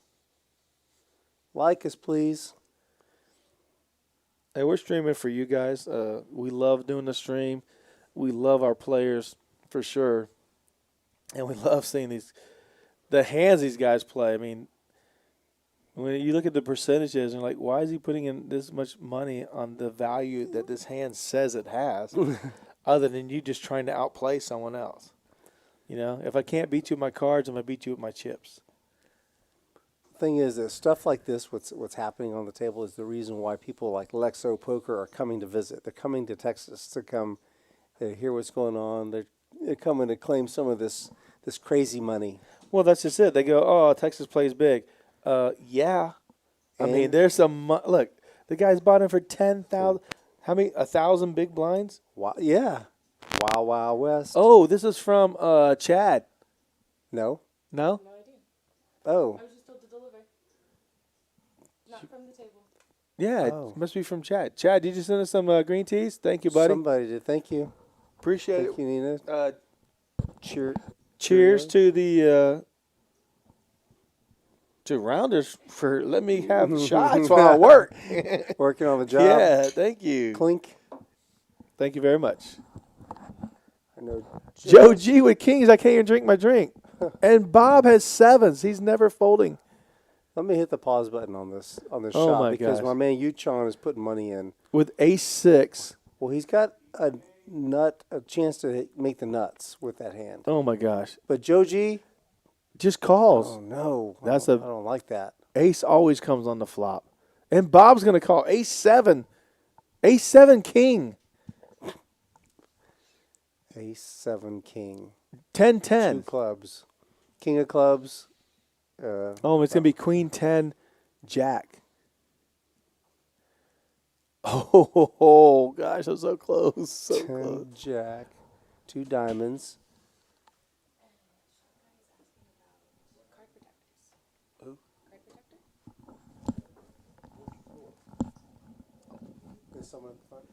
Like us, please. Hey, we're streaming for you guys. We love doing the stream. We love our players for sure. And we love seeing the hands these guys play. I mean, when you look at the percentages and like, why is he putting in this much money on the value that this hand says it has, other than you just trying to outplay someone else? You know, if I can't beat you with my cards, I'm going to beat you with my chips. Thing is that stuff like this, what's happening on the table, is the reason why people like Lexo Poker are coming to visit. They're coming to Texas to come hear what's going on. They're coming to claim some of this crazy money. Well, that's just it. They go, oh, Texas plays big. Yeah. I mean, there's some look, the guy's bought him for 10,000. How many? 1,000 big blinds? Wow, yeah. Wild Wild West. Oh, this is from Chad. No. No? Oh. From the table. Yeah, it must be from Chad. Chad, did you send us some green teas? Thank you, buddy. Somebody did. Thank you. Appreciate Thank you, Nina. Cheers to the to Rounders for letting me have shots while I work. Working on the job. Yeah, thank you. Clink. Thank you very much. I know Joe G with Kings. I can't even drink my drink. And Bob has sevens. He's never folding. Let me hit the pause button on this Oh shot my because gosh. my man Yuchon is putting money in. With ace-6. Well, he's got a chance to make the nuts with that hand. Oh my gosh. But Joe G just calls. Oh no. I don't like that. Ace always comes on the flop. And Bob's going to call ace-7. Ace-7 king. Ace-7 king. 10-10. 2 clubs. King of clubs. It's going to be queen 10 jack. Oh, gosh, I'm so close. So 10 close. jack. 2 diamonds. Who? There's someone in front.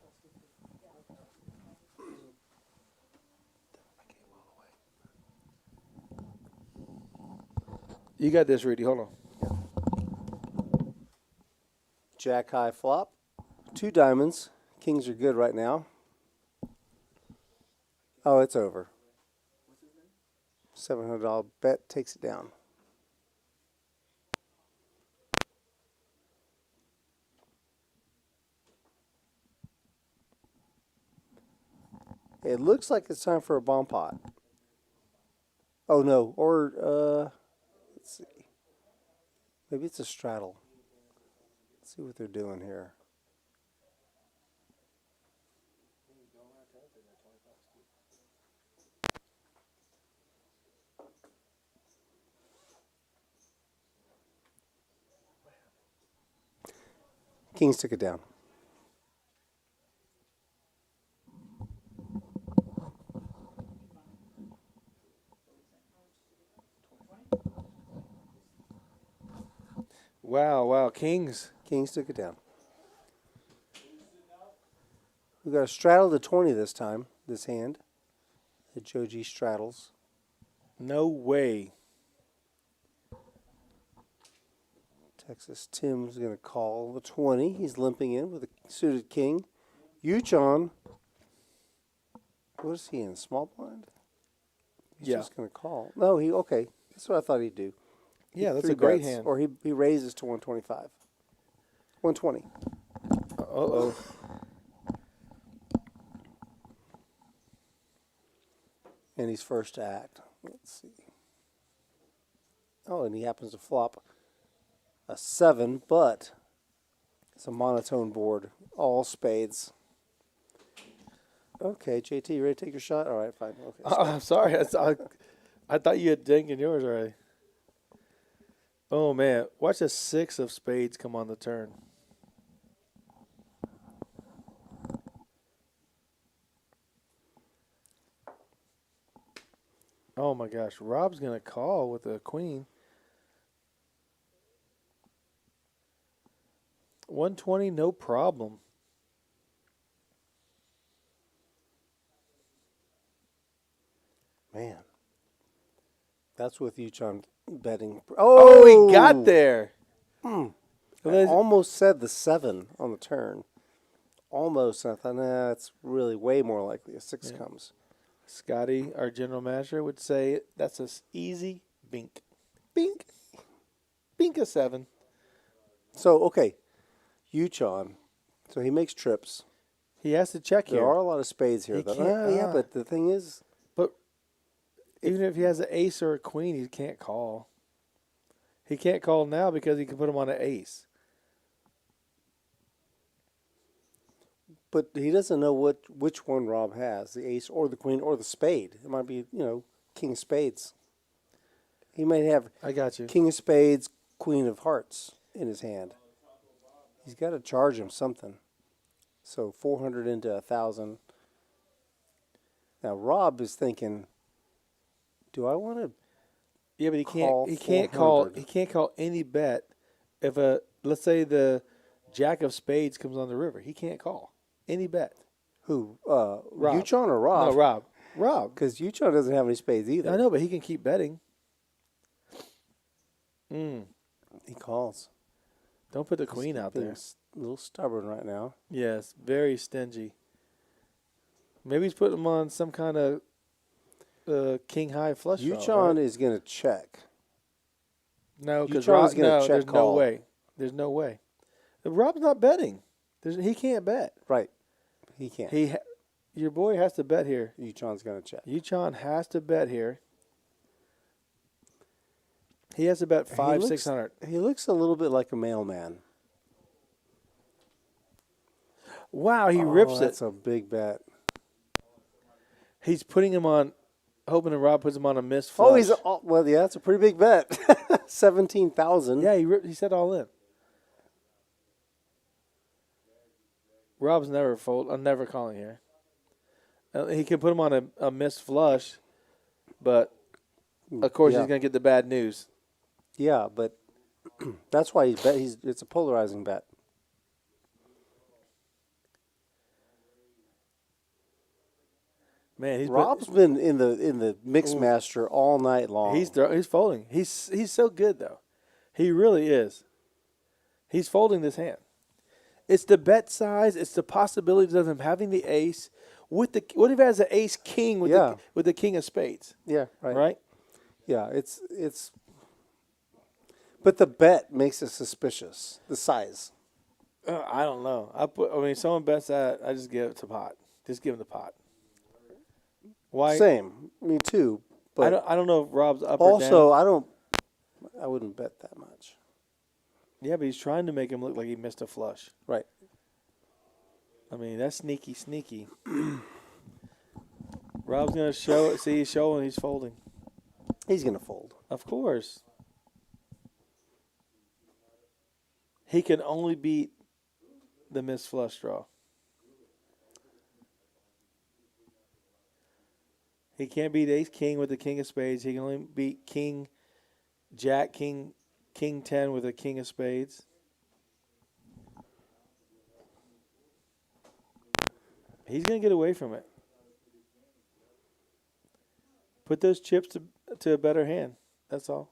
You got this, Rudy. Hold on. Jack high flop. 2 diamonds. Kings are good right now. Oh, it's over. $700 bet takes it down. It looks like it's time for a bomb pot. Oh no, or let's see. Maybe it's a straddle. Let's see what they're doing here. Kings took it down. Wow. Kings. Kings took it down. We got a straddle to 20 this time, this hand. The Joe G straddles. No way. Texas Tim's going to call the 20. He's limping in with a suited king. Yuchon. What is he in? Small blind? He's just going to call. No, okay. That's what I thought he'd do. Yeah, that's a great hand. Or he raises to 125. 120. Uh-oh. And he's first to act. Let's see. Oh, and he happens to flop a 7, but it's a monotone board. All spades. Okay, JT, you ready to take your shot? All right, fine. Okay. I'm sorry. I thought you had dinking yours already. Oh, man. Watch a 6 of spades come on the turn. Oh, my gosh. Rob's going to call with a queen. 120, no problem. Man. That's with Uchon betting. Oh, he got there. I almost said the 7 on the turn. Almost. I thought, nah, it's really way more likely a 6 comes. Scotty, our general manager, would say that's an easy bink. Bink. Bink a 7. So, okay. Uchon. So he makes trips. He has to check here. There are a lot of spades here, though. Yeah, but the thing is... But even if he has an ace or a queen, he can't call. He can't call now because he can put him on an ace. But he doesn't know which one Rob has, the ace or the queen or the spade. It might be, king of spades. He might have I got you. king of spades, queen of hearts in his hand. He's got to charge him something. So 400 into 1,000. Now Rob is thinking, do I want to? Yeah, but he can't call any bet if let's say the jack of spades comes on the river. He can't call any bet. Who? Rob. Uchon or Rob? No, Rob. Rob. Because Uchon doesn't have any spades either. I know, but he can keep betting. He calls. Don't put the queen out there. A little stubborn right now. Yes, very stingy. Maybe he's putting him on some kind of king high flush draw. Uchon right? is going to check. No, because Uchon's going to check there's call. no way. There's no way. Rob's not betting. He can't bet. Right. He can't. Your boy has to bet here. Uchon's going to check. Uchon has to bet here. He has to bet 600. He looks a little bit like a mailman. Wow, he rips it. That's a big bet. He's putting him on, hoping that Rob puts him on a missed flush. That's a pretty big bet. 17,000. Yeah, he said all in. Rob's never fold. I'm never calling here. He can put him on a missed flush, but of course he's going to get the bad news. Yeah, but that's why he's bet. It's a polarizing bet. Man, Rob's been in the mix master all night long. He's folding. He's so good though. He really is. He's folding this hand. It's the bet size. It's the possibilities of him having the ace. What if he has an ace king with the king of spades? Yeah, right. Right. Yeah, it's. But the bet makes it suspicious. The size. I don't know. Someone bets that, I just give it to pot. Just give him the pot. Why? Same. Me too. But I don't know if Rob's up or down. Also, I wouldn't bet that much. Yeah, but he's trying to make him look like he missed a flush. Right. I mean, that's sneaky. Rob's going to show it. See, he's showing he's folding. He's going to fold. Of course. He can only beat the missed flush draw. He can't beat ace king with the king of spades. He can only beat king, jack, king 10 with a king of spades. He's going to get away from it. Put those chips to a better hand. That's all.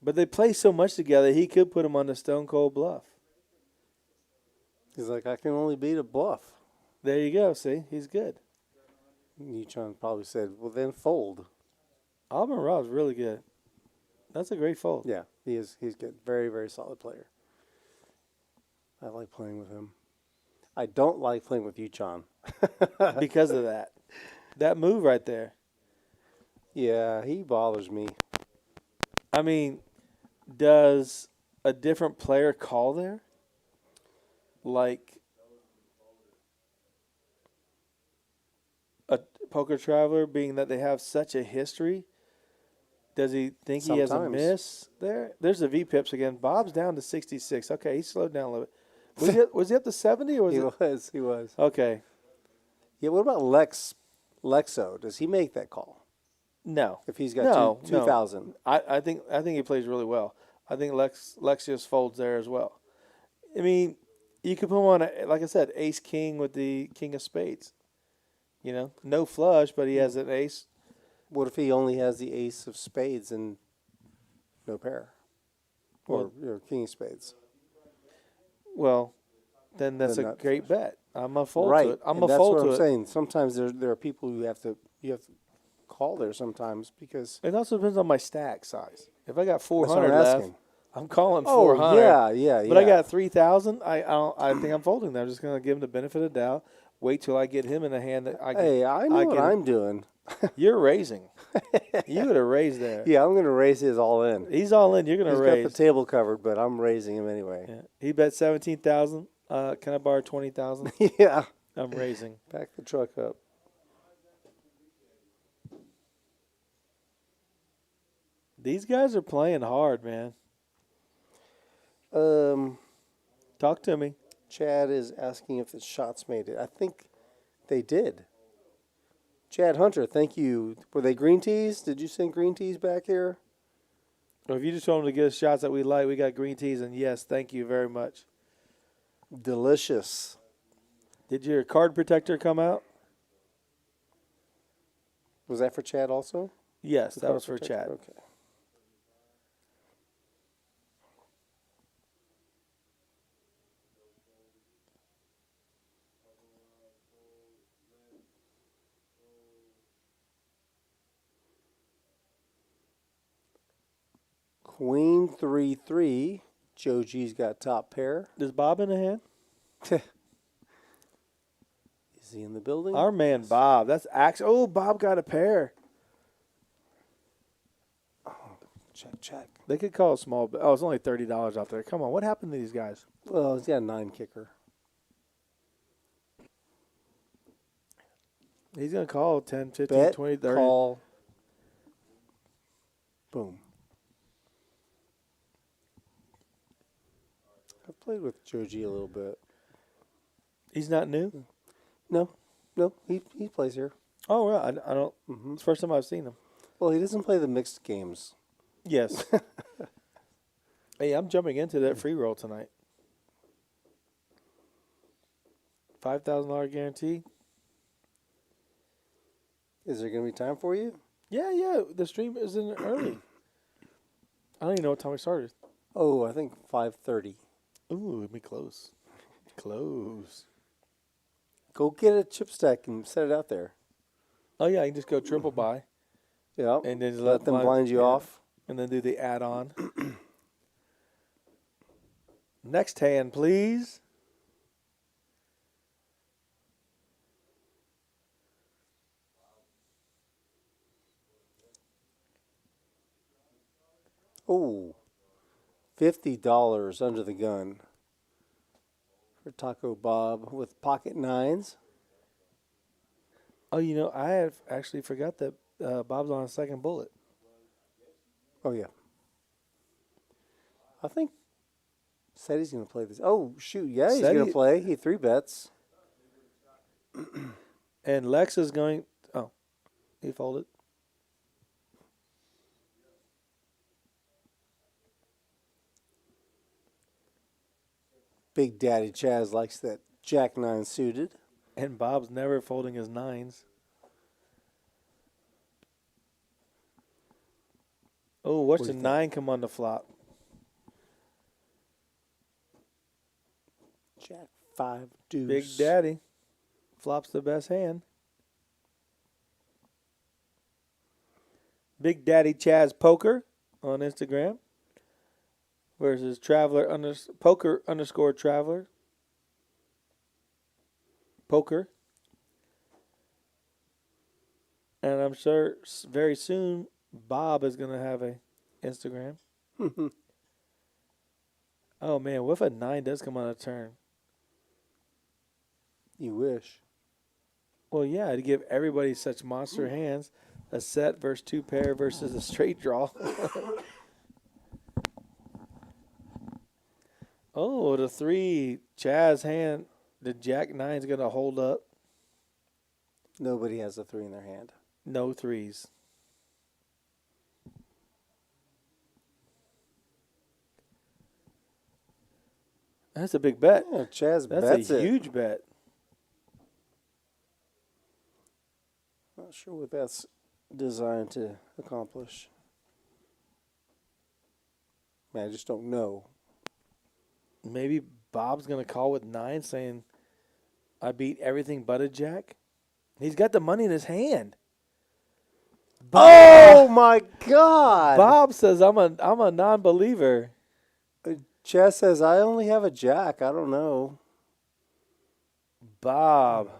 But they play so much together, he could put him on the stone cold bluff. He's like, I can only beat a bluff. There you go. See, he's good. Uchon probably said, well, then fold. Auburn Rob's really good. That's a great fold. Yeah, he is. He's good. Very, very solid player. I like playing with him. I don't like playing with Uchon. Because of that. That move right there. Yeah, he bothers me. I mean, does a different player call there? Like a poker traveler, being that they have such a history? Does he think he has a miss there? There's the V-pips again. Bob's down to 66. Okay, he slowed down a little bit. Was he up to 70 or was He was. Okay. Yeah, what about Lexo? Does he make that call? No. If he's got 2,000. I think he plays really well. I think Lex just folds there as well. I mean, you could put him on, like I said, ace king with the king of spades. You know, no flush, but he has an ace What if he only has the ace of spades and no pair? Or king of spades? Well, then that's Then a not- great bet. I'm a fold right. to it. I'm and a that's fold what to I'm it. saying. Sometimes there are people who you have to call there sometimes because It also depends on my stack size. If I got That's what 400 I'm left, asking. I'm calling Oh, 400. yeah. But I got 3,000. I think I'm folding that. I'm just going to give him the benefit of the doubt. Wait till I get him in a hand that I can. Hey, I know what I'm doing. You're raising. You would have raised there. Yeah, I'm going to raise his all in. He's all in. You're going to raise. He's got the table covered, but I'm raising him anyway. Yeah. He bet 17,000. Can I borrow 20,000? Yeah. I'm raising. Back the truck up. These guys are playing hard, man. Talk to me. Chad is asking if the shots made it. I think they did. Chad Hunter, thank you. Were they green teas? Did you send green teas back here? Or if you just told them to get us shots that we like, we got green teas, and yes, thank you very much. Delicious. Did your card protector come out? Was that for Chad also? Yes, The that card was for protector? Chad. Okay. Queen 3-3. Joe G's got top pair. Is Bob in the hand? Is he in the building? Our man Bob. That's actually. Oh, Bob got a pair. Check. They could call it small. Oh, it's only $30 out there. Come on, what happened to these guys? Well, he's got a 9 kicker. He's gonna call 10, 15, Bet, 20, 30. call. Boom. I've played with Joe G a little bit. He's not new. No, he plays here. Oh, well, I don't. Mm-hmm. It's the first time I've seen him. Well, he doesn't play the mixed games. Yes. Hey, I'm jumping into that free roll tonight. $5,000 guarantee. Is there going to be time for you? Yeah. The stream is in early. I don't even know what time we started. Oh, I think 5:30. Ooh, let me close. Close. Go get a chip stack and set it out there. Oh, yeah, I can just go triple buy. Yeah. And then just let them blind you off. And then do the add-on. Next hand, please. Oh, $50 under the gun for Taco Bob with pocket nines. Oh, I have actually forgot that Bob's on a second bullet. Oh, yeah. I think said he's going to play this. Oh, shoot. Yeah, he's going to play. He 3 bets. And Lex is going. Oh, he folded. Big Daddy Chaz likes that Jack 9 suited. And Bob's never folding his nines. Oh, watch the 9 come on the flop. Jack 5 deuce. Big Daddy. Flop's the best hand. Big Daddy Chaz Poker on Instagram. Versus Poker _ Traveler. Poker. And I'm sure very soon Bob is going to have a Instagram. Oh, man. What if a 9 does come on a turn? You wish. Well, yeah. To give everybody such monster hands. A set versus 2 pair versus a straight draw. Oh, the 3 Chaz hand. The Jack 9's going to hold up. Nobody has a 3 in their hand. No 3s. That's a big bet. Yeah, Chaz That's bets a it. huge bet. Not sure what that's designed to accomplish. Man, I just don't know. Maybe Bob's going to call with 9 saying, I beat everything but a jack. He's got the money in his hand. Oh, my God. Bob says, I'm a non-believer. Chess says, I only have a jack. I don't know. Bob.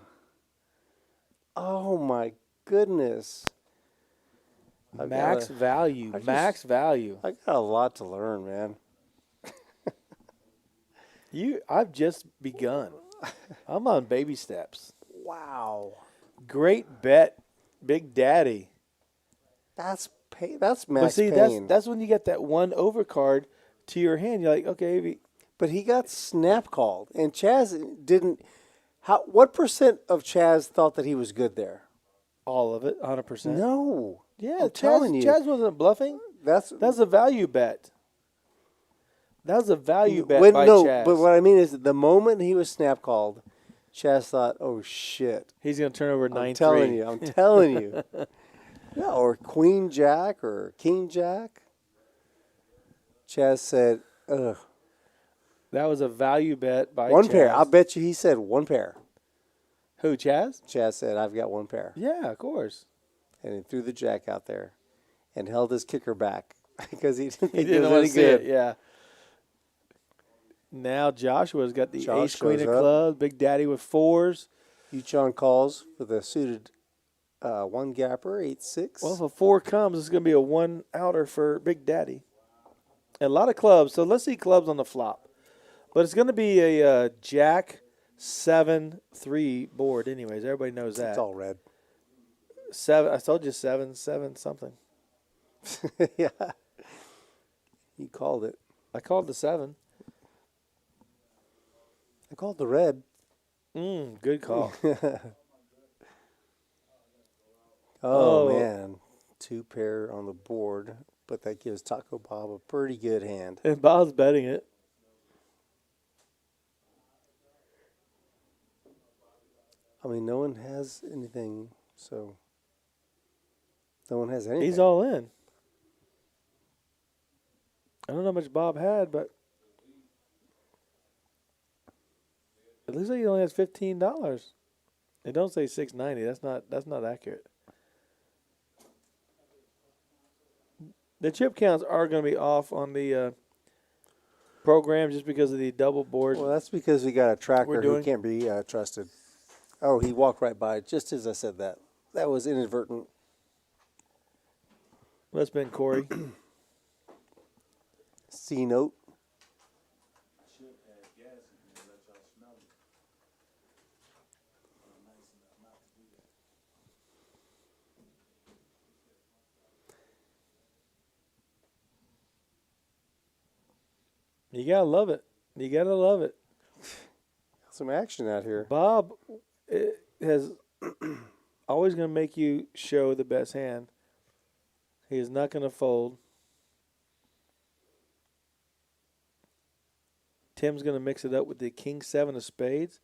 Oh, my goodness. Max value. Value. I got a lot to learn, man. I've just begun. I'm on baby steps. Wow. Great bet, Big Daddy. That's max but see, pain. That's when you get that one overcard to your hand. You're like, okay. But he got snap called, and Chaz didn't. What percent of Chaz thought that he was good there? All of it, 100%. No. Yeah, I'm telling you. Chaz wasn't bluffing. That's a value bet. That was a value bet by Chaz. But what I mean is that the moment he was snap called, Chaz thought, oh, shit. He's going to turn over 9-3. I'm telling you. Yeah, or Queen Jack or King Jack. Chaz said, ugh. That was a value bet by one Chaz. pair. I'll bet you he said one pair. Who, Chaz? Chaz said, I've got one pair. Yeah, of course. And he threw the jack out there and held his kicker back because he didn't think he didn't it was want any to see good. it, yeah. Now Joshua's got the Josh ace queen of goes up. clubs, Big Daddy with 4s. Uchon calls with a suited one gapper, 8-6. Well, if a 4 comes, it's going to be a 1 outer for Big Daddy. And a lot of clubs. So let's see clubs on the flop. But it's going to be a Jack 7-3 board anyways. Everybody knows that. It's all red. 7. I told you 7 something. Yeah. You called it. I called the 7. I called the red. Good call. Oh, man. 2 pair on the board, but that gives Taco Bob a pretty good hand. And Bob's betting it. I mean, no one has anything, so no one has anything. He's all in. I don't know how much Bob had, but it looks like he only has $15. They don't say $6.90. That's not accurate. The chip counts are going to be off on the program just because of the double board. Well, that's because we got a tracker who can't be trusted. Oh, he walked right by it just as I said that. That was inadvertent. That's been Corey. C note. You gotta love it. You gotta love it. Some action out here. Bob has always going to make you show the best hand. He is not going to fold. Tim's going to mix it up with the King 7 of spades.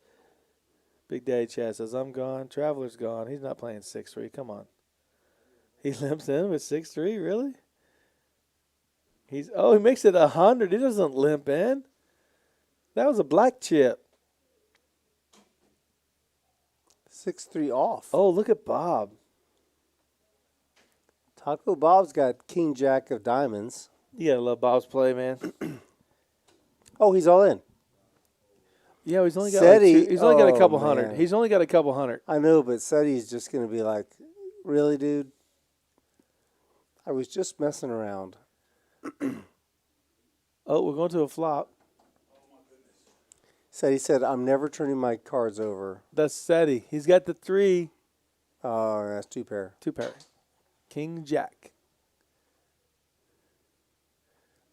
Big Daddy Chad says, I'm gone. Traveler's gone. He's not playing 6-3. Come on. He limps in with 6-3? Really? He makes it 100. He doesn't limp in. That was a black chip. 6-3 off. Oh, look at Bob. Taco Bob's got King Jack of diamonds. You gotta love Bob's play, man. Oh, he's all in. Yeah, he's only got he's only got a couple hundred. He's only got a couple hundred. I know, but Seti's just gonna be like, really, dude? I was just messing around. Oh, we're going to a flop. Seti said, I'm never turning my cards over. That's Seti. He's got the 3. Oh, that's 2 pair. 2 pair. King Jack.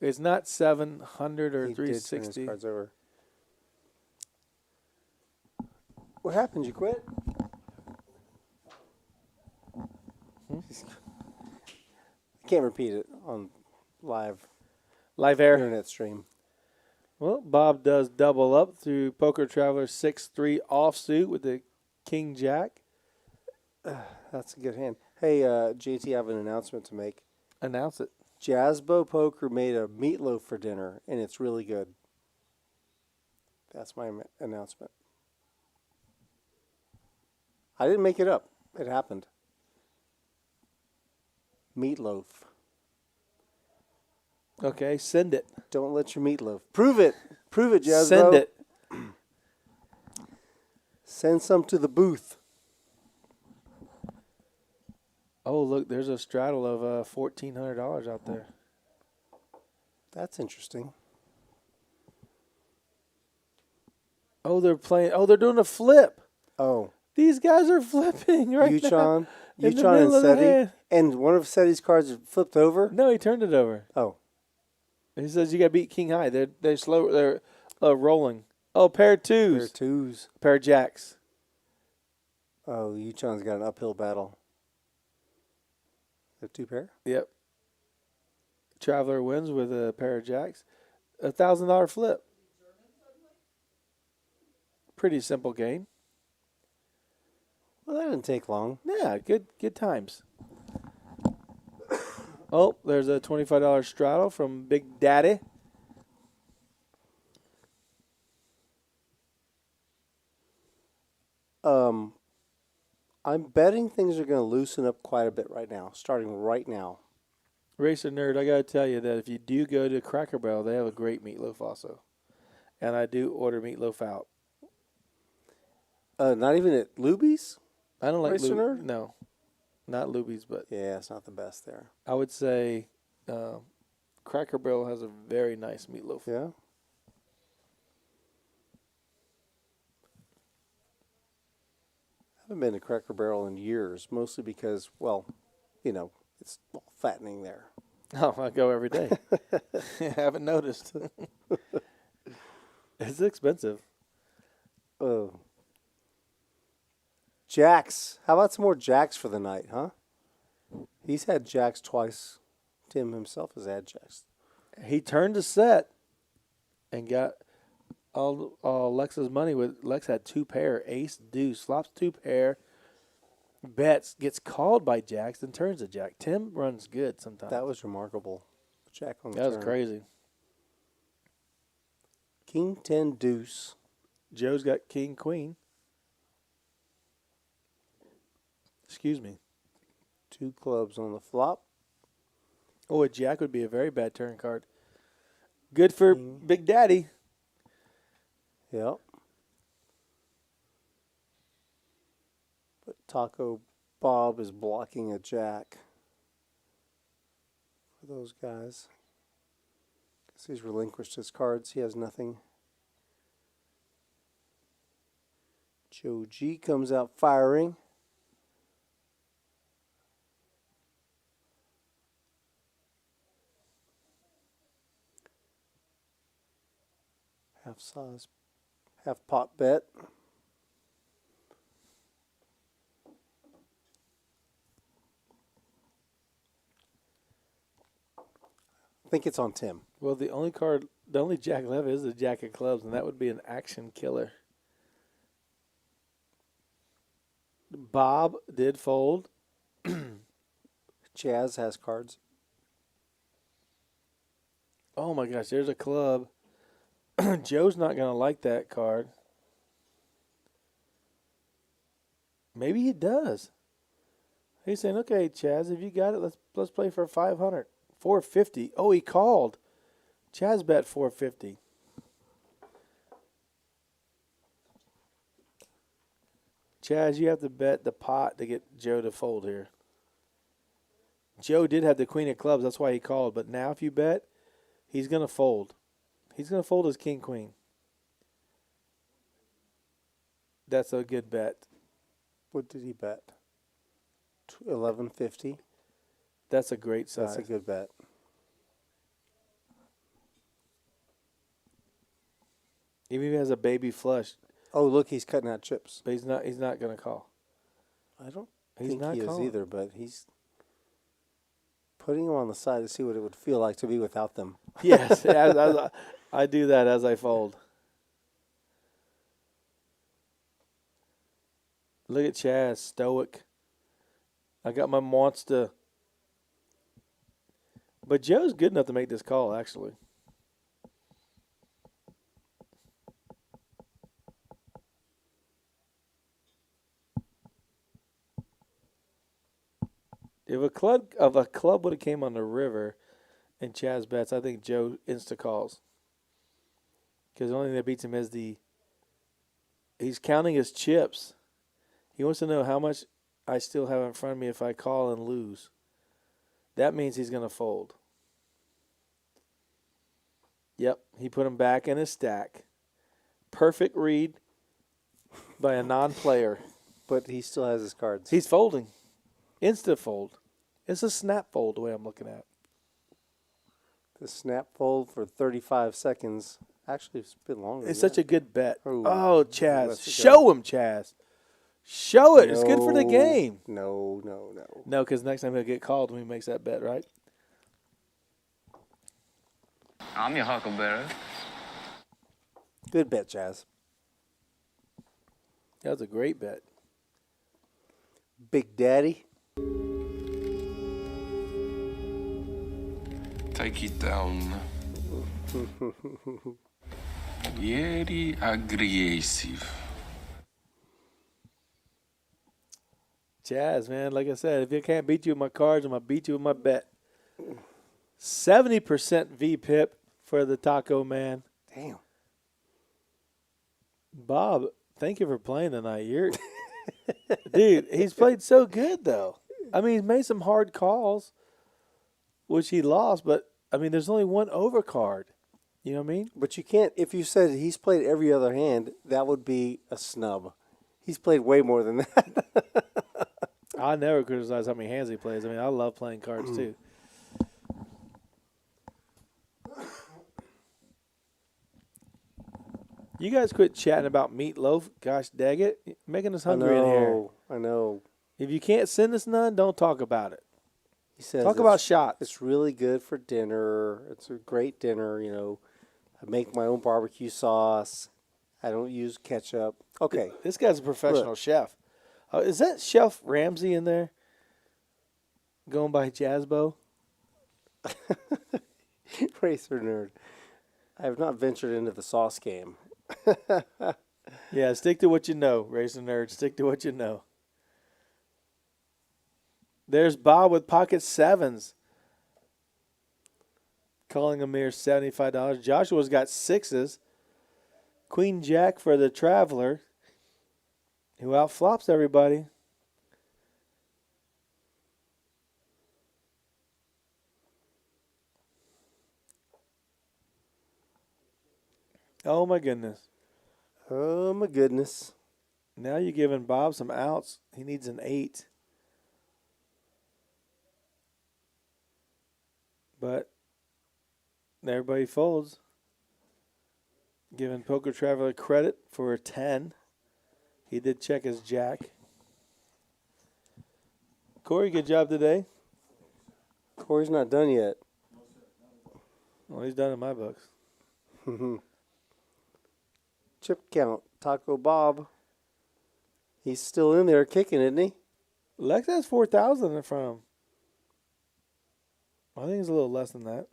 It's not 700 or He 360. did turn his cards over. What happened? You quit? I can't repeat it on live air internet stream. Well, Bob does double up through Poker Traveler 6-3 offsuit with the King Jack. That's a good hand. Hey, JT, I have an announcement to make. Announce it. Jazzbo Poker made a meatloaf for dinner, and it's really good. That's my announcement. I didn't make it up. It happened. Meatloaf. Okay, send it. Don't let your meatloaf. Prove it. Prove it, Jazzbo. Send it. Send some to the booth. Oh, look, there's a straddle of $1,400 out there. That's interesting. Oh, they're playing. Oh, they're doing a flip. Oh. These guys are flipping right Uchon, now. Uchon and Seti. And one of Seti's cards flipped over? No, he turned it over. Oh. He says you got to beat king high. They're slow. They're rolling. Oh, pair of twos. Pair of twos. Pair of jacks. Oh, Uchon's got an uphill battle. The two pair? Yep. Traveler wins with a pair of jacks. $1,000 flip. Pretty simple game. Well, that didn't take long. Yeah, good times. Oh, there's a $25 straddle from Big Daddy. I'm betting things are going to loosen up quite a bit right now, starting right now. Racer Nerd, I got to tell you that if you do go to Cracker Barrel, they have a great meatloaf also. And I do order meatloaf out. Not even at Luby's? I don't like Racer Nerd? No, not Luby's, but yeah, it's not the best there. I would say Cracker Barrel has a very nice meatloaf. Yeah. I haven't been to Cracker Barrel in years, mostly because, well, you know, it's fattening there. Oh, I go every day. I haven't noticed. It's expensive. Oh. Jacks. How about some more jacks for the night, huh? He's had jacks twice. Tim himself has had jacks. He turned the set and got all Lex's money. Lex had two pair, ace, deuce, flops two pair, bets, gets called by jacks, then turns a jack. Tim runs good sometimes. That was remarkable. Jack on the That was turn. crazy. King 10 deuce. Joe's got king queen. Excuse me. Two clubs on the flop. Oh, a jack would be a very bad turn card. Good for Big Daddy. Yep. But Taco Bob is blocking a jack for those guys. Guess he's relinquished his cards. He has nothing. Joe G comes out firing. Half size, half pot bet. I think it's on Tim. Well, the only jack left is the jack of clubs, and that would be an action killer. Bob did fold. Chaz has cards. Oh my gosh, there's a club. Joe's not going to like that card. Maybe he does. He's saying, "Okay, Chaz, if you got it, let's play for 500, 450." Oh, he called. Chaz bet 450. Chaz, you have to bet the pot to get Joe to fold here. Joe did have the queen of clubs, that's why he called. But now, if you bet, he's going to fold. He's going to fold his king queen. That's a good bet. What did he bet? 1150. That's a great size. That's a good bet. Even if he has a baby flush. Oh, look, he's cutting out chips. But he's not going to call. I don't He's think not he calling. is either, but he's putting them on the side to see what it would feel like to be without them. Yes, I do that as I fold. Look at Chaz, stoic. I got my monster. But Joe's good enough to make this call, actually. If a club would have came on the river and Chaz bets, I think Joe insta calls. Because the only thing that beats him is he's counting his chips. He wants to know how much I still have in front of me if I call and lose. That means he's going to fold. Yep, he put him back in his stack. Perfect read by a non-player. But he still has his cards. He's folding. Instant fold. It's a snap fold the way I'm looking at it. The snap fold for 35 seconds. Actually, it's been longer. It's such a good bet. Ooh, oh, Chaz. Show him, Chaz. Show it. It's good for the game. No. No, because next time he'll get called when he makes that bet, right? I'm your huckleberry. Good bet, Chaz. That was a great bet. Big Daddy. Take it down. Very aggressive. Chaz, man, like I said, if I can't beat you with my cards, I'm going to beat you with my bet. 70% VPIP for the Taco Man. Damn. Bob, thank you for playing tonight. Dude, he's played so good, though. I mean, he's made some hard calls, which he lost, but, I mean, there's only one overcard. You know what I mean? But you can't, if you said he's played every other hand, that would be a snub. He's played way more than that. I never criticize how many hands he plays. I mean, I love playing cards, too. You guys quit chatting about meatloaf. Gosh dang it. You're making us hungry in here. I know. If you can't send us none, don't talk about it. He says talk about shots. It's really good for dinner. It's a great dinner, you know. I make my own barbecue sauce. I don't use ketchup. Okay. This guy's a professional chef. Is that Chef Ramsay in there? Going by Jazzbo? Racer nerd. I have not ventured into the sauce game. Yeah, stick to what you know, Racer nerd. Stick to what you know. There's Bob with pocket sevens. Calling a mere $75. Joshua's got sixes. Queen Jack for the Traveler, who outflops everybody. Oh, my goodness. Oh, my goodness. Now you're giving Bob some outs. He needs an 8. But everybody folds. Giving Poker Traveler credit for a 10. He did check his jack. Corey, good job today. Corey's not done yet. Well, he's done in my books. Chip count. Taco Bob. He's still in there kicking, isn't he? Lex has 4,000 in front of him. I think it's a little less than that.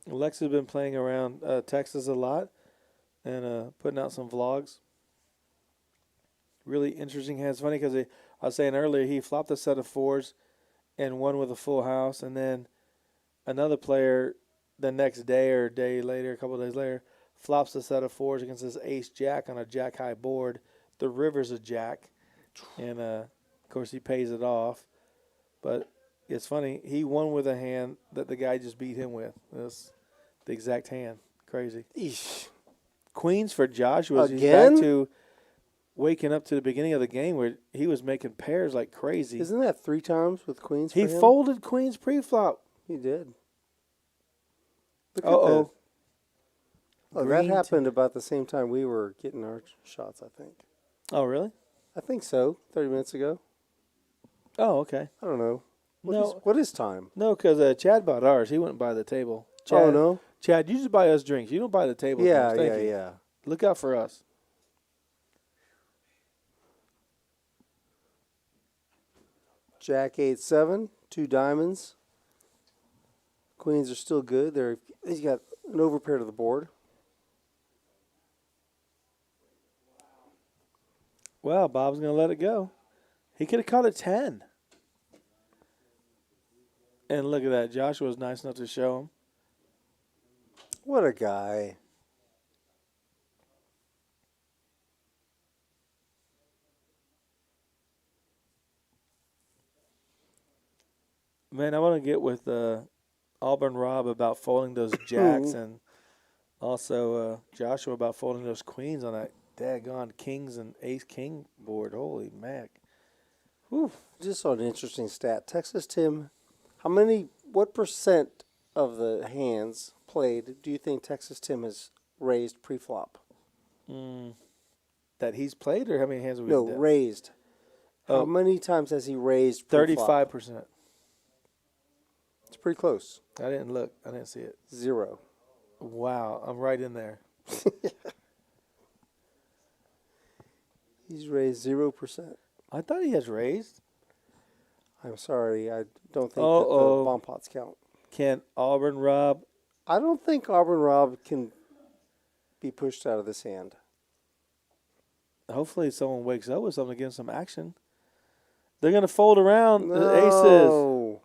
Lex has been playing around Texas a lot and putting out some vlogs. Really interesting hands. Funny because I was saying earlier he flopped a set of fours and won with a full house, and then another player the next day or a day later, a couple of days later, flops a set of fours against his ace-jack on a jack-high board. The river's a jack, and, of course, he pays it off. But it's funny. He won with a hand that the guy just beat him with. That's the exact hand. Crazy. Eesh. Queens for Joshua. Again? He's back to waking up to the beginning of the game where he was making pairs like crazy. Isn't that 3 times with queens for He him? folded queens pre-flop. He did. Look at Uh-oh. that. Oh, that happened about the same time we were getting our shots, I think. Oh, really? I think so. 30 minutes ago. Oh, okay. I don't know. No. What is time? No, because Chad bought ours. He wouldn't buy the table. Chad, Oh, no? Chad, you just buy us drinks. You don't buy the table Yeah, drinks. Thank you. yeah. Look out for us. Jack 8-7, 2 diamonds. Queens are still good. He's got an overpair to the board. Well, Bob's going to let it go. He could have caught a 10. And look at that. Joshua was nice enough to show him. What a guy. Man, I want to get with Auburn Rob about folding those jacks and also Joshua about folding those queens on that daggone kings and ace-king board. Holy mac. Whew. Just saw an interesting stat. Texas Tim, what percent of the hands played do you think Texas Tim has raised pre-flop? That he's played, or how many hands have we No, done? raised. How many times has he raised pre-flop? 35%. It's pretty close. I didn't look. I didn't see it. 0. Wow, I'm right in there. He's raised 0%. I thought he has raised. I'm sorry. I don't think that the bomb pots count. Can Auburn Rob? I don't think Auburn Rob can be pushed out of this hand. Hopefully someone wakes up with something to give him some action. They're going to fold around the aces. No.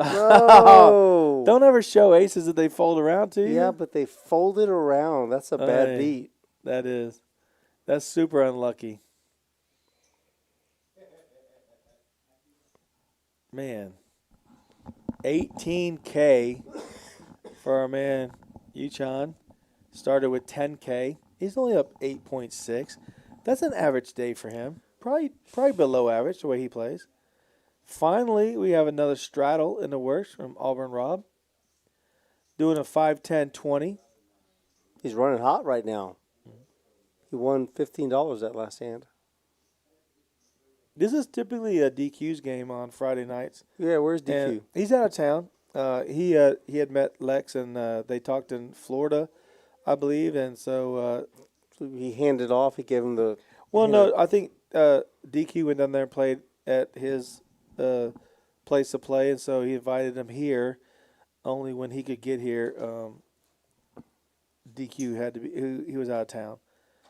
No. Don't ever show aces that they fold around to you. Yeah, but they folded around. That's a bad beat. That is. That's super unlucky. Man. 18K for our man Yuchan. Started with 10K. He's only up 8.6. That's an average day for him. Probably below average the way he plays. Finally, we have another straddle in the works from Auburn Rob. Doing a 5-10-20. He's running hot right now. He won $15 that last hand. This is typically a DQ's game on Friday nights. Yeah, where's DQ? And he's out of town. He had met Lex, and they talked in Florida, I believe. And so he handed off. He gave him the. Well, no, I think DQ went down there and played at his place to play, and so he invited him here. Only when he could get here, DQ had to be. He was out of town.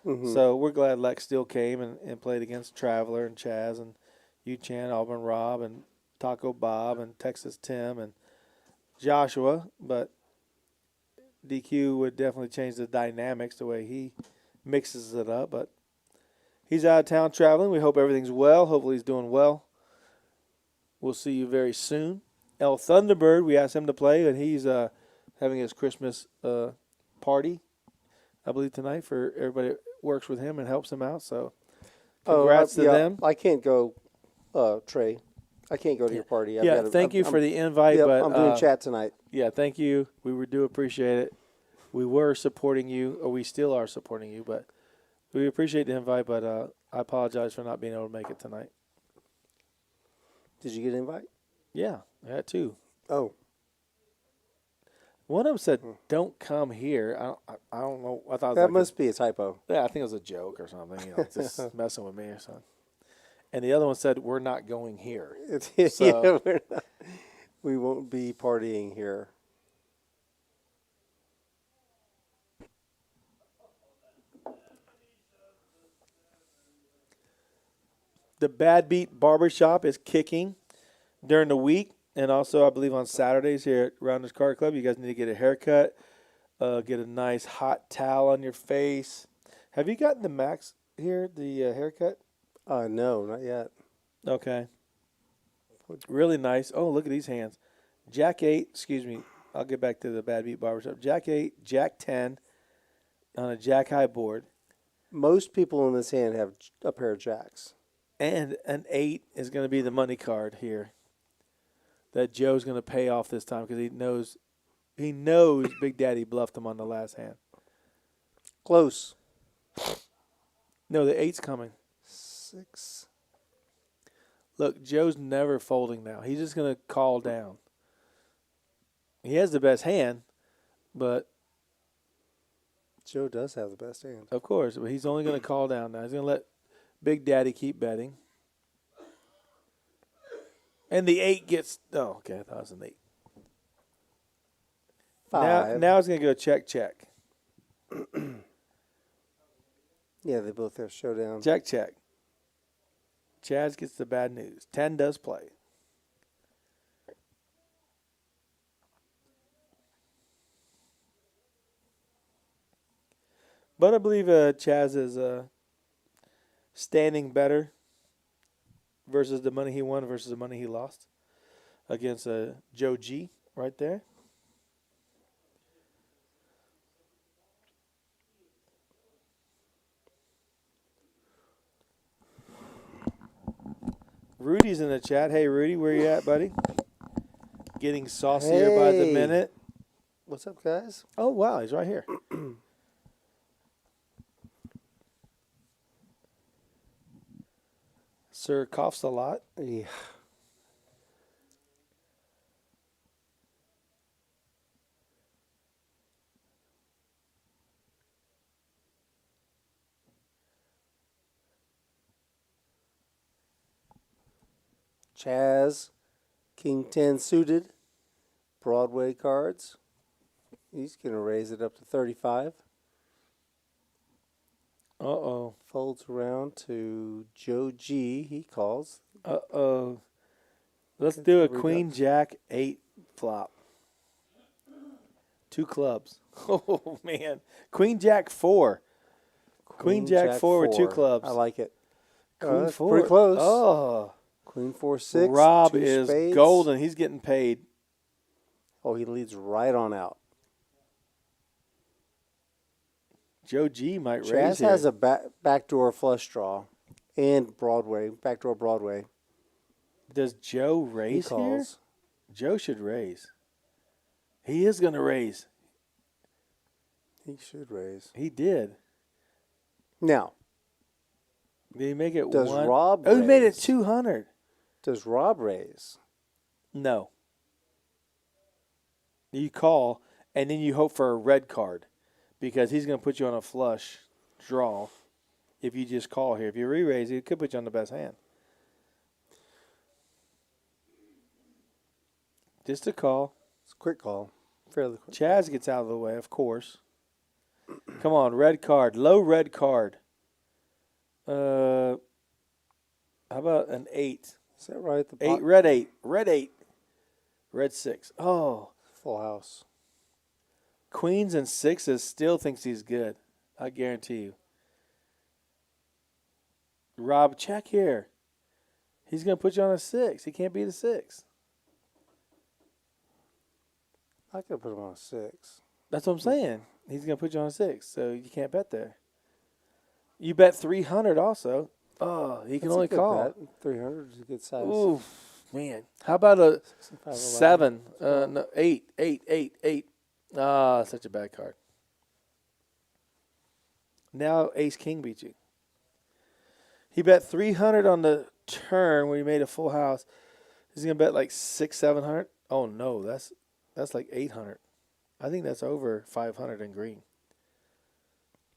Mm-hmm. So we're glad Lex still came and played against Traveler and Chaz and Yu-Chan, Auburn Rob, and Taco Bob, and Texas Tim, and Joshua. But DQ would definitely change the dynamics the way he mixes it up. But he's out of town traveling. We hope everything's well. Hopefully he's doing well. We'll see you very soon. El Thunderbird, we asked him to play, and he's having his Christmas party, I believe, tonight for everybody that works with him and helps him out. So congrats to them. I can't go, Trey. I can't go to your party. Thank you for the invite. But I'm doing chat tonight. Yeah, thank you. We do appreciate it. We were supporting you, or we still are supporting you, but we appreciate the invite, but I apologize for not being able to make it tonight. Did you get an invite? Yeah, I had two. Oh. One of them said, "Don't come here." I don't know. I thought that must be a typo. Yeah, I think it was a joke or something. You know, just messing with me or something. And the other one said, "We're not going here." So, yeah, we won't be partying here. The Bad Beat Barbershop is kicking during the week. And also, I believe on Saturdays here at Rounders Card Club, you guys need to get a haircut, get a nice hot towel on your face. Have you gotten the Max here, the haircut? No, not yet. Okay. Really nice. Oh, look at these hands. Jack 8, excuse me. I'll get back to the Bad Beat Barbershop. Jack 8, Jack 10 on a Jack high board. Most people in this hand have a pair of jacks. And an 8 is going to be the money card here that Joe's going to pay off this time because he knows Big Daddy bluffed him on the last hand. Close. No, the 8's coming. 6. Look, Joe's never folding now. He's just going to call down. He has the best hand, but Joe does have the best hand. of course, but he's only going to call down now. He's going to let Big Daddy keep betting. And the 8 gets, oh, okay, I thought it was an 8. 5. Now it's going to go check, check. Yeah, they both have showdown. Check, check. Chaz gets the bad news. 10 does play. But I believe Chaz is standing better versus the money he won versus the money he lost against Joe G right there. Rudy's in the chat. Hey, Rudy, where you at, buddy? Getting saucier by the minute. What's up, guys? Oh, wow, he's right here. Sir coughs a lot. Yeah. Chaz, King 10 suited, Broadway cards. He's going to raise it up to 35. Uh-oh. Folds around to Joe G. He calls. Uh-oh. Let's do a Queen Jack 8 flop. 2 clubs. Oh, man. Queen Jack 4. Queen Jack 4 with 2 clubs. I like it. Queen 4. Pretty close. Oh. Queen 4-6. Rob 2 is spades. golden. He's getting paid. Oh, he leads right on out. Joe G might raise Chaz here. has a backdoor flush draw and Broadway, backdoor Broadway. Does Joe raise He here? calls. Joe should raise. He is going to raise. He should raise. He did. Now, did he make it does 1? Rob Oh, he made it raise? 200. Does Rob raise? No. You call, and then you hope for a red card because he's going to put you on a flush draw if you just call here. If you re-raise, he could put you on the best hand. Just a call. It's a quick call. Fairly quick. Chaz gets out of the way, of course. Come on, red card. Low red card. How about an 8? Is that right? 8, red 8. Red 8. Red 6. Oh. Full house. Queens and 6s still thinks he's good. I guarantee you. Rob, check here. He's going to put you on a 6. He can't beat a 6. I could put him on a 6. That's what I'm saying. He's going to put you on a 6, so you can't bet there. You bet 300 also. Oh, he can That's only a good call. bet. 300 is a good size. Ooh, man. How about a 65, 7? No, 8, 8, 8, 8. Ah, such a bad card. Now Ace King beat you. He bet 300 on the turn when he made a full house. He's gonna bet like 600, 700. Oh no, that's like 800. I think that's over 500 in green.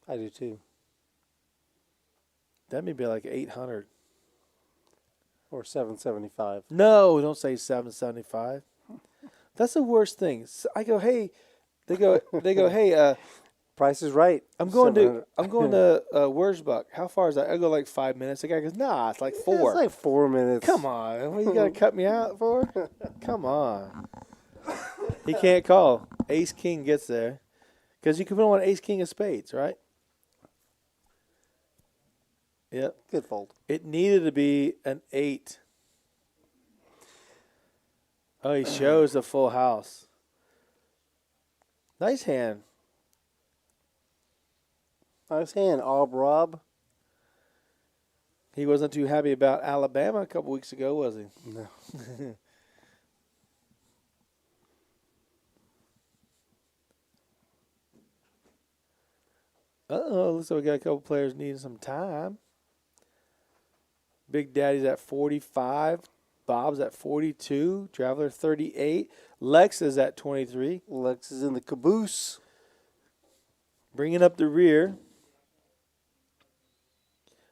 I do too. That may be like 800 or 775. No, don't say 775. That's the worst thing. So I go, hey. They go, hey. Price is right. I'm going to Wurzbuck. How far is that? I go like 5 minutes. The guy goes, nah, it's like 4. It's like 4 minutes. Come on. What you got to cut me out for? Come on. He can't call. Ace King gets there. Because you can put on Ace King of spades, right? Yep. Good fold. It needed to be an 8. Oh, he shows the full house. Nice hand. Nice hand, Rob. He wasn't too happy about Alabama a couple weeks ago, was he? No. Uh-oh, looks like we got a couple players needing some time. Big Daddy's at $45. Bob's at 42. Traveler 38. Lex is at 23. Lex is in the caboose. Bringing up the rear.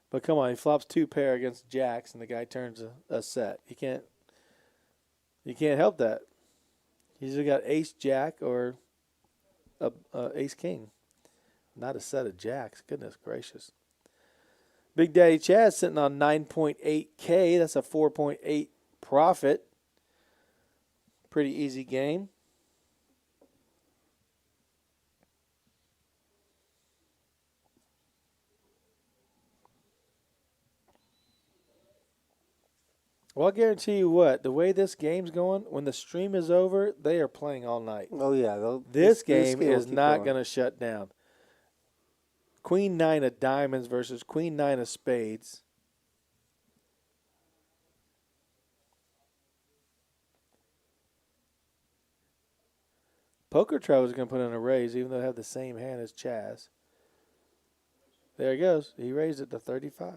But come on, he flops 2 pair against jacks, and the guy turns a set. You can't help that. He's either got ace jack or a ace king. Not a set of jacks. Goodness gracious. Big Daddy Chad sitting on 9.8K. That's a 4.8 profit. Pretty easy game. Well, I'll guarantee you what, the way this game's going, when the stream is over, they are playing all night. Oh, yeah. This game is not going to shut down. Queen 9 of diamonds versus Queen 9 of spades. Poker Traveler's going to put in a raise, even though they have the same hand as Chaz. There he goes. He raised it to 35.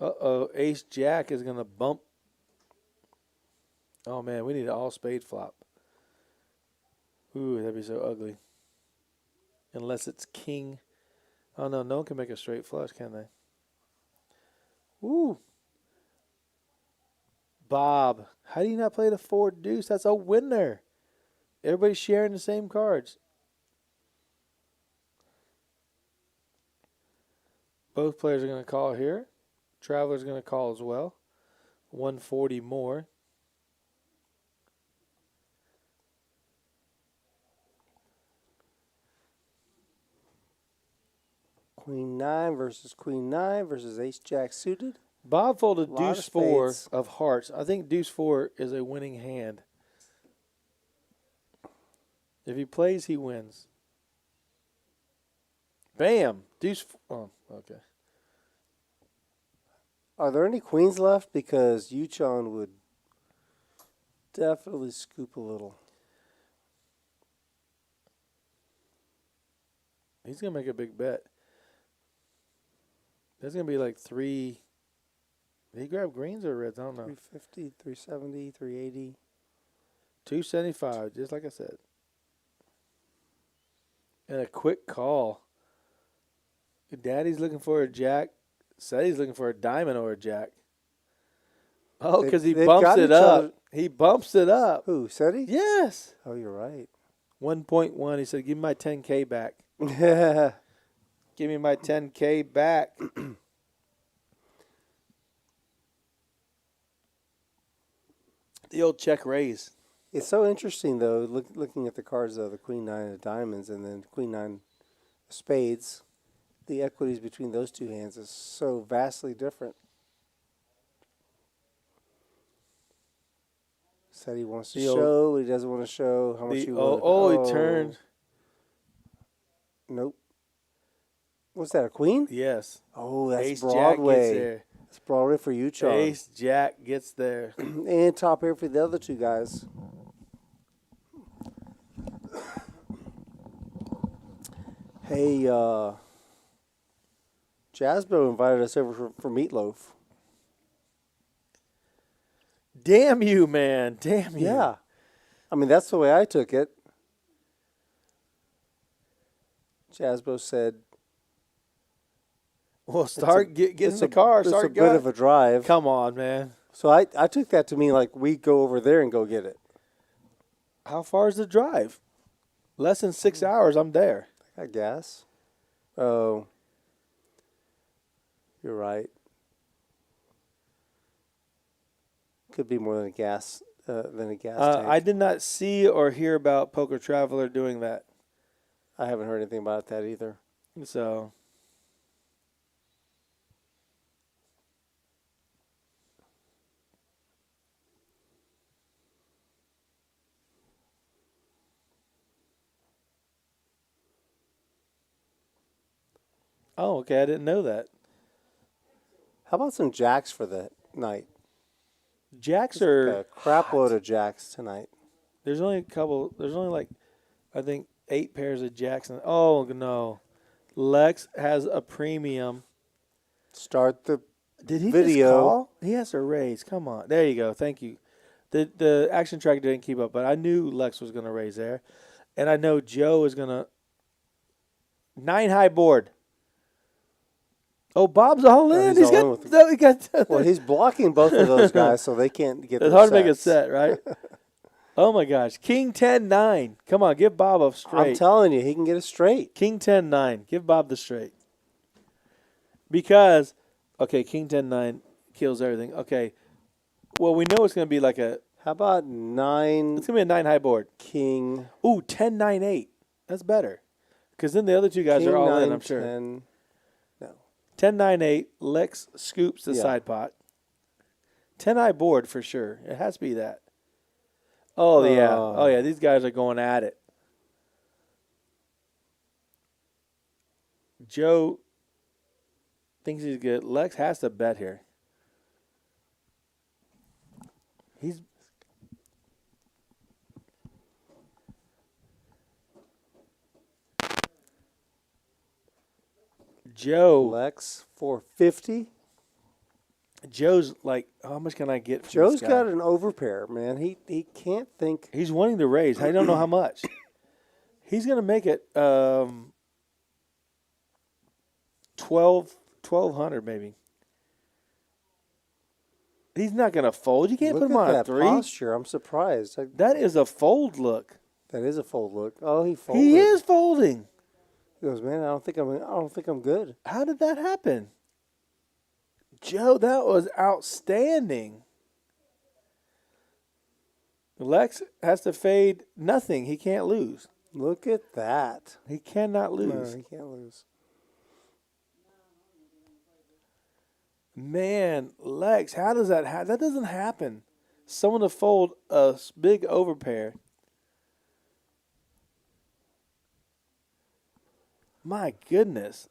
Uh-oh, Ace Jack is going to bump. Oh, man, we need an all-spade flop. Ooh, that'd be so ugly. Unless it's king. Oh, no, no one can make a straight flush, can they? Ooh. Bob, how do you not play the 4 deuce? That's a winner. Everybody's sharing the same cards. Both players are going to call here. Traveler's going to call as well. 140 more. Queen 9 versus Queen 9 versus Ace Jack suited. Bob folded deuce 4 of hearts. I think deuce 4 is a winning hand. If he plays, he wins. Bam! Deuce. Oh, okay. Are there any queens left? Because Yuchon would definitely scoop a little. He's going to make a big bet. There's going to be like 3. Did he grab greens or reds? I don't know. 350, 370, 380. 275, just like I said. And a quick call. Daddy's looking for a jack. Said he's looking for a diamond or a jack. Oh, because he bumps it up. He bumps it up. Who, said he? Yes. Oh, you're right. 1.1. He said, give me my 10K back. Give me my 10K back. The old check raise. It's so interesting, though, looking at the cards of the Queen 9 of diamonds and then Queen 9 of spades. The equities between those two hands is so vastly different. Said he wants to show, but he doesn't want to show how much he wants. He turned. Nope. What's that, a queen? Yes. Oh, that's Ace Broadway. Jack gets there. That's Broadway for you, Chon. Ace Jack gets there. And top air for the other two guys. Hey, Jasbo invited us over for meatloaf. Damn you, man. Damn you. Yeah. I mean, that's the way I took it. Jasbo said, well, get in the car. It's a bit of a drive. Come on, man. So I took that to mean like we go over there and go get it. How far is the drive? Less than 6 hours, I'm there. I guess. Oh. You're right. Could be more than a gas tank. I did not see or hear about Poker Traveler doing that. I haven't heard anything about that either. So. Oh, okay. I didn't know that. How about some jacks for the night? Jacks are a crap load of jacks tonight. There's only a couple. There's only like, I think 8 pairs of Jackson. Oh, no. Lex has a premium. Start the Did he video. just call? He has to raise. Come on. There you go. Thank you. The action track didn't keep up, but I knew Lex was going to raise there. And I know Joe is going to. 9 high board. Oh, Bob's all in. He's all in he got well, he's blocking both of those guys, so they can't get It's their hard to make a sets. set, right? Oh, my gosh. King 10-9. Come on, give Bob a straight. I'm telling you, he can get it straight. King 10-9. Give Bob the straight. Because, okay, King 10-9 kills everything. Okay. Well, we know it's going to be like a. How about 9? It's going to be a 9 high board. King. Ooh, 10-9-8. That's better. Because then the other two guys King are all 9, in, I'm sure. 10, no. 10-9-8. Lex scoops the side pot. 10 high board for sure. It has to be that. Oh, yeah. Oh, yeah. These guys are going at it. Joe thinks he's good. Lex has to bet here. He's. Joe. Lex 450. Joe's like, how much can I get from Joe's this guy? got an overpair, man. He can't think. He's wanting to raise. I don't know how much. He's going to make it 1,200 maybe. He's not going to fold. You can't Look put him at on a that 3. posture. I'm surprised. That is a fold look. That is a fold look. Oh, he folded. He is folding. He goes, man. I don't think I'm good. How did that happen? Joe, that was outstanding. Lex has to fade nothing. He can't lose. Look at that. He cannot lose. No, he can't lose. Man, Lex, how does that happen? That doesn't happen. Someone to fold a big overpair. My goodness.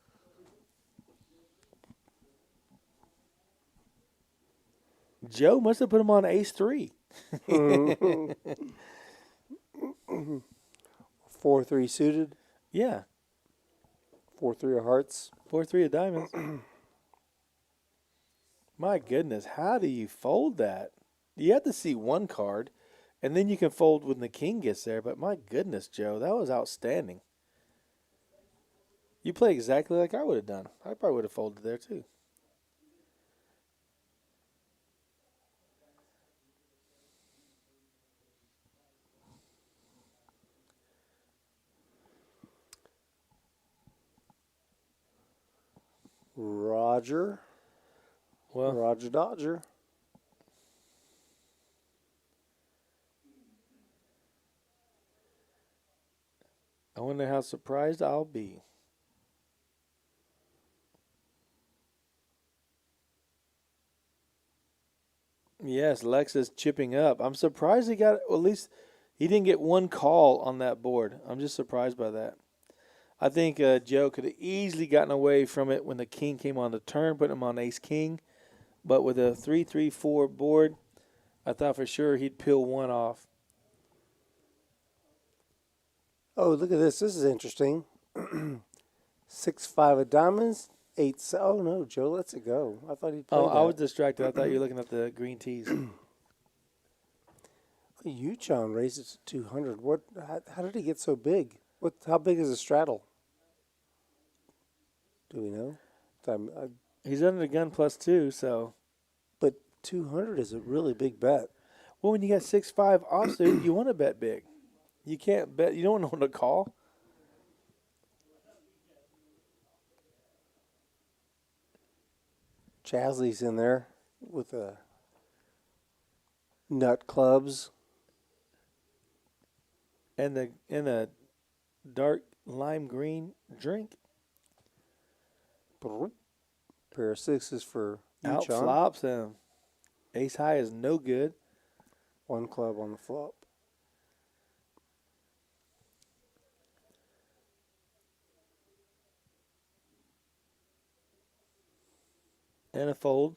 Joe must have put him on ace 3. 4-3 suited. Yeah. 4-3 of hearts. 4-3 of diamonds. My goodness, how do you fold that? You have to see one card, and then you can fold when the king gets there. But my goodness, Joe, that was outstanding. You play exactly like I would have done. I probably would have folded there too. Roger. Well, Roger Dodger. I wonder how surprised I'll be. Yes, Lex is chipping up. I'm surprised he got, well, at least he didn't get one call on that board. I'm just surprised by that. I think Joe could have easily gotten away from it when the king came on the turn, putting him on ace-king. But with a 3-3-4 board, I thought for sure he'd peel one off. Oh, look at this. This is interesting. 6-5 of diamonds. 8. Oh, no, Joe lets it go. I thought he'd play that. I was distracted. I thought you were looking at the green tees. Uchon raised it to 200. What? How did he get so big? How big is the straddle? Do we know? He's under the gun +2, so. But 200 is a really big bet. Well, when you got 6-5 offsuit, you want to bet big. You can't bet. You don't know when to call. Chasley's in there with nut clubs. And in a dark lime green drink. Pair of sixes for Out Uchon. flops him. Ace high is no good. One club on the flop. And a fold.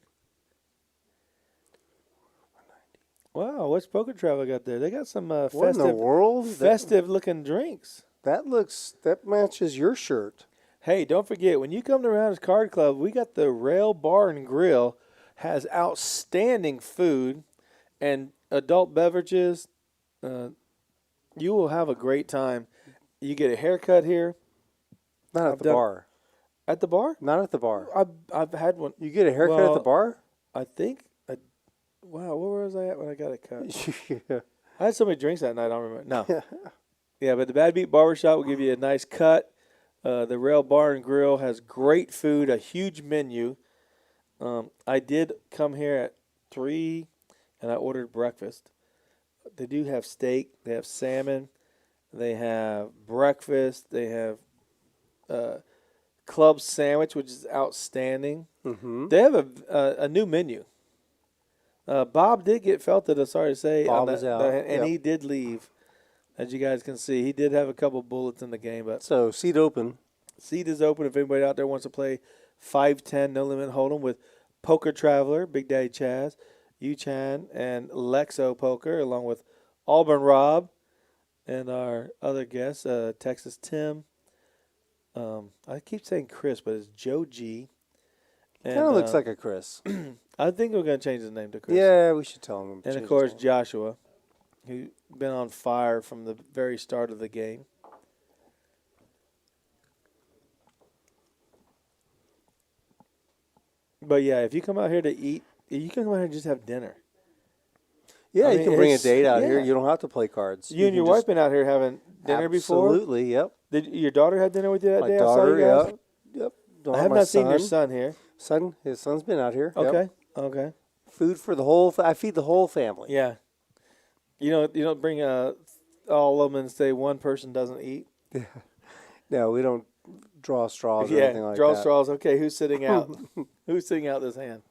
Wow, what's Poker Travel got there? They got some What in the world? festive looking drinks. That matches your shirt. Hey, don't forget, when you come to Rounders Card Club, we got the Rail Bar and Grill, has outstanding food and adult beverages. You will have a great time. You get a haircut here. Not at the bar. At the bar? Not at the bar. I've had one. You get a haircut at the bar? I think. Wow, where was I at when I got a cut? Yeah. I had so many drinks that night, I don't remember. No. Yeah, but the Bad Beat Barbershop will give you a nice cut. The Rail Bar and Grill has great food, a huge menu. I did come here at 3, and I ordered breakfast. They do have steak. They have salmon. They have breakfast. They have club sandwich, which is outstanding. Mm-hmm. They have a new menu. Bob did get felted, sorry to say. Bob was out. And he did leave. As you guys can see, he did have a couple bullets in the game. But so, seat open. Seat is open if anybody out there wants to play 5-10 No Limit Hold'em with Poker Traveler, Big Daddy Chaz, Yu-Chan, and Lexo Poker, along with Auburn Rob and our other guest, Texas Tim. I keep saying Chris, but it's Joe G. Kind of looks like a Chris. I think we're going to change his name to Chris. Yeah, we should tell him. And, of course, Joshua, who's been on fire from the very start of the game. But, yeah, if you come out here to eat, you can come out here and just have dinner. Yeah, you can bring a date out here. You don't have to play cards. You and your wife been out here having dinner before? Absolutely, yep. Did your daughter have dinner with you that day? My daughter, Yep. Don't I have not seen your son here. His son's been out here. Okay, Yep. okay. Food for the whole. I feed the whole family. Yeah. You don't bring all of them and say one person doesn't eat. Yeah. No, we don't draw straws or anything like draw that. straws. Okay, who's sitting out? Who's sitting out this hand?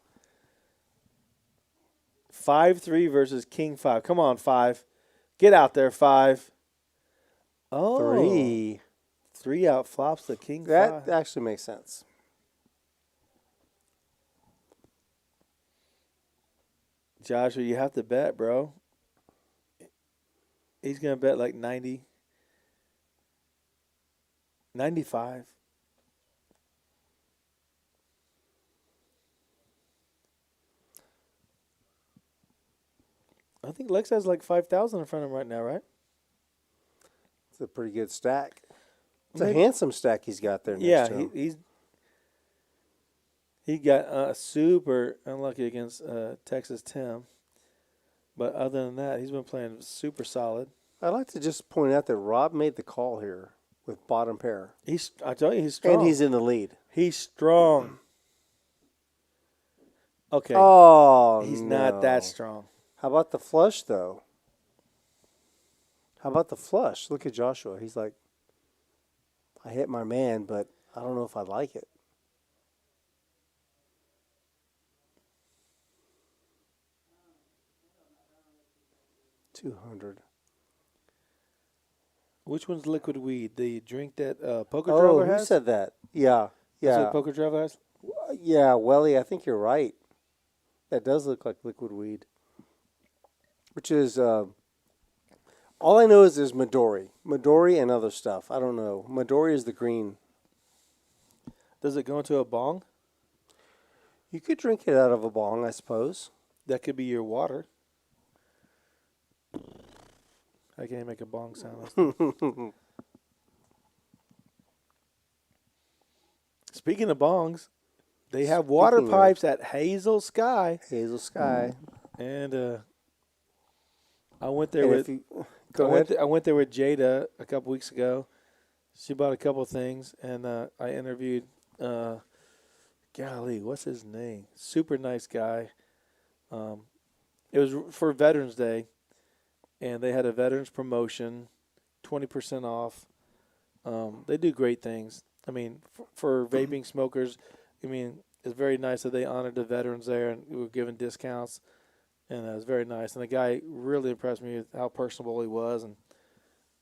5-3 versus King 5. Come on, 5. Get out there, 5. Oh. 3. 3 out flops the King 5. That actually makes sense. Joshua, you have to bet, bro. He's going to bet like 90. 95. I think Lex has like 5,000 in front of him right now, right? It's a pretty good stack. It's a handsome stack he's got there. Yeah, next to him. he got super unlucky against Texas Tim. But other than that, he's been playing super solid. I'd like to just point out that Rob made the call here with bottom pair. I tell you, he's strong. And he's in the lead. He's strong. Okay. Oh, he's not that strong. How about the flush, though? How about the flush? Look at Joshua. He's like, I hit my man, but I don't know if I like it. $200. Which one's liquid weed? The drink that Poker Traveler has? Who said that? Yeah. Is it Poker Traveler has? Yeah, Welly, I think you're right. That does look like liquid weed. Which is, all I know is there's Midori. Midori and other stuff. I don't know. Midori is the green. Does it go into a bong? You could drink it out of a bong, I suppose. That could be your water. I can't make a bong sound. Speaking of bongs, they have water pipes at Hazel Sky. Hazel Sky. And I went there I went there with Jada a couple weeks ago. She bought a couple things, and I interviewed. Golly, what's his name? Super nice guy. It was for Veterans Day, and they had a veterans promotion, 20% off. They do great things. I mean, for vaping smokers, I mean, it's very nice that they honored the veterans there and were given discounts. And it was very nice. And the guy really impressed me with how personable he was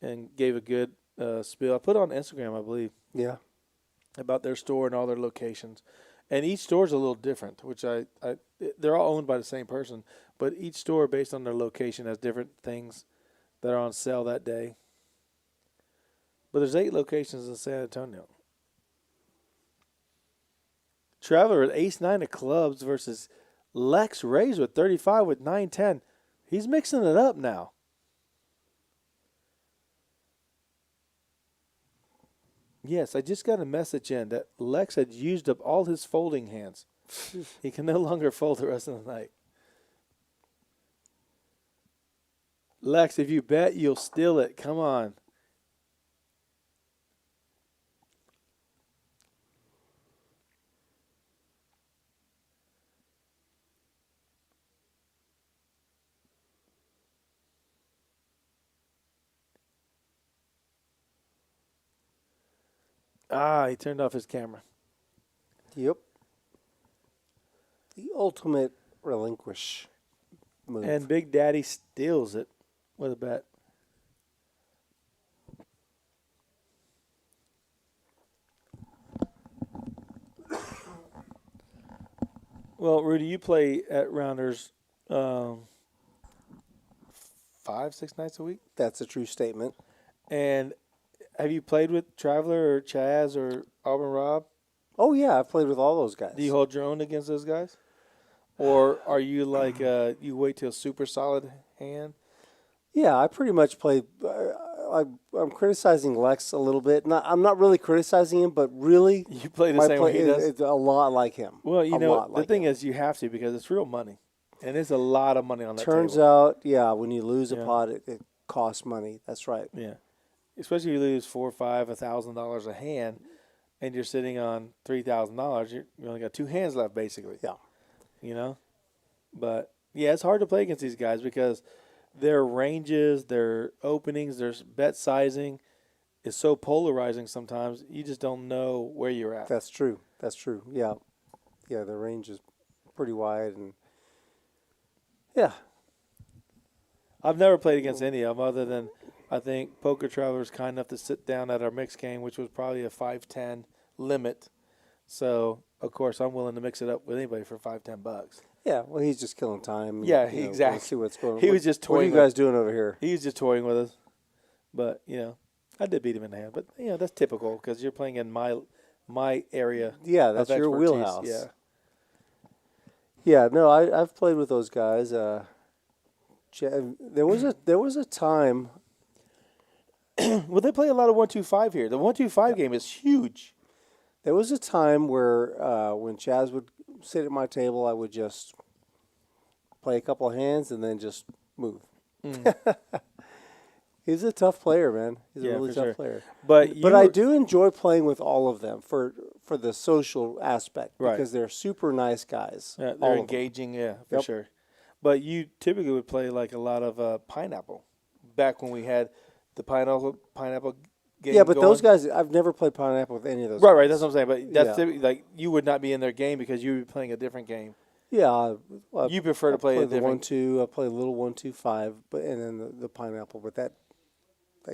and gave a good spiel. I put it on Instagram, I believe. Yeah. About their store and all their locations. And each store is a little different, which they're all owned by the same person. But each store, based on their location, has different things that are on sale that day. But there's 8 locations in San Antonio. Traveler with ace-9 of clubs versus Lex Rays with 35 with 9-10. He's mixing it up now. Yes, I just got a message in that Lex had used up all his folding hands. He can no longer fold the rest of the night. Lex, if you bet, you'll steal it. Come on. He turned off his camera. Yep. The ultimate relinquish move. And Big Daddy steals it with a bet. Well, Rudy, you play at Rounders 5-6 nights a week? That's a true statement. And have you played with Traveler or Chaz or Auburn Rob? Oh, yeah, I've played with all those guys. Do you hold your own against those guys? Or are you like you wait till super solid hand? Yeah, I pretty much play. I'm criticizing Lex a little bit. I'm not really criticizing him, but really, you play the same way he does. It's a lot like him. Well, you know, the thing is, you have to because it's real money, and it's a lot of money on that Turns table. out, yeah, when you lose a pot, it costs money. That's right. Yeah, especially if you lose $4,000 or $5,000 a hand, and you're sitting on $3,000. You only got 2 hands left, basically. Yeah. You know, but yeah, it's hard to play against these guys because their ranges, their openings, their bet sizing is so polarizing sometimes. You just don't know where you're at. That's true. That's true. Yeah. Yeah, the range is pretty wide. And yeah. I've never played against any of them other than I think Poker Traveler was kind enough to sit down at our mixed game, which was probably a 5-10 limit. So, of course, I'm willing to mix it up with anybody for $5-10. Yeah, well, he's just killing time. Yeah, exactly. exactly. See what's going on. He was just toying. What are you guys doing over here? He was just toying with us. But, you know, I did beat him in the hand. But, you know, that's typical because you're playing in my area. Yeah, that's of your expertise. wheelhouse. Yeah. Yeah, no, I've played with those guys. There was a time. Well, they play a lot of 1-2-5 here. The 1-2-5 game is huge. There was a time where when Chaz would sit at my table, I would just play a couple of hands and then just move. He's a tough player, man. He's a really tough player. But I do enjoy playing with all of them for the social aspect because they're super nice guys. Yeah, they're engaging, for sure. But you typically would play like a lot of Pineapple back when we had the Pineapple game. Yeah, but going. those guys, I've never played Pineapple with any of those. Right, guys. that's what I'm saying. But that's typically, like you would not be in their game because you would be playing a different game. Yeah, you prefer to play a different 1-2. I play a little 1-2-5, but and then the Pineapple. But that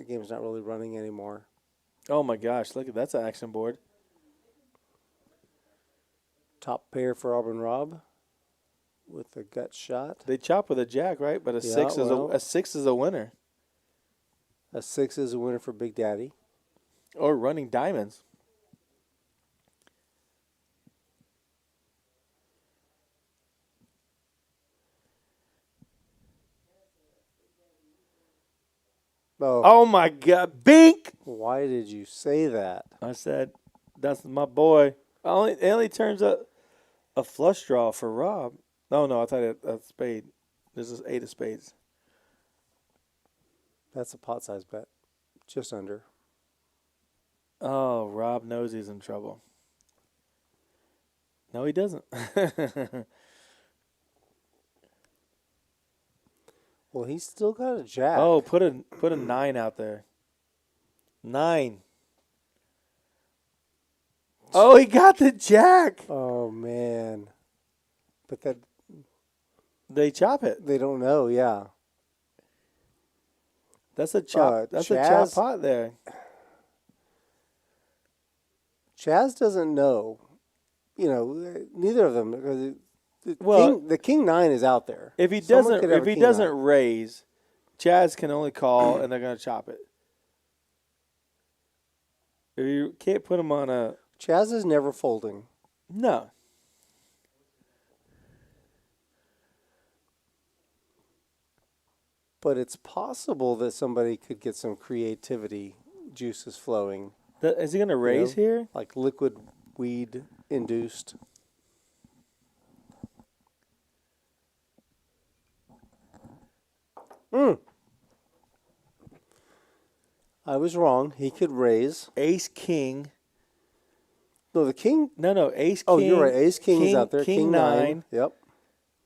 game's not really running anymore. Oh my gosh! Look at that's an action board. Top pair for Auburn Rob with a gut shot. They chop with a jack, right? But a 6 is a winner. A 6 is a winner for Big Daddy. Or running diamonds. Oh my God. Bink! Why did you say that? I said, that's my boy. It only turns a flush draw for Rob. No, I thought it a spade. This is 8 of spades. That's a pot size bet. Just under. Oh, Rob knows he's in trouble. No, he doesn't. Well, he's still got a jack. Oh, put a 9 out there. 9. Oh, he got the jack. Oh man. But that they chop it. They don't know, yeah. That's a chop. That's a chop pot there. Chaz doesn't know. You know, neither of them because the king 9 is out there. If he doesn't raise, Chaz can only call and they're going to chop it. You can't put him on a... Chaz is never folding. No. But it's possible that somebody could get some creativity juices flowing. Is he going to raise here? Like liquid weed induced. I was wrong. He could raise. Ace, king. No, the king. No, ace, king. Oh, you're right. Ace, king is out there. King, nine. Yep.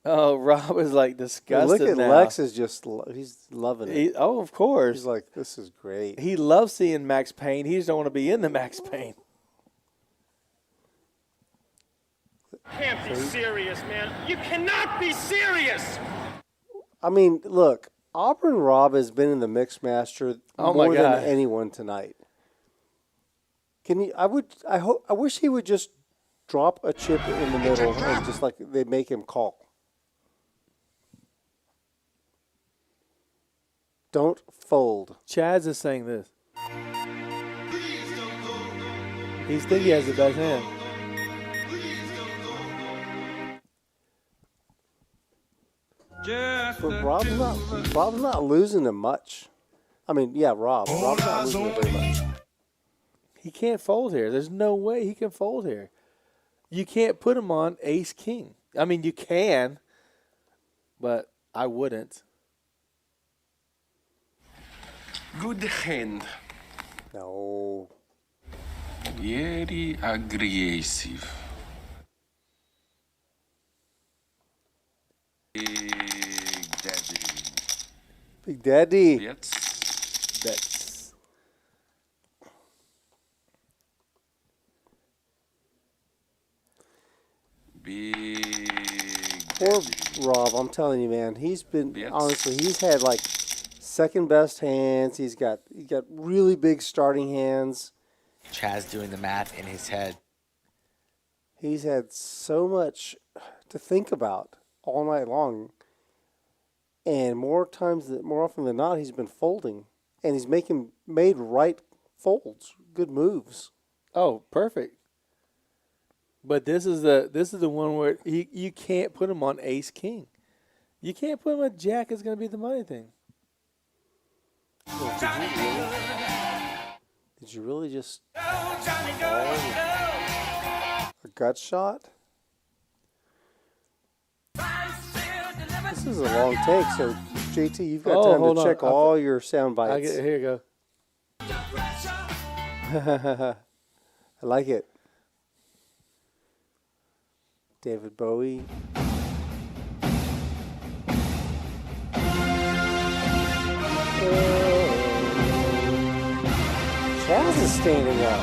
Oh, Rob is like disgusted Look at now. Lex is just, he's loving it. Oh, of course. He's like, this is great. He loves seeing Max Payne. He just don't want to be in the Max Payne. Can't be serious, man. You cannot be serious. I mean, look, Auburn Rob has been in the mix master more than anyone tonight. Can you? I wish he would just drop a chip in the middle and just like they make him call. Don't fold. Chaz is saying this. He's thinking he has the best hand. But Rob's not losing him much. I mean, yeah, Rob's not losing him very much. He can't fold here. There's no way he can fold here. You can't put him on ace king. I mean, you can, but I wouldn't. Good hand. No. Very aggressive. Big Daddy. Big Daddy. Bets. Big Poor Rob, I'm telling you, man. He's been honestly. He's had like second best hands. He's got really big starting hands. Chaz doing the math in his head. He's had so much to think about all night long, and more often than not, he's been folding, and he's made right folds, good moves. Oh, perfect. But this is the one where you can't put him on ace king. You can't put him on jack. It's going to be the money thing. Did you really just a gut shot? This is a long take, so JT, you've got time to check all your sound bites. Here you go. I like it. David Bowie. Chaz is standing up.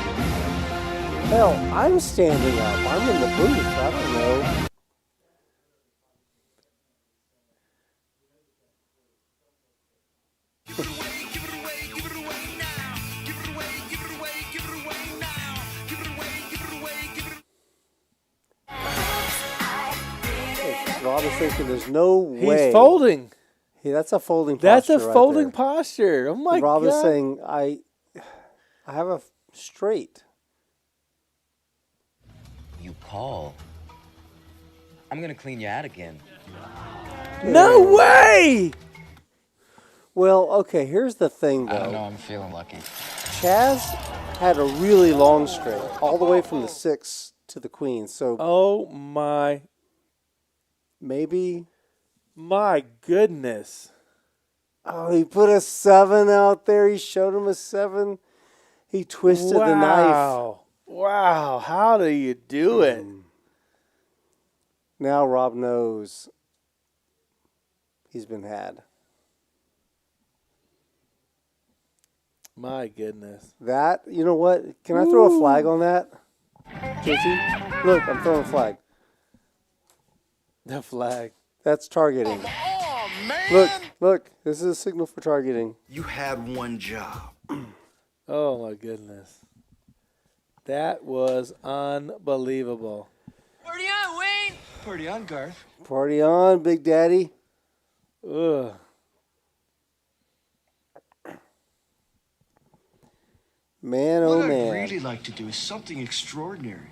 Hell, I'm standing up. I'm in the booth. I don't know. Rob is thinking there's no way. He's folding. Yeah, that's a folding posture. That's a folding posture. Oh my God. Rob is saying, I have a straight. You call. I'm going to clean you out again. No way! Well, okay, here's the thing, though. I don't know, I'm feeling lucky. Chaz had a really long straight, all the way from the 6 to the queen. So, oh my. Maybe. My goodness. Oh, he put a 7 out there. He showed him a 7. He twisted the knife. Wow, how do you do it? Now Rob knows he's been had. My goodness. That, you know what? Can I throw a flag on that? JT? Look, I'm throwing a flag. The flag. That's targeting. Oh, man. Look. This is a signal for targeting. You had one job. Oh, my goodness. That was unbelievable. Party on, Wayne! Party on, Garth. Party on, Big Daddy. Ugh. Man, what oh I'd man. really like to do is something extraordinary.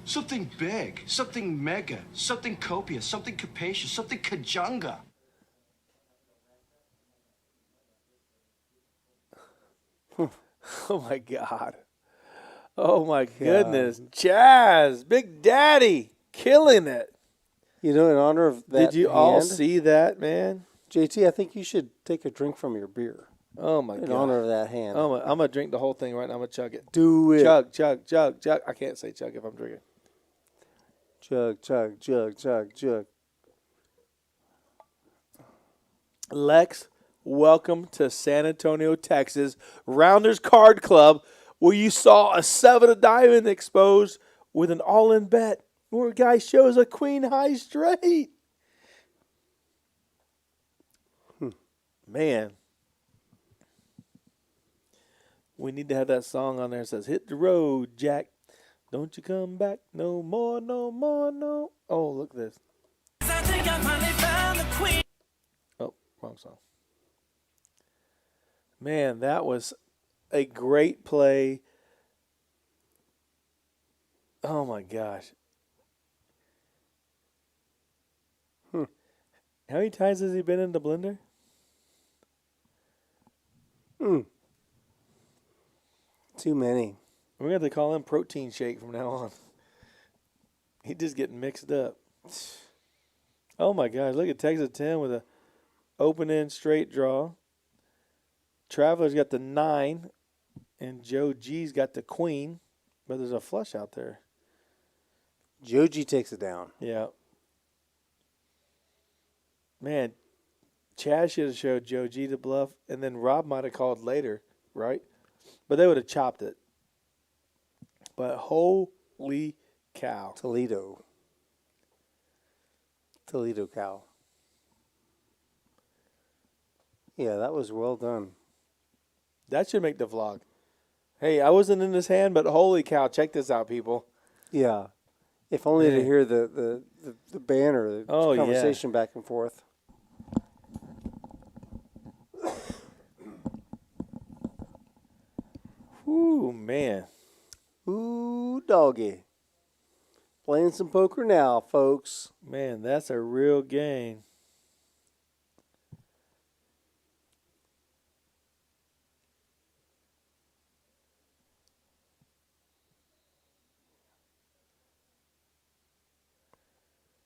Something big, something mega, something copious, something capacious, something kajunga. Oh, my God. Oh, my goodness. Chaz, Big Daddy, killing it. You know, in honor of that Did you all see that, man? JT, I think you should take a drink from your beer. Oh, my God. In honor of that hand. I'm going to drink the whole thing right now. I'm going to chug it. Do it. Chug, chug, chug, chug. I can't say chug if I'm drinking. Chug, chug, chug, chug, chug. Lex, welcome to San Antonio, Texas, Rounders Card Club, where you saw a 7 of diamond exposed with an all-in bet, where a guy shows a queen high straight. Man. We need to have that song on there that says, hit the road, Jack. Don't you come back no more, no more, no. Oh, look at this. I think I finally found the queen. Oh, wrong song. Man, that was a great play. Oh, my gosh. How many times has he been in the blender? Too many. We're going to have to call him Protein Shake from now on. He's just getting mixed up. Oh, my gosh. Look at Texas 10 with a open-end straight draw. Traveler's got the 9, and Joe G's got the queen, but there's a flush out there. Joe G takes it down. Yeah. Man, Chaz should have showed Joe G the bluff, and then Rob might have called later, right? But they would have chopped it. But holy cow. Toledo cow. Yeah, that was well done. That should make the vlog. Hey, I wasn't in his hand, but holy cow, check this out, people. Yeah. If only to hear the banner, the conversation back and forth. Ooh, man. Ooh, doggy. Playing some poker now, folks. Man, that's a real game.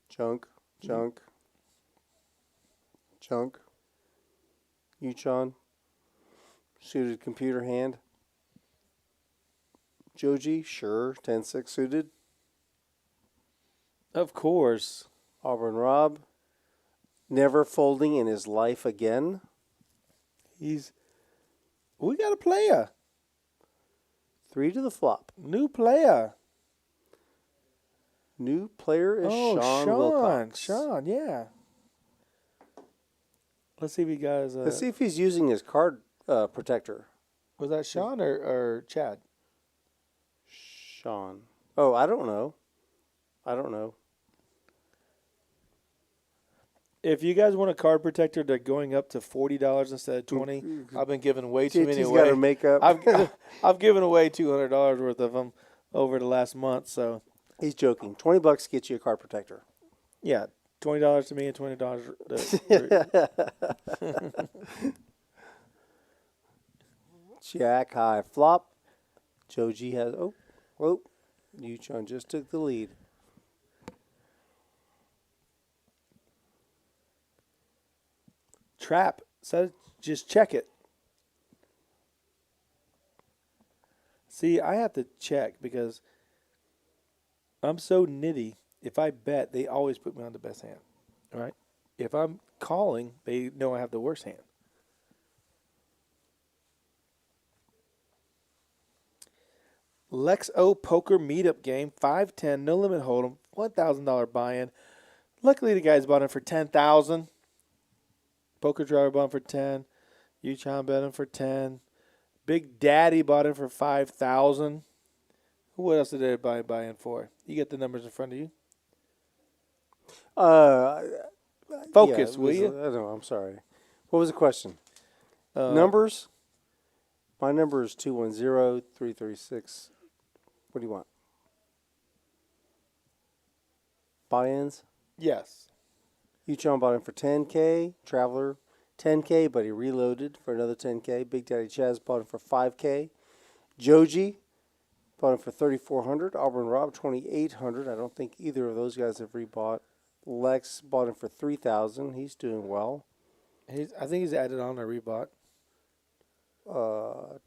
Chunk. Uchon. Suited computer hand. Joji, sure. 10-6 suited. Of course. Auburn Rob. Never folding in his life again. We got a player. 3 to the flop. New player. New player is Sean Wilcox. Sean, yeah. Let's see if he guys. Let's see if he's using his card protector. Was that Sean or Chad? Sean. Oh, I don't know. If you guys want a card protector, they're going up to $40 instead of $20. I've been giving way too many away. Got to make up. I've given away $200 worth of them over the last month. So he's joking. $20 gets you a card protector. Yeah, $20 to me and $20. Jack high flop. Joe G has. Oh, Uchon just took the lead. Trap said just check it. See, I have to check because I'm so nitty. If I bet, they always put me on the best hand. All right? If I'm calling, they know I have the worst hand. Lex O Poker Meetup game, 5-10, no limit hold'em, $1,000 buy-in. Luckily, the guys bought in for $10,000. Poker Driver bought in for 10. Uchon bet in for 10. Big Daddy bought in for 5,000. What else did they buy in for? You get the numbers in front of you. Focus, yeah, will you? I don't know. I'm sorry. What was the question? Numbers? My number is 210-336. What do you want? Buy-ins? Yes. Uchon bought in for 10K. Traveler, 10K, but he reloaded for another 10K. Big Daddy Chaz bought in for 5K. Joji bought in for 3,400. Auburn Rob, 2,800. I don't think either of those guys have rebought. Lex bought in for 3,000. He's doing well. I think he's added on a rebought. Well,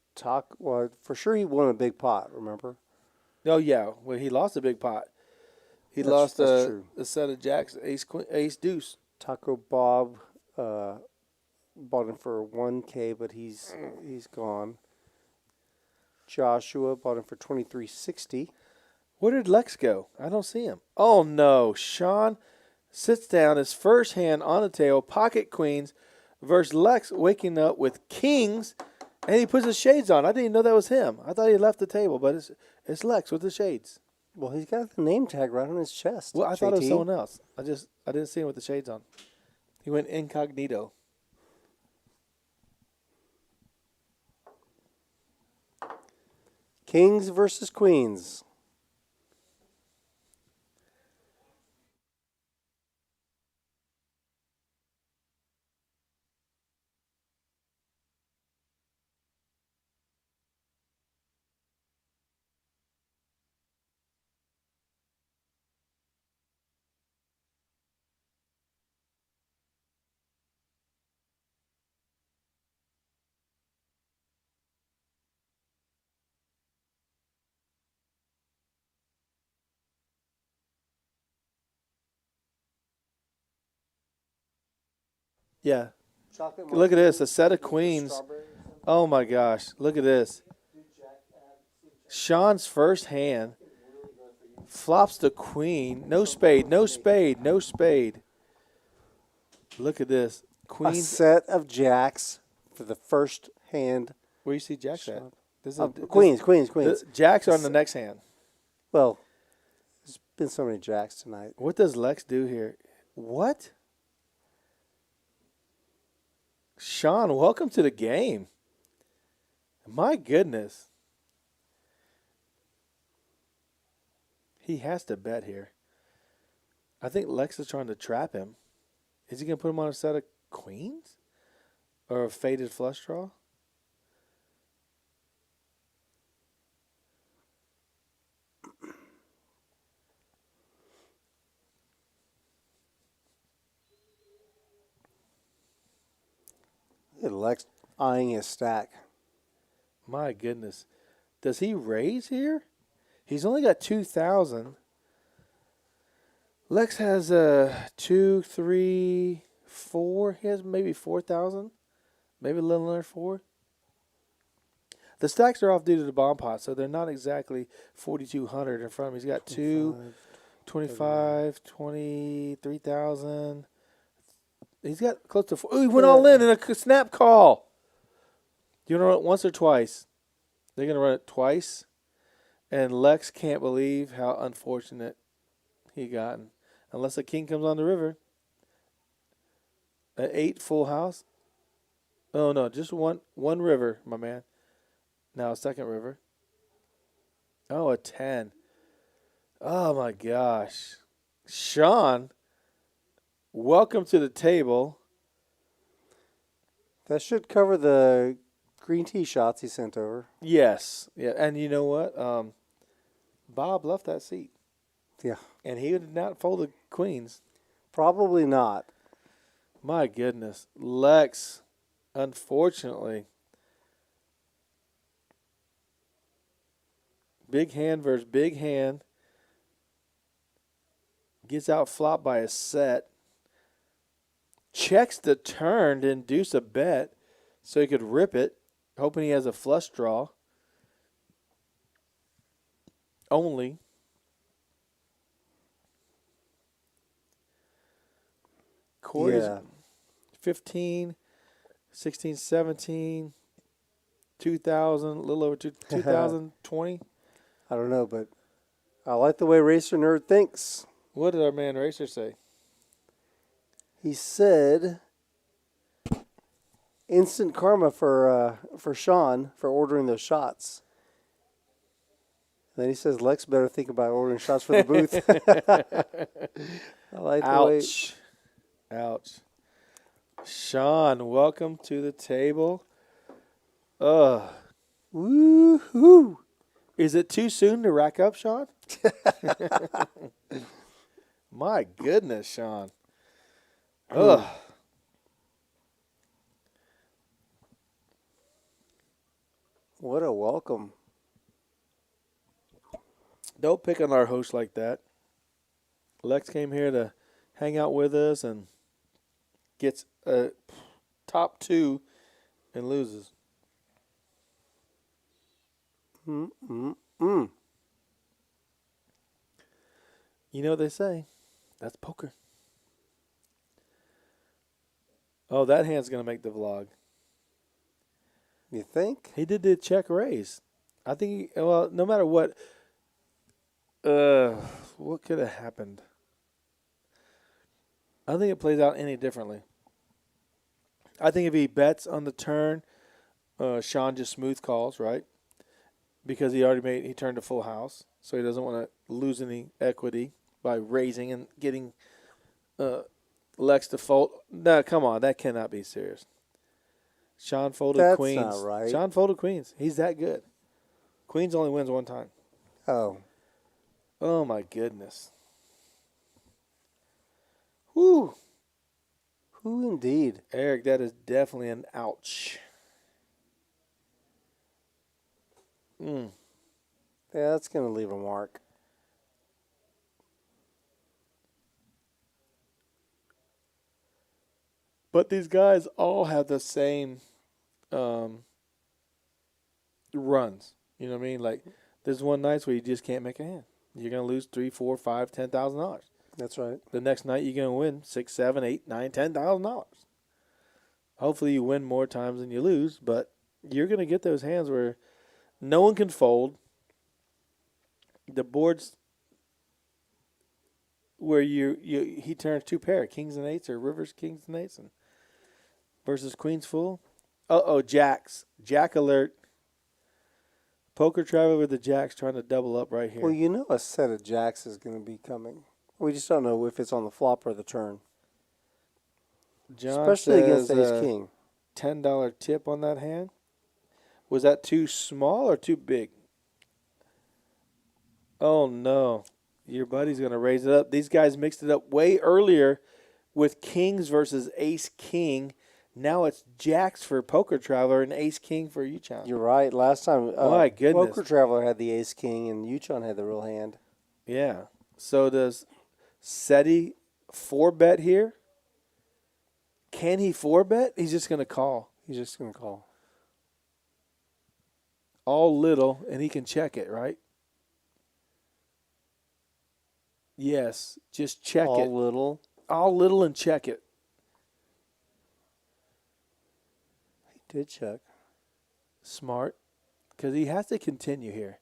for sure he won a big pot, remember? Oh, yeah. Well, he lost a big pot. He That's lost true. a set of jacks, ace deuce. Taco Bob bought him for 1K, but he's gone. Joshua bought him for 2,360. Where did Lex go? I don't see him. Oh, no. Sean sits down, his first hand on the table, pocket queens, versus Lex waking up with kings, and he puts his shades on. I didn't even know that was him. I thought he left the table, but it's Lex with the shades. Well, he's got the name tag right on his chest. Well, I thought it was JT. someone else. I didn't see him with the shades on. He went incognito. Kings versus Queens. Yeah. Look at this, a set of queens. Oh, my gosh. Look at this. Sean's first hand flops the queen. No spade, no spade, no spade. Look at this. A Queens. set of jacks for the first hand. Where you see jacks at? Queens. Jacks are on the next hand. Well, there's been so many jacks tonight. What does Lex do here? What? Sean, welcome to the game. My goodness. He has to bet here. I think Lex is trying to trap him. Is he going to put him on a set of queens? Or a faded flush draw? Lex eyeing his stack. My goodness. Does he raise here? He's only got 2,000. Lex has 2, 3, 4. He has maybe 4,000. Maybe a little under 4. The stacks are off due to the bomb pot, so they're not exactly 4,200 in front of him. He's got 25, 23,000. He's got close to 4. Oh, he went all in a snap call. You want to run it once or twice? They're going to run it twice. And Lex can't believe how unfortunate he gotten. Unless a king comes on the river. An 8 full house. Oh, no, just one river, my man. Now a second river. Oh, a 10. Oh, my gosh. Sean, welcome to the table. That should cover the green tea shots he sent over. Yes. Yeah, and you know what? Bob left that seat. Yeah. And he did not fold the queens. Probably not. My goodness. Lex, unfortunately. Big hand versus big hand. Gets out flopped by a set. Checks the turn to induce a bet so he could rip it, hoping he has a flush draw. Only. Corey's 15, 16, 17, 2,000, a little over 2,020. I don't know, but I like the way Racer Nerd thinks. What did our man Racer say? He said instant karma for Sean for ordering those shots. And then he says Lex better think about ordering shots for the booth. I like the way. Ouch. Sean, welcome to the table. Woo-hoo. Is it too soon to rack up, Sean? My goodness, Sean. Ugh. What a welcome. Don't pick on our host like that. Lex came here to hang out with us and gets a top 2 and loses. You know what they say? That's poker. Oh, that hand's going to make the vlog. You think? He did the check raise. I think, no matter what could have happened? I don't think it plays out any differently. I think if he bets on the turn, Sean just smooth calls, right? Because he turned a full house, so he doesn't want to lose any equity by raising and getting Lex to fold. No, come on, that cannot be serious. Sean folded queens. That's not right. Sean folded queens. He's that good. Queens only wins one time. Oh. Oh, my goodness. Whew. Who indeed? Eric, that is definitely an ouch. Yeah, that's going to leave a mark. But these guys all have the same runs. You know what I mean? Like, there's one night where you just can't make a hand. You're going to lose $3, $4, $5, $10,000. That's right. The next night you're going to win $6, $7, $8, $9, $10,000. Hopefully you win more times than you lose, but you're going to get those hands where no one can fold. The board's where he turns 2 pair, kings and eights or rivers, kings and eights, and versus queens full. Jacks. Jack alert. Poker travel with the jacks trying to double up right here. Well, you know a set of jacks is going to be coming. We just don't know if it's on the flop or the turn. John especially says, against ace-king. $10 tip on that hand. Was that too small or too big? Oh, no. Your buddy's going to raise it up. These guys mixed it up way earlier with kings versus ace-king. Now it's jacks for Poker Traveler and ace-king for Uchon. You're right. Last time, my goodness. Poker Traveler had the ace-king and Uchon had the real hand. Yeah. So does Seti 4-bet here? Can he 4-bet? He's just going to call. He's just going to call. All little, and he can check it, right? Yes. Just check it. All little. All little and check it. He did check. Smart. Because he has to continue here.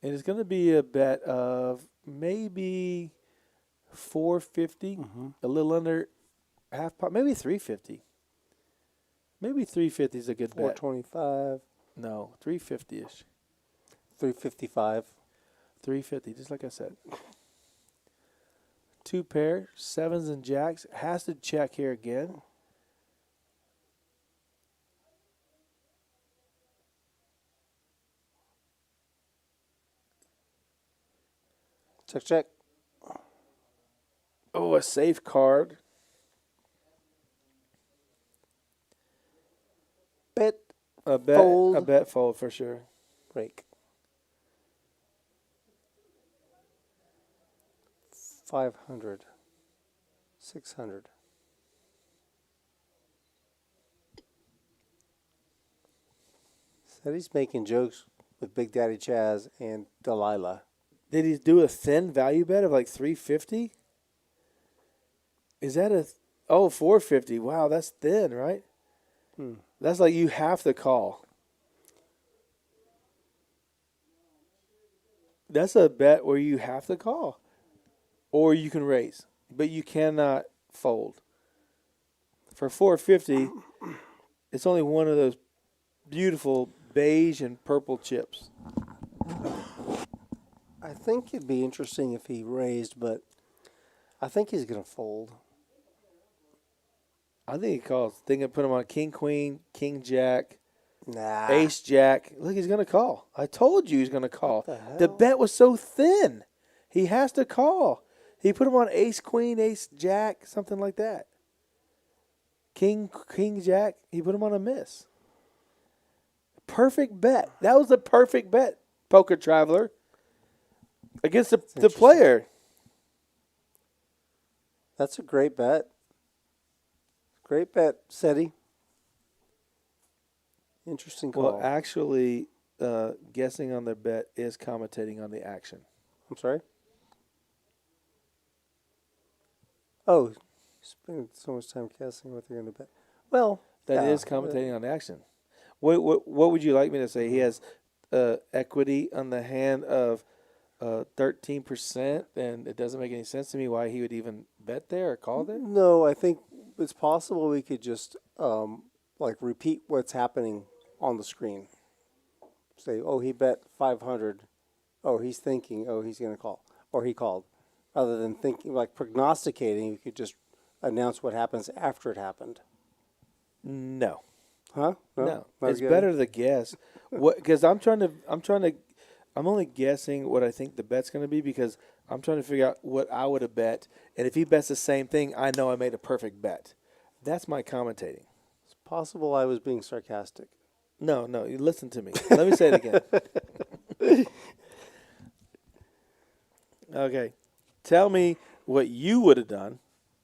And it's going to be a bet of maybe $450, a little under half pot, maybe $350. Maybe $350 is a good bet. $425. No, $350-ish. $355. $350, just like I said. 2 pair, sevens and jacks. Has to check here again. Check, check. Oh, a safe card. Bet. A bet fold. A bet fold for sure. Break. 500. 600. Said he's making jokes with Big Daddy Chaz and Delilah. Did he do a thin value bet of like $350? Is that $450? Wow, that's thin, right? That's like you have to call. That's a bet where you have to call. Or you can raise. But you cannot fold. For $450, It's only one of those beautiful beige and purple chips. I think it'd be interesting if he raised, but I think he's going to fold. I think he calls. Thinking put him on king, queen, king, jack, Nah. ace, jack. Look, he's going to call. I told you he's going to call. The bet was so thin. He has to call. He put him on ace, queen, ace, jack, something like that. King, jack. He put him on a miss. Perfect bet. That was a perfect bet, Poker Traveler. Against the player. That's a great bet. Great bet, Seti. Interesting call. Well, actually, guessing on the bet is commentating on the action. I'm sorry? Oh, spending so much time guessing what they're going to bet. Well, that is commentating on the action. What would you like me to say? He has equity on the hand of 13%, and it doesn't make any sense to me why he would even bet there or call there. No, I think it's possible we could just repeat what's happening on the screen. Say, oh, he bet 500. Oh, he's thinking, oh, he's going to call. Or he called. Rather than thinking, like prognosticating, you could just announce what happens after it happened. No. Huh? No. It's better to guess. Because I'm only guessing what I think the bet's going to be because I'm trying to figure out what I would have bet. And if he bets the same thing, I know I made a perfect bet. That's my commentating. It's possible I was being sarcastic. No, you listen to me. Let me say it again. Okay. Tell me what you would have done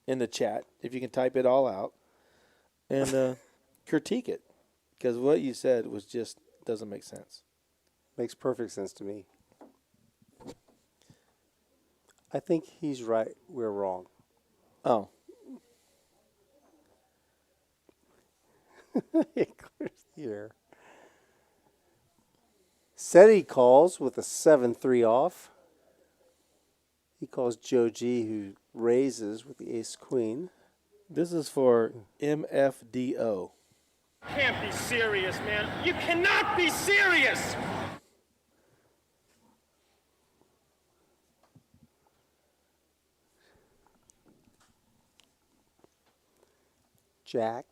in the chat, if you can type it all out, and critique it. Because what you said was just doesn't make sense. Makes perfect sense to me. I think he's right. We're wrong. Oh. It clears the air. Seti calls with a 7-3 off. He calls Joe G, who raises with the ace-queen. This is for MFDO. Can't be serious, man. You cannot be serious! Jack.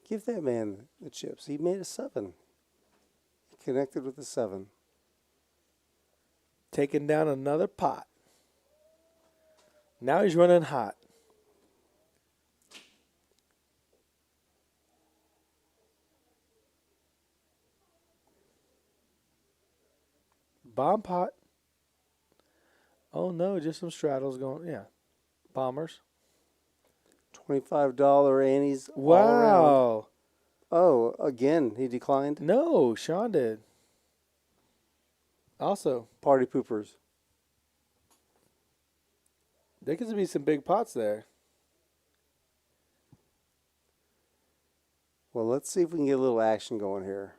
Give that man the chips. He made a 7. He connected with a 7. Taking down another pot. Now he's running hot. Bomb pot. Oh no, just some straddles going. Yeah. Bombers. $25 antes. Wow. Oh, again, he declined? No, Sean did. Also. Party poopers. There could be some big pots there. Well, let's see if we can get a little action going here.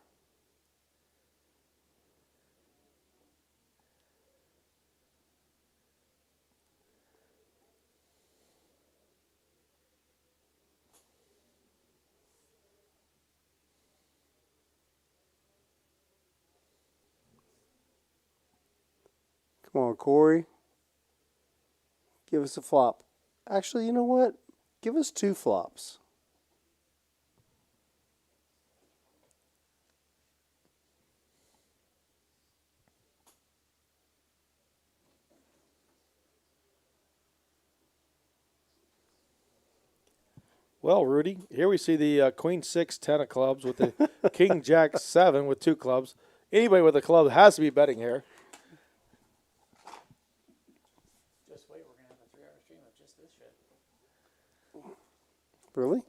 Come on, Corey. Give us a flop. Actually, you know what? Give us 2 flops. Well, Rudy, here we see the Queen 6, 10 of clubs with the King Jack 7 with 2 clubs. Anybody with a club has to be betting here. Just wait, we're going to have a 3-hour stream of just this shit. Really?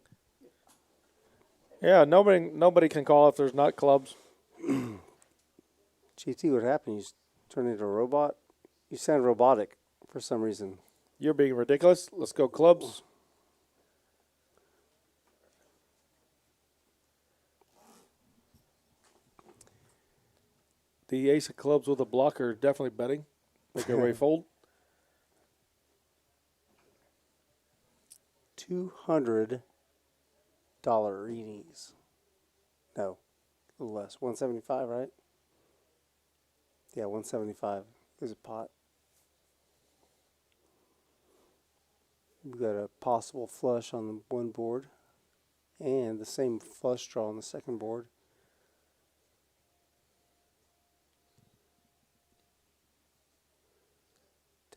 Yeah, nobody can call if there's not clubs. GT, what happened? You turned into a robot? You sound robotic for some reason. You're being ridiculous. Let's go clubs. The ace of clubs with a blocker is definitely betting. Make everybody fold. $200 eenies. No, a little less. 175, right? Yeah, 175. There's a pot. We've got a possible flush on the one board and the same flush draw on the second board.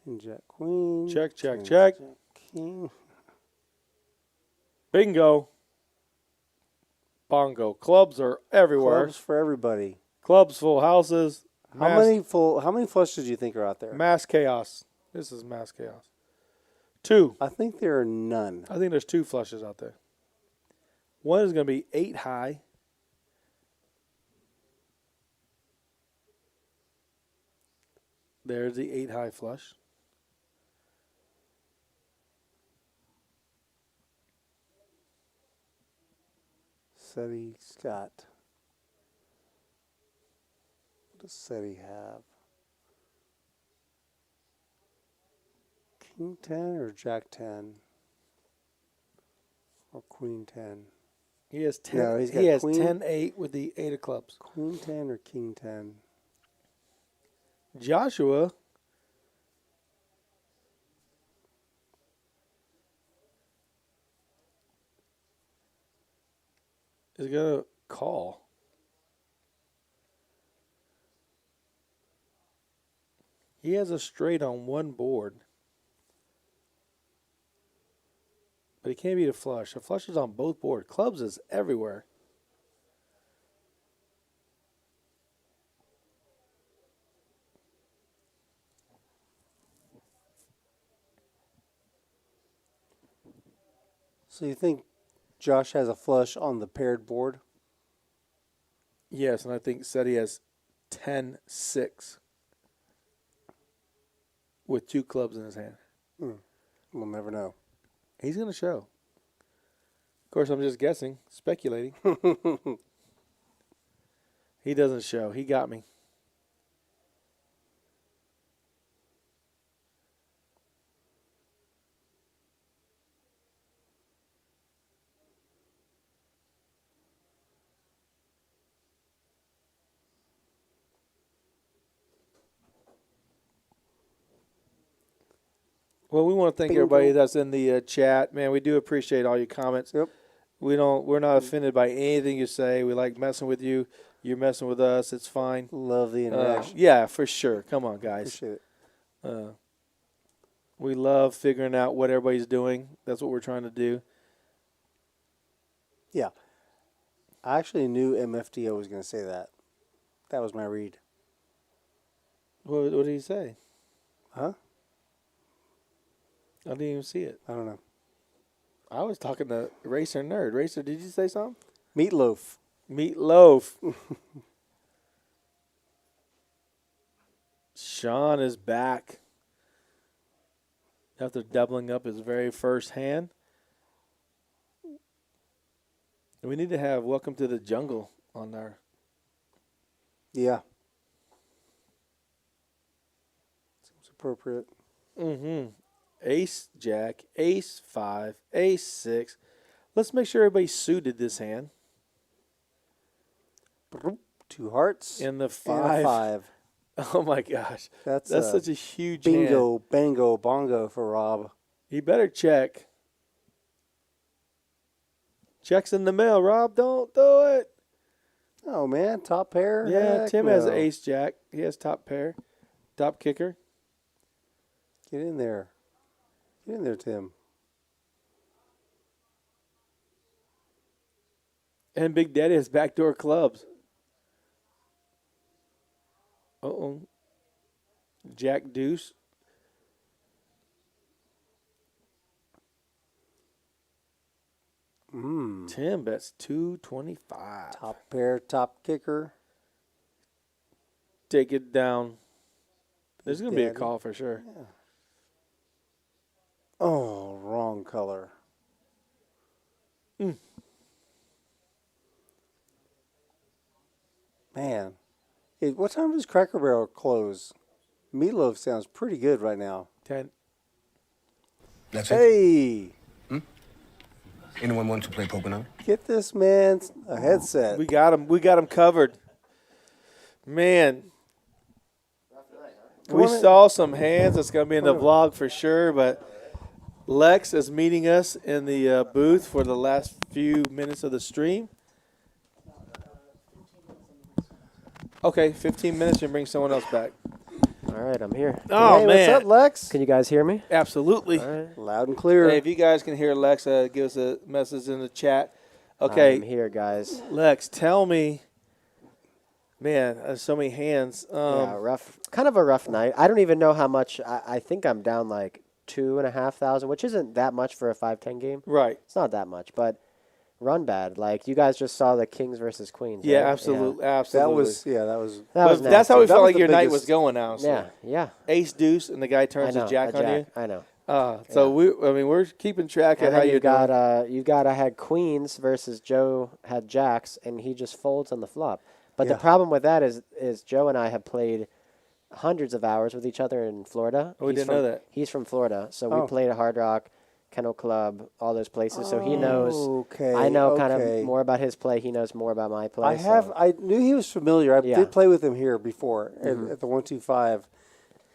Ten Jack Queen. Check, check, 10 check. Jack King. Bingo. Bongo. Clubs are everywhere. Clubs for everybody. Clubs, full houses. How many flushes do you think are out there? Mass chaos. This is mass chaos. 2. I think there are none. I think there's 2 flushes out there. One is going to be 8 high. There's the 8 high flush. SETI Scott. What does SETI have? King 10 or Jack 10? Or Queen 10? He has 10. No, he has 10-8 with the 8 of clubs. Queen 10 or King 10? Joshua is going to call. He has a straight on one board. But he can't beat a flush. A flush is on both boards. Clubs is everywhere. So you think Josh has a flush on the paired board? Yes, and I think SETI has 10-6 with 2 clubs in his hand. We'll never know. He's going to show. Of course, I'm just guessing, speculating. He doesn't show. He got me. Well, we want to thank everybody that's in the chat. Man, we do appreciate all your comments. Yep. We're not offended by anything you say. We like messing with you. You're messing with us. It's fine. Love the interaction. Yeah, for sure. Come on, guys. Appreciate it. We love figuring out what everybody's doing. That's what we're trying to do. Yeah. I actually knew MFDO was going to say that. That was my read. What did he say? Huh? I didn't even see it. I don't know. I was talking to Racer Nerd. Racer, did you say something? Meatloaf. Meatloaf. Sean is back after doubling up his very first hand. We need to have Welcome to the Jungle on there. Yeah. Seems appropriate. Mm-hmm. Ace, Jack, Ace 5, Ace 6. Let's make sure everybody's suited this hand. 2 hearts. And the 5. And a 5. Oh, my gosh. That's such a huge bingo, hand. bango, bongo for Rob. He better check. Check's in the mail, Rob. Don't do it. Oh, man. Top pair? Yeah, Heck Tim no. has Ace, Jack. He has top pair. Top kicker. Get in there. Get in there, Tim. And Big Daddy has backdoor clubs. Uh-oh. Jack Deuce. Tim bets 225. Top pair, top kicker. Take it down. There's going to be a Daddy. call for sure. Yeah. Oh, wrong color. Man. What time does Cracker Barrel close? Meatloaf sounds pretty good right now. 10. Hey! Anyone want to play poker now? Get this man a headset. We got him. We got him covered. Man. We saw some hands. It's going to be in the vlog for sure, but Lex is meeting us in the booth for the last few minutes of the stream. Okay, 15 minutes and bring someone else back. All right, I'm here. Oh, hey, man. What's up, Lex? Can you guys hear me? Absolutely. All right. Loud and clear. Hey, if you guys can hear Lex, give us a message in the chat. Okay. I'm here, guys. Lex, tell me. Man, there's so many hands. Yeah, rough. Kind of a rough night. I don't even know how much. I think I'm down like 2,500, which isn't that much for a 5-10 game. Right. It's not that much, but run bad. Like you guys just saw the Kings versus Queens. Yeah, right? absolutely, Yeah. absolutely. That was. That's how we felt was like the your night biggest- was going. Honestly. Yeah, yeah. Ace deuce, and the guy turns I know, his jack a on you. I know. So we're keeping track And of how then you're doing. I had Queens versus Joe had Jacks, and he just folds on the flop. But Yeah. the problem with that is Joe and I have played hundreds of hours with each other in Florida. Oh, we didn't know that. He's from Florida, so Oh. we played at Hard Rock, Kennel Club, all those places. So he knows. Okay. I know kind okay. of more about his play. He knows more about my play. I knew he was familiar. I Yeah. did play with him here before at the 125.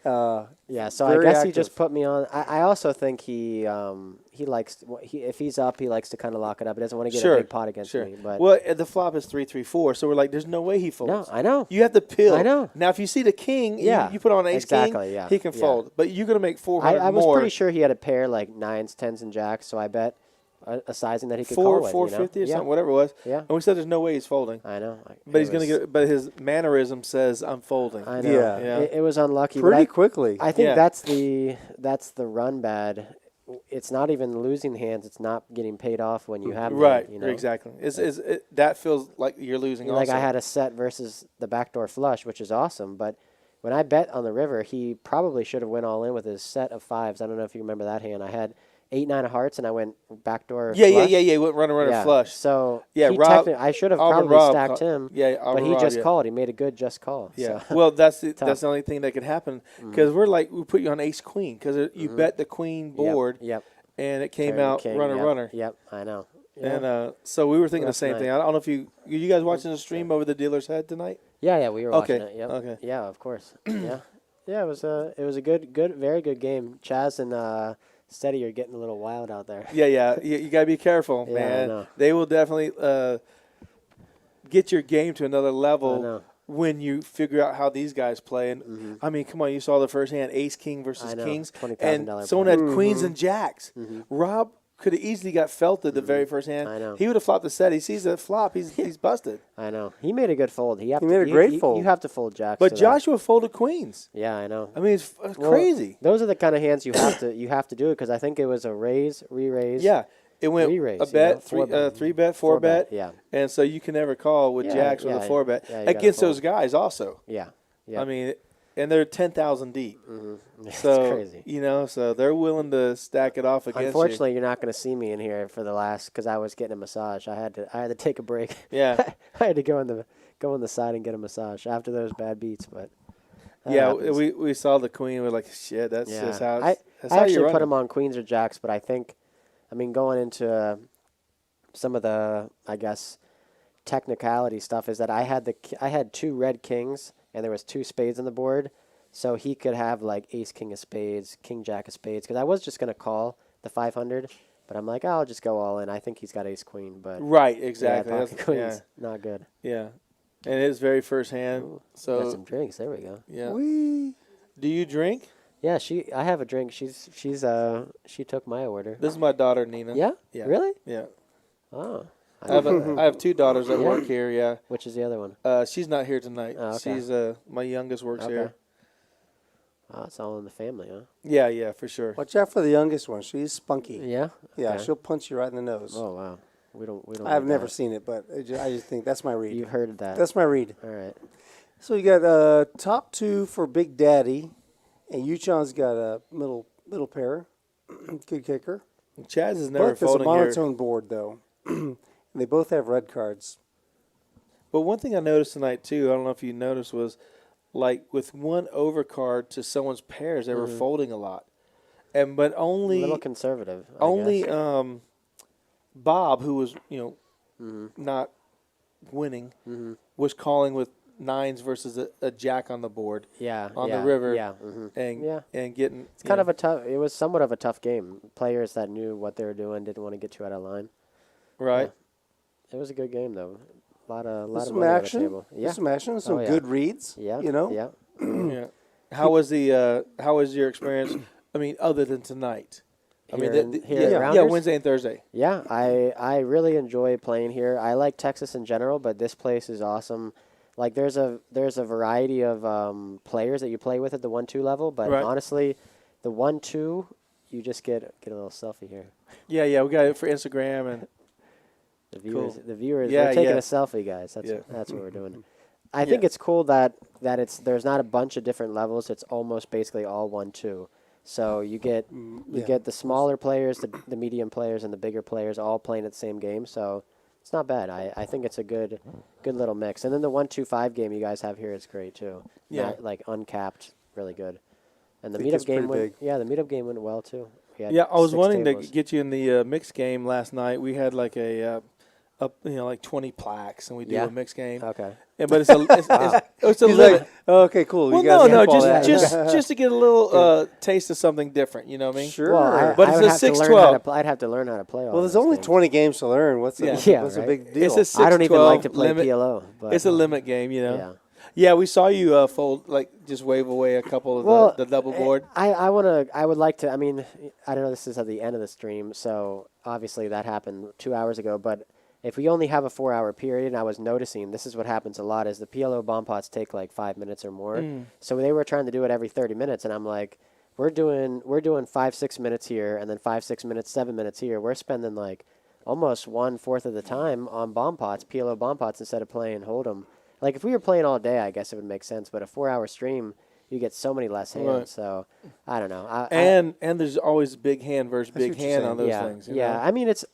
Yeah, so I very guess he active. just put me on. I also think he likes if he's up, he likes to kind of lock it up. He doesn't want to get a big pot against me. But well, the flop is 3-3-4, so we're like, there's no way he folds. No, I know. You have to pill. I know. Now, if you see the king, Yeah, you put on ace exactly, king, yeah, he can yeah. fold. But you're going to make 400 I was more. pretty sure he had a pair like 9s, 10s, and jacks. So I bet a sizing that he could call with. 450 you know? or something, whatever it was. Yeah. And we said there's no way he's folding. I know. But he's going to get. But his mannerism says I'm folding. I know. Yeah. It was unlucky. Pretty but quickly. I think Yeah. that's the run bad. It's not even losing hands. It's not getting paid off when you have them, Right. you know? Exactly. That feels like you're losing. Like also. I had a set versus the backdoor flush, which is awesome. But when I bet on the river, he probably should have went all in with his set of 5s. I don't know if you remember that hand. I had 8, 9 of hearts, and I went backdoor. Yeah, flush. yeah. Went runner Yeah. flush. So Yeah, he Rob- I should have Auburn probably Rob stacked ca- him. Yeah, but Auburn he Rob, just yeah. called. He made a good just call. Yeah. So. Well, that's Tough. the only thing that could happen because we're like we put you on ace queen because you bet the queen board. Yep. And it came Turn out king, runner yep, runner. Yep, I know. Yeah. And so we were thinking Rough the same night. thing. I don't know if you guys watching the stream over the dealer's head tonight. Yeah, we were watching Okay, it. Yep. okay. Yeah, of course. Yeah. It was a good, very good game. Chaz and Steady are getting a little wild out there. Yeah. You got to be careful, Yeah, I man. know. They will definitely get your game to another I level know. when you figure out how these guys play. And I mean, come on, you saw the first hand, ace king versus I know, kings, $20,000 and someone had play. queens and jacks. Rob could have easily got felted the very first hand. I know. He would have flopped the set. He sees the flop. He's busted. I know. He made a good fold. He made a great fold. You have to fold jacks. But to that. Joshua folded queens. Yeah, I know. I mean, it's Well, crazy. Those are the kind of hands you have to do it because I think it was a raise, re-raise. Yeah. It went re-raise, a you bet, know, four bet. 3-bet, 4-bet. Yeah. And so you can never call with Yeah, jacks with a yeah, 4-bet yeah, you gotta against fold. those guys also. Yeah. Yeah. I mean, and they're 10,000 deep. It's So, crazy. So they're willing to stack it off against Unfortunately, you're not going to see me in here for the last because I was getting a massage. I had to take a break. Yeah. I had to go on the side and get a massage after those bad beats. But that Yeah, happens. we saw the queen. We're like, shit, that's Yeah. just how I that's how you actually run put it. him on queens or jacks, but I think, going into some of the, I guess, technicality stuff is that I had 2 red kings and there was 2 spades on the board, so he could have like ace king of spades, king jack of spades, because I was just gonna call the 500, but I'm like, I'll just go all in. I think he's got ace queen, but Right, exactly. Yeah, pocket That's- queens, yeah. not good. Yeah. And his very first hand. Ooh, So got some drinks. There we go. Yeah. Wee. Do you drink? Yeah, I have a drink. She took my order. This is my daughter, Nina. Yeah? Yeah. Really? Yeah. Oh. I have 2 daughters that Yeah? work here. Yeah. Which is the other one? She's not here tonight. Oh, okay. She's my youngest works Okay. here. Oh, it's all in the family, huh? Yeah, for sure. Watch out for the youngest one. She's spunky. Yeah? Yeah, Okay. she'll punch you right in the nose. Oh, wow. We don't. I've need never that. seen it, but I just think that's my read. You've heard of that. That's my read. All right. So you got top 2 for Big Daddy, and Yuchon's got a middle pair. Good kicker. Chaz is never Both is a folding here. monotone board though. And they both have red cards. But one thing I noticed tonight too, I don't know if you noticed, was like with one overcard to someone's pairs, they were folding a lot, but only A little conservative. I only guess. Bob, who was Mm-hmm. not winning, was calling with nines versus a jack on the board. Yeah, on yeah, the river. yeah, mhm. and Yeah. and getting It's kind of a tough. It was somewhat of a tough game. Players that knew what they were doing didn't want to get too out of line. Right. Yeah. It was a good game though. A lot of Some money action. on the table. Yeah. Some action. Some Oh, yeah. good reads. Yeah. You know. Yeah. yeah. How was your experience? I mean, other than tonight. I mean, Here at yeah, Rounders? Wednesday and Thursday. Yeah, I really enjoy playing here. I like Texas in general, but this place is awesome. Like there's a variety of players that you play with at the 1-2 level, but Right. honestly, the 1-2 you just get a little selfie here. Yeah, we got it for Instagram and The viewers, Cool. the viewers, Yeah, we're taking yeah. a selfie, guys. That's Yeah. that's what we're doing. I think it's cool that there's not a bunch of different levels. It's almost basically all 1-2. So you get yeah. get the smaller players, the medium players, and the bigger players all playing at the same game. So it's not bad. I think it's a good little mix. And then the 1-2-5 game you guys have here is great too. Yeah. Like uncapped, really good. And the I think it's meetup game pretty went. big. Yeah, the meetup game went well too. We had yeah, I was 6 wanting tables. to get you in the mixed game last night. We had like like 20 plaques, and we do Yeah. a mixed game. Okay. Yeah, but it's a He's limit. like, oh, okay, cool. Well, you guys no, can follow that. just to get a little taste of something different. You know what I mean? Sure. Well, But I it's would a have to learn 6-12. I'd have to learn how to play all Well, there's those only games. 20 games to learn. What's a right. big deal? It's a 6-12 I don't even like to play limit. PLO. But It's a limit game, you know. Yeah. Yeah, we saw you fold just wave away a couple of the double board. I would like to. I mean, I don't know. This is at the end of the stream, so obviously that happened 2 hours ago. But if we only have a 4-hour period, and I was noticing this is what happens a lot: is the PLO bomb pots take like 5 minutes or more. Mm. So they were trying to do it every 30 minutes, and I'm like, we're doing 5-6 minutes here, and then 5-6 minutes, 7 minutes here. We're spending like almost 1/4 of the time on bomb pots, PLO bomb pots, instead of playing Hold'em. Like if we were playing all day, I guess it would make sense. But a 4-hour stream, you get so many less hands. Right. So I don't know. And there's always big hand versus big what you're hand saying. on those yeah, things. you yeah. know? I mean, it's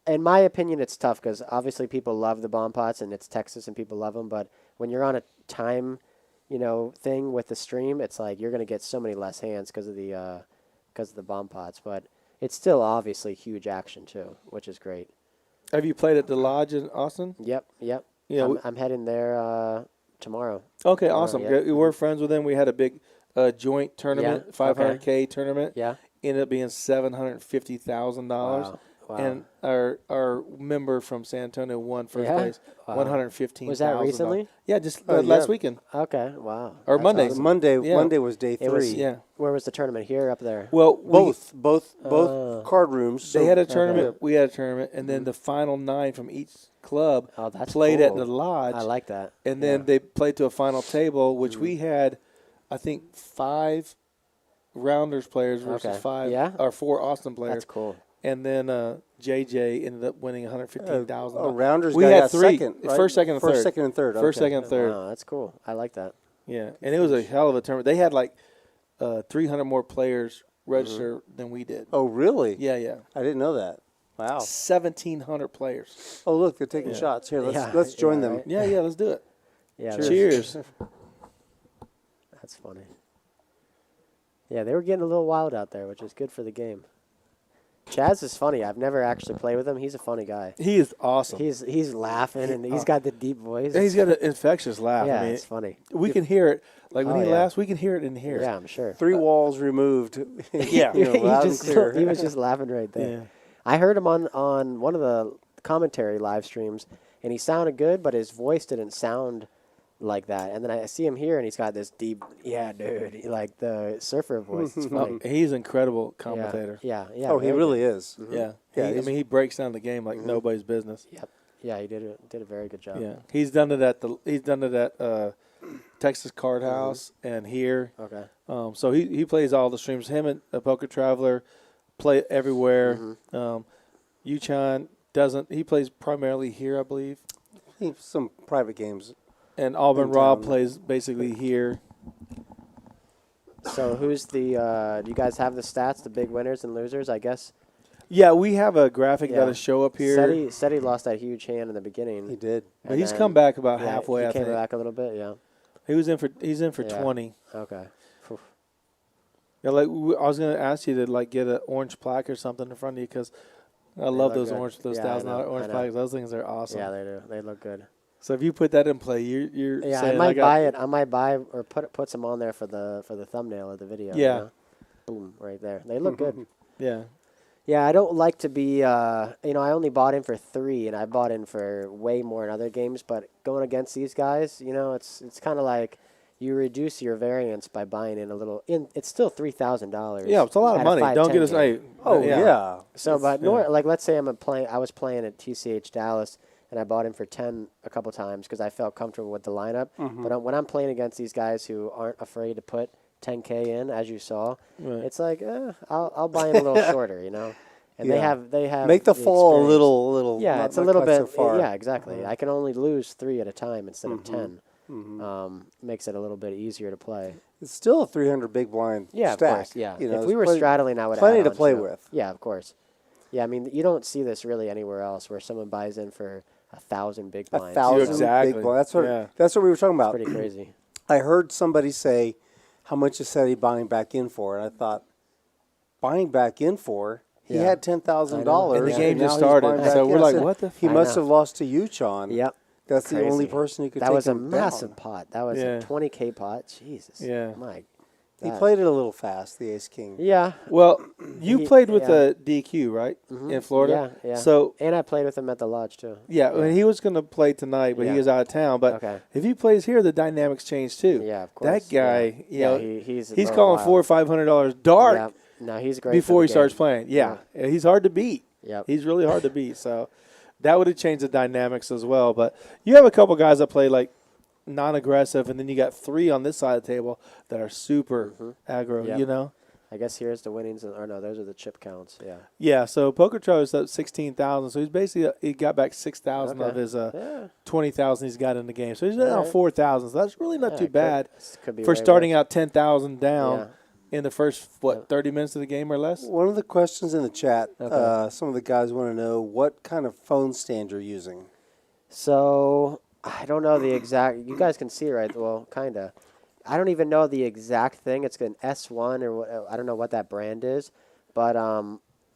in my opinion, it's tough because obviously people love the bomb pots and it's Texas and people love them. But when you're on a time, thing with the stream, it's like you're gonna get so many less hands because of the bomb pots. But it's still obviously huge action too, which is great. Have you played at the Lodge in Austin? Yep. Yeah, I'm heading there tomorrow. Okay, awesome. yeah. We're friends with them. We had a big joint tournament, Yeah, okay. $500K tournament. Yeah. Ended up being $750,000. Wow. And our member from San Antonio won first Yeah? place, Wow. $115,000. Was that recently? Yeah, just Oh, last yeah. weekend. Okay. Wow. Or That's Monday. awesome. Monday Yeah. Monday was day It was- 3. Yeah. Where was the tournament? Here, up there? Well, Both card rooms. they so- had a tournament. We had a tournament, and then the final 9 from each club Oh, that's played at cool. the Lodge. I like that. And then they played to a final table, which we had, I think, 5 Rounders players versus Okay. 5 Yeah? or 4 Austin players. That's cool. And then JJ ended up winning $115,000. Rounders we guy had got 3, second, right? first, second, and First, third. second, and third. First, Okay. second, and third. Wow, that's cool. I like that. Yeah, and it was a hell of a tournament. They had like 300 more players register than we did. Oh, really? Yeah. I didn't know that. Wow. 1,700 players. Oh, look, they're taking Yeah. shots. Here, Yeah, let's join yeah, them. right. Yeah, let's do it. Yeah. Cheers. That's funny. Yeah, they were getting a little wild out there, which is good for the game. Chaz is funny. I've never actually played with him. He's a funny guy. He is awesome. He's laughing and he's got the deep voice. And he's got an infectious laugh. Yeah, I mean, it's funny. We can hear it. Like when Oh, he yeah. laughs, we can hear it in here. Yeah, I'm sure. 3 walls removed. Yeah. Loud and clear. He was just laughing right there. Yeah. I heard him on one of the commentary live streams, and he sounded good, but his voice didn't sound like that. And then I see him here, and he's got this deep, yeah, dude, like the surfer voice. It's funny. He's an incredible commentator. Yeah. Oh, he very really good. is. Yeah. Yeah, I mean, he breaks down the game like nobody's business. Yep. Yeah, he did a very good job. Yeah. He's done it at Texas Card House and here. Okay. So he plays all the streams. Him and a Poker Traveler play everywhere. Uchan doesn't. He plays primarily here, I believe. Some private games. And Auburn in Rob town. plays basically here. So who's the? Do you guys have the stats, the big winners and losers? I guess. Yeah, we have a graphic Yeah. that'll show up here. Said he lost that huge hand in the beginning. He did. But And he's then- come back about yeah, halfway. He I came think back a little bit. Yeah. he's in for Yeah. 20. Okay. Phew. Yeah, like I was gonna ask you to like get an orange plaque or something in front of you because I love look those good. orange, those Yeah, I $1,000 know, orange I know. flags. Those things are awesome. Yeah, they do. They look good. So if you put that in play, you're Yeah, saying I might buy it. I might buy or put some on there for the thumbnail of the video. Yeah. You know? Boom, right there. They look good. Yeah. Yeah, I don't like to be. I only bought in for 3, and I bought in for way more in other games. But going against these guys, it's kind of like you reduce your variance by buying in a little. It's still $3,000. Yeah, it's a lot of money. Don't get us. Hey, yeah. So, but like, let's say I was playing at TCH Dallas, and I bought in for 10 a couple times because I felt comfortable with the lineup. But when I'm playing against these guys who aren't afraid to put 10K in, as you saw, it's like I'll buy in a little shorter, And they have make the fall experience. a little. Yeah, not, it's a not little quite bit. So far. Yeah, exactly. I can only lose 3 at a time instead of 10. Makes it a little bit easier to play. It's still a 300 big blind. Yeah, stack. of course. Yeah, if there's we were straddling, I would plenty add to on play it. with. Yeah, of course. Yeah, I mean, you don't see this really anywhere else where someone buys in for 1,000 big blinds. 1,000 Exactly. big blinds. Yeah. That's what we were talking about. Pretty crazy. I heard somebody say how much is Seti buying back in for, and I thought, buying back in for? He had $10,000. And the game just started. So we're like, what the He f-? must have lost to Uchon. Yep. That's the only Crazy. person who could That take was a him massive down. pot. That was a 20K pot. Jesus. Yeah. My He God. played it a little fast, the Ace King. Yeah. Well, you played with yeah. the DQ, right? In Florida? Yeah, yeah. So, and I played with him at the lodge, too. yeah, and he was going to play tonight, but he was out of town. But if he plays here, the dynamics change, too. Yeah, of course. That guy, he's a calling little $400 or $500 dark Yeah. No, he's great before for he the starts game. playing. Yeah. He's hard to beat. Yep. He's really hard to beat. So that would have changed the dynamics as well. But you have a couple guys that play like non-aggressive, and then you got 3 on this side of the table that are super aggro, Yep. I guess here's the winnings. Or no, those are the chip counts. Yeah. Yeah, so Poker Tro's at 16,000. So he's basically he got back 6,000 of Okay. his Yeah. 20,000 he's got in the game. So he's now Alright. 4,000. So that's really not Yeah, too bad could be for way starting worse. out 10,000 down Yeah. in the first 30 minutes of the game or less. One of the questions in the chat, some of the guys want to know what kind of phone stand you're using. So I don't know the exact. You guys can see, right? Well, kind of. I don't even know the exact thing. It's an S1 or what, I don't know what that brand is. But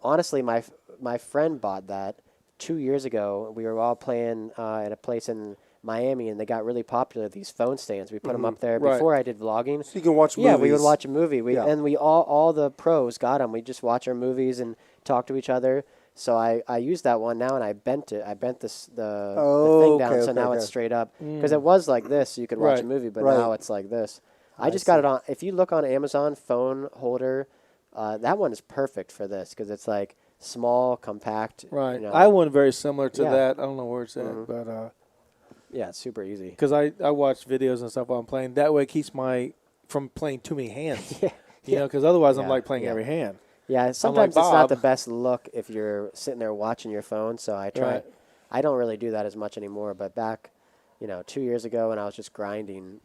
honestly, my friend bought that 2 years ago. We were all playing at a place in Miami, and they got really popular, these phone stands. We put them up there Right. before I did vlogging. So you can watch Yeah, we would movies. watch a movie. Yeah. And we all the pros got them. We just watch our movies and talk to each other. So I used that one now, and I bent it. I bent the thing down, okay, so now okay. it's straight up. Because it was like this, so you could watch a Right. movie, but Right. now it's like this. I just got it on. If you look on Amazon, phone holder, that one is perfect for this because it's like small, compact. Right. You know. I have one very similar to Yeah. that. I don't know where it's at, but Yeah, it's super easy. because I watch videos and stuff while I'm playing. That way it keeps from playing too many hands. You know, because otherwise I'm Yeah, like playing yeah. every hand. Yeah, sometimes it's not Bob. the best look if you're sitting there watching your phone. So I try. Right. I don't really do that as much anymore. But back, 2 years ago when I was just grinding,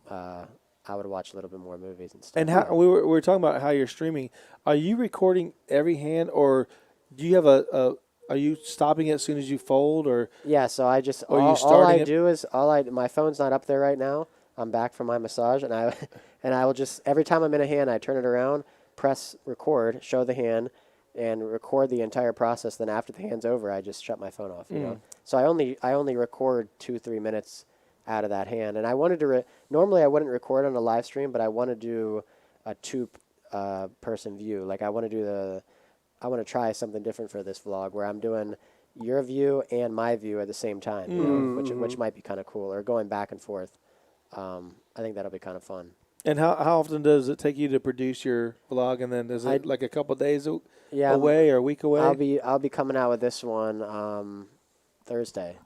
I would watch a little bit more movies and stuff. And how we were talking about how you're streaming. Are you recording every hand, or do you have are you stopping it as soon as you fold, or Yeah, so I just Or you all starting I it? do is my phone's not up there right now. I'm back from my massage, and I will just every time I'm in a hand, I turn it around, press record, show the hand, and record the entire process. Then after the hand's over, I just shut my phone off. You know, so I only record 2-3 minutes out of that hand, and I wanted to normally I wouldn't record on a live stream, but I want to do a person view. Like I want to try something different for this vlog where I'm doing your view and my view at the same time, you know, which might be kind of cool, or going back and forth. I think that'll be kind of fun. and how often does it take you to produce your vlog? And then is it like a couple days away or a week away? I'll be coming out with this one Thursday.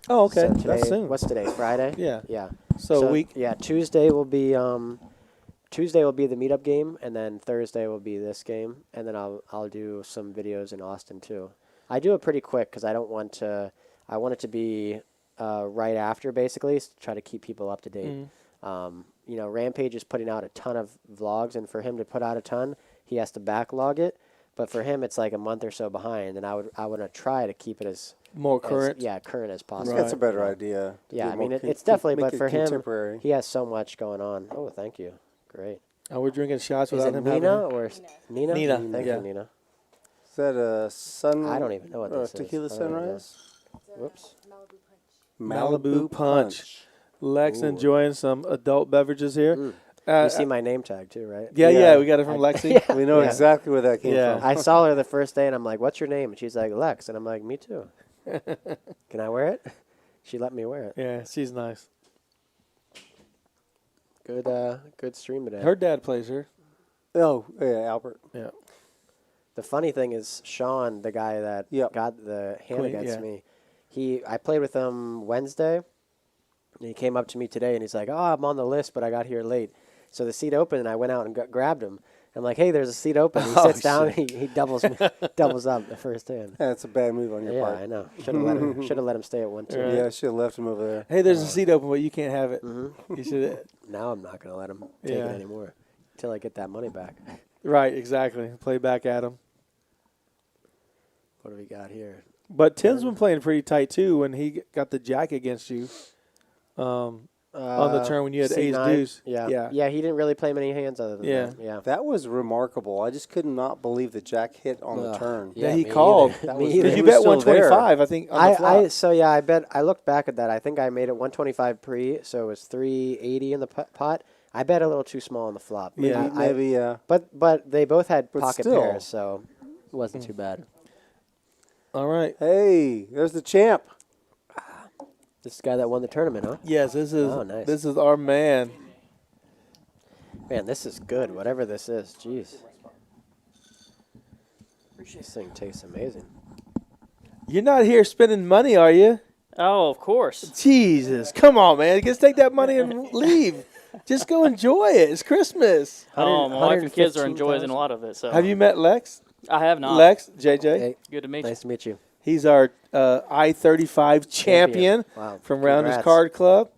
Oh, okay, So today, that's soon. What's today? Friday. Yeah. Yeah. So a week. Yeah, Tuesday will be the meetup game, and then Thursday will be this game, and then I'll do some videos in Austin too. I do it pretty quick because I don't want to. I want it to be right after, basically, to try to keep people up to date. Rampage is putting out a ton of vlogs, and for him to put out a ton, he has to backlog it. But for him, it's like a month or so behind, and I want to try to keep it as more current. Current as possible. That's a better idea. Yeah, I mean, it's definitely, make but it for him, contemporary. he has so much going on. Oh, thank you. Great. Oh, we're drinking shots Is without it him Nina having or Nina? Nina, Thank yeah. you, Nina. that a sun? I don't even know what this is. Tequila I don't even know. sunrise. Whoops. Malibu Punch. Lex Ooh. enjoying some adult beverages here. You see my name tag too, right? Yeah, we got it from Lexi. We know exactly where that came from. I saw her the first day, and I'm like, "What's your name?" And she's like, "Lex," and I'm like, "Me too." Can I wear it? She let me wear it. Yeah, she's nice. Good stream today. Her dad plays her. Oh, yeah, Albert. Yeah. The funny thing is, Sean, the guy that got the hand Queen, against yeah. me, I played with him Wednesday, and he came up to me today, and he's like, "Oh, I'm on the list, but I got here late." So the seat opened, and I went out and grabbed him. I'm like, "Hey, there's a seat open." He sits down, and he doubles up the first hand. That's a bad move on your part. Yeah, I know. Should have let him stay at 1-2. Yeah, I should have left him over there. Hey, there's a seat open, but you can't have it. You should. Now I'm not going to let him take it anymore until I get that money back. Right, exactly. Play back at him. What do we got here? But Tim's been playing pretty tight too when he got the jack against you on the turn when you had ace C9. deuce. Yeah, he didn't really play many hands other than that. Yeah, that was remarkable. I just could not believe the jack hit on the turn. Yeah, he called. Because you bet 125, I think. On the flop. I bet I looked back at that. I think I made it 125 pre, so it was 380 in the pot. I bet a little too small on the flop. Maybe. But they both had But pocket still. pairs, so it wasn't too bad. All right. Hey, there's the champ. This is the guy that won the tournament, huh? Yes, this is. Oh, nice. This is our man. Man, this is good. Whatever this is, jeez. This thing tastes amazing. You're not here spending money, are you? Oh, of course. Jesus, come on, man! Just take that money and leave. Just go enjoy it. It's Christmas. Oh, my wife and kids are enjoying a lot of it. So. Have you met Lex? I have not. Lex, JJ. Hey, good to meet you. Nice to meet you. He's our I-35 champion Wow. from Rounders Congrats. Card Club.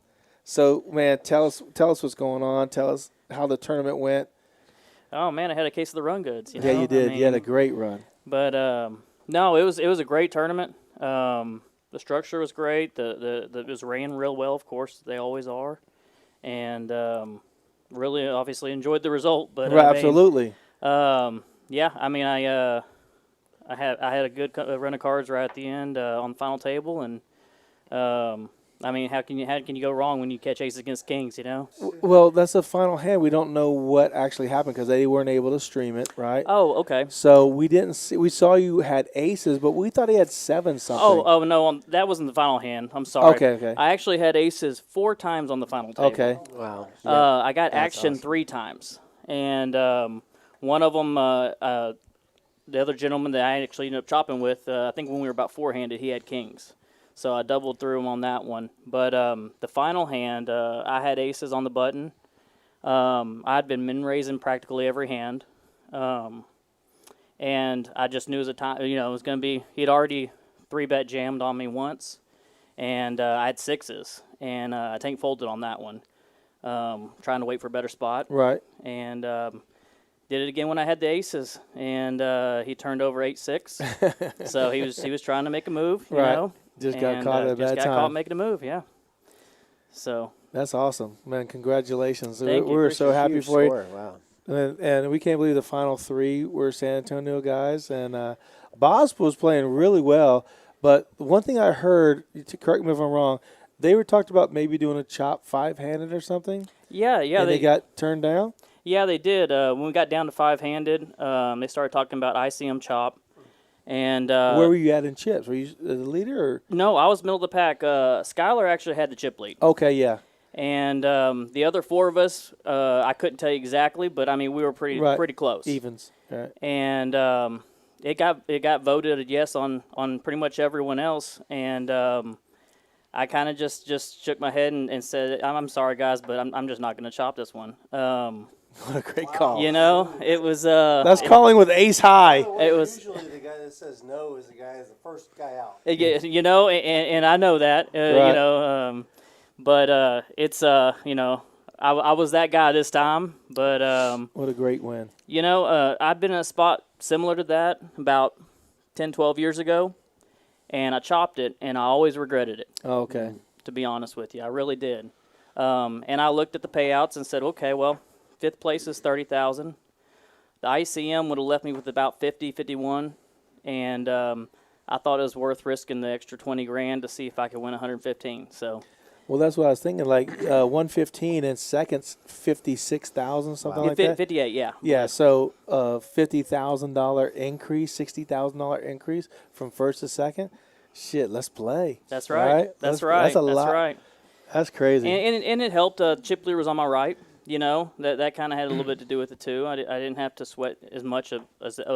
So, man, tell us what's going on. Tell us how the tournament went. Oh man, I had a case of the run goods. You Yeah, know? you did. I You had a mean, great run. But no, it was a great tournament. The structure was great. It was ran real well, of course they always are, and really obviously enjoyed the result. But Right, I mean, absolutely. Yeah, I mean I had a good run of cards right at the end on the final table, and I mean how can you go wrong when you catch aces against kings? You know. Well, that's the final hand. We don't know what actually happened because they weren't able to stream it, right? Oh, okay. So we didn't see. We saw you had aces, but we thought he had 7 something. Oh no, that wasn't the final hand. I'm sorry. Okay. I actually had aces 4 times on the final table. Okay. Wow. I got action awesome. 3 times, and one of them, the other gentleman that I actually ended up chopping with, I think when we were about 4-handed, he had kings. So I doubled through him on that one. But the final hand, I had aces on the button. I'd been min-raising practically every hand. And I just knew it was a time, it was going to be, he'd already 3-bet jammed on me once. And I had 6s. And I tank folded on that one, trying to wait for a better spot. Right. And did it again when I had the aces. And he turned over 8-6. So he was trying to make a move, you Right. know. Just got caught at a bad Just got time. caught making a move, yeah. So That's awesome, man! Congratulations. Thank you. We're so happy Huge for score. you. Wow. And we can't believe the final 3 were San Antonio guys. And Bosp was playing really well. But one thing I heard, to correct me if I'm wrong, they were talked about maybe doing a chop 5-handed or something. yeah. And they got turned down. Yeah, they did. When we got down to 5-handed, they started talking about ICM chop. And Where were you at in chips? Were you the leader? Or? No, I was middle of the pack. Skylar actually had the chip lead. Okay, yeah. And the other 4 of us, I couldn't tell you exactly, but I mean we were pretty close. Evens. Right. And it got voted a yes on pretty much everyone else. And I kind of just shook my head and said, I'm sorry guys, but I'm just not going to chop this one. What a great call. You know, it was. That's calling with ace high. It was. Usually the guy that says no is the guy that's the first guy out. You know, and I know that. You Right. know, but it's you know, I was that guy this time. But What a great win. you know, I've been in a spot similar to that about 10, 12 years ago, and I chopped it, and I always regretted it. Oh, okay. To be honest with you, I really did. And I looked at the payouts and said, okay, well, 5th place is $30,000. The ICM would have left me with about 50, 51, and I thought it was worth risking the extra 20 grand to see if I could win 115. So. Well, that's what I was thinking. Like 115 and seconds, 56,000, something like that. 58, yeah. Yeah, so $50,000 increase, $60,000 increase from first to second. Shit, let's play. That's right. That's right. That's a That's lot. right. That's crazy. And it helped. Chip leader was on my right. You know, that kind of had a little bit to do with it too. I didn't have to sweat as much of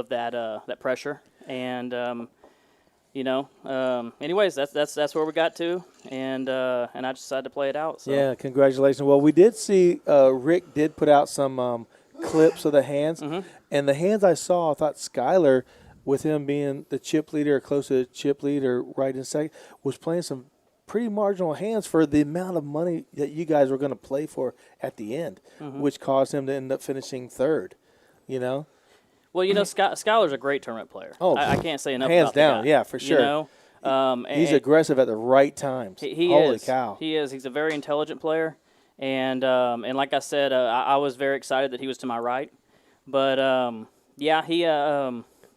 that pressure. And you know, anyways, that's where we got to, and I decided to play it out. So. Yeah, congratulations. Well, we did see Rick did put out some clips of the hands, and the hands I saw, I thought Skyler, with him being the chip leader or close to the chip leader, right in second, was playing some pretty marginal hands for the amount of money that you guys were going to play for at the end, which caused him to end up finishing third. You know. Well, you know, Skyler's a great tournament player. Oh, I can't say enough hands about down, the guy, yeah, for sure. You know, he's aggressive at the right times. Holy cow! He is. He's a very intelligent player, and like I said, I was very excited that he was to my right. But yeah, he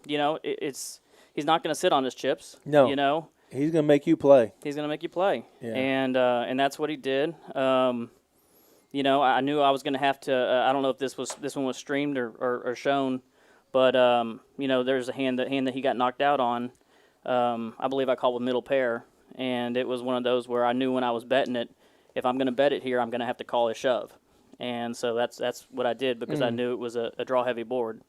you know, he's not going to sit on his chips. No, you know, he's going to make you play. He's going to make you play, yeah. And that's what he did. You know, I knew I was going to have to. I don't know if this one was streamed or shown. But, you know, there's a hand that he got knocked out on. I believe I called with middle pair. And it was one of those where I knew when I was betting it, if I'm going to bet it here, I'm going to have to call a shove. And so that's what I did because I knew it was a draw-heavy board.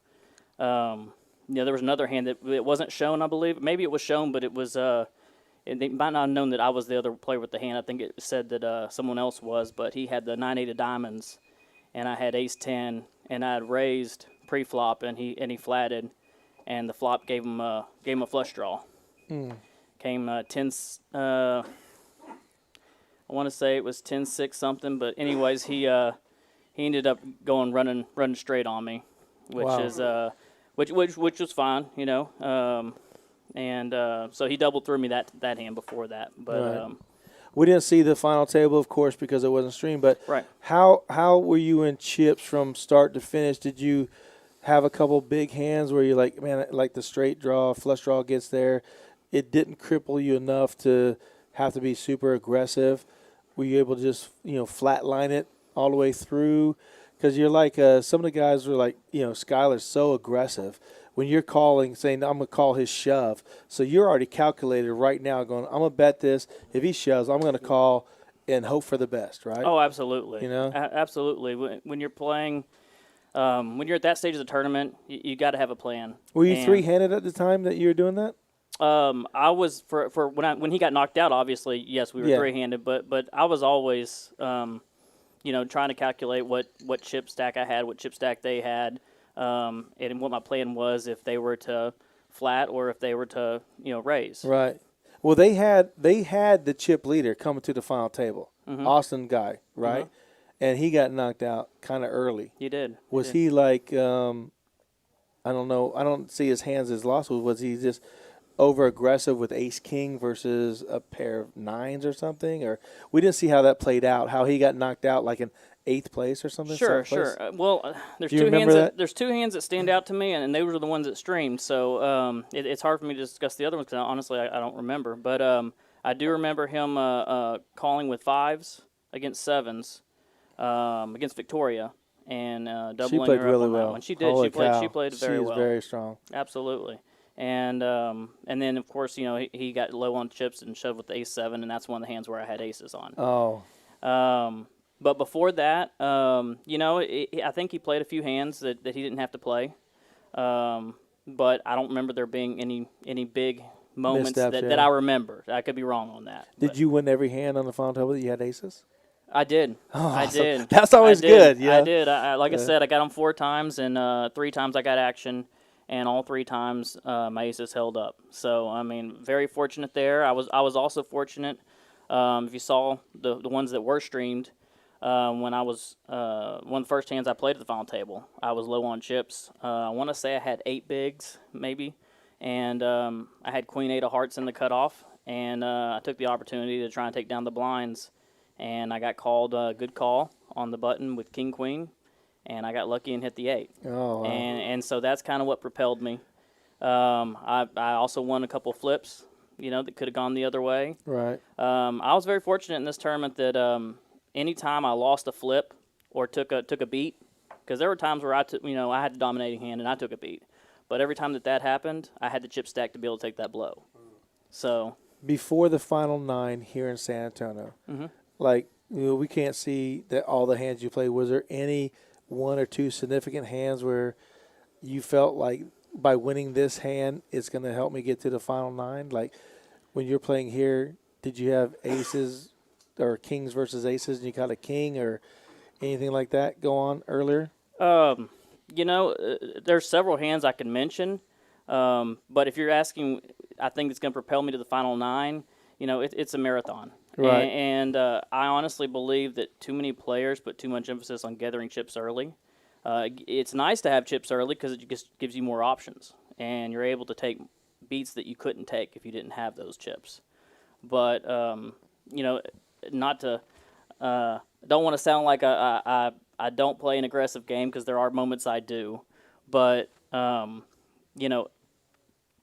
You know, there was another hand that it wasn't shown, I believe. Maybe it was shown, but it was they might not have known that I was the other player with the hand. I think it said that someone else was, but he had the 9-8 of diamonds, and I had ace-10, and I had raised pre-flop, and he flatted, and the flop gave him a flush draw. Came 10. I want to say it was 10-6 something, but anyways, he ended up running straight on me, which is which was fine, you know. And so he double threw me that hand before that, but. Right. We didn't see the final table, of course, because it wasn't streamed. But right. How were you in chips from start to finish? Did you have a couple big hands where you're like, man, like the straight draw, flush draw gets there, it didn't cripple you enough to have to be super aggressive? Were you able to just, you know, flatline it all the way through? Because you're like some of the guys were like, you know, Skyler's so aggressive. When you're calling, saying, I'm going to call his shove, so you're already calculated right now going, I'm going to bet this. If he shoves, I'm going to call and hope for the best, right? Oh, absolutely. You know? Absolutely. When you're playing, when you're at that stage of the tournament, you got to have a plan. Were you three-handed at the time that you were doing that? I was, for when he got knocked out, obviously, yes, we were three-handed, but I was always, you know, trying to calculate what chip stack I had, what chip stack they had. And what my plan was if they were to flat or if they were to, you know, raise. Right. Well, they had the chip leader coming to the final table, Austin guy, right? And he got knocked out kind of early. He did. Was he like, I don't know, I don't see his hands as lost. Was he just over aggressive with ace king versus a pair of nines or something? Or we didn't see how that played out, how he got knocked out like in 8th place or something? Sure. Well, there's two hands. There's two hands that stand out to me, and those were the ones that streamed. So it's hard for me to discuss the other ones because honestly, I don't remember. But I do remember him calling with fives against sevens against Victoria and doubling she played her up really on well. that one. She did. Holy cow. She played very well. She's very strong. Absolutely. And then of course, you know, he got low on chips and shoved with the ace-7, and that's one of the hands where I had aces on. Oh. But before that, you know, I think he played a few hands that he didn't have to play. But I don't remember there being any big moments that I remember. I could be wrong on that. Did you win every hand on the final table that you had aces? I did. Oh, I did. That's always good. Yeah. I did. Like I said, I got them 4 times, and 3 times I got action, and all 3 times my aces held up. So I mean, very fortunate there. I was also fortunate. If you saw the ones that were streamed. When I was one of the first hands I played at the final table, I was low on chips. I want to say I had 8 bigs, maybe, and I had queen 8 of hearts in the cutoff, and I took the opportunity to try and take down the blinds, and I got called a good call on the button with king queen, and I got lucky and hit the 8. Oh, wow. And so that's kind of what propelled me. I also won a couple flips, that could have gone the other way. Right. I was very fortunate in this tournament that anytime I lost a flip or took a beat, because there were times where I had the dominating hand and I took a beat, but every time that happened, I had the chip stack to be able to take that blow. So before the final 9 here in San Antonio, we can't see all the hands you play. Was there any 1 or 2 significant hands where you felt like by winning this hand, it's going to help me get to the final 9? Like when you're playing here, did you have aces or kings versus aces and you got a king or anything like that go on earlier? There's several hands I can mention, but if you're asking, I think it's going to propel me to the final 9. It's a marathon. Right. And I honestly believe that too many players put too much emphasis on gathering chips early. It's nice to have chips early because it just gives you more options, and you're able to take beats that you couldn't take if you didn't have those chips. But not to don't want to sound like I don't play an aggressive game, because there are moments I do, but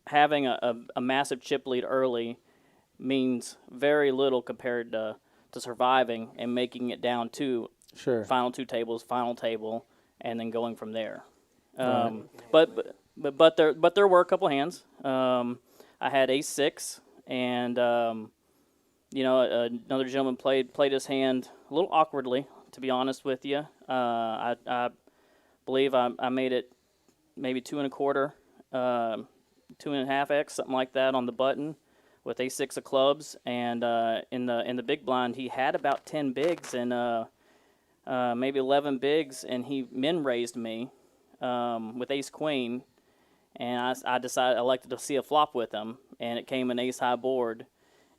having a massive chip lead early means very little compared to surviving and making it down to final 2 tables, final table, and then going from there. But there were a couple hands. I had ace-6, and another gentleman played his hand a little awkwardly, to be honest with you. I believe I made it maybe 2 1/4, 2.5x, something like that on the button, with ace-6 of clubs, and in the big blind he had about 10 bigs and maybe 11 bigs, and he min-raised me with ace-queen, and I elected to see a flop with him, and it came an ace-high board,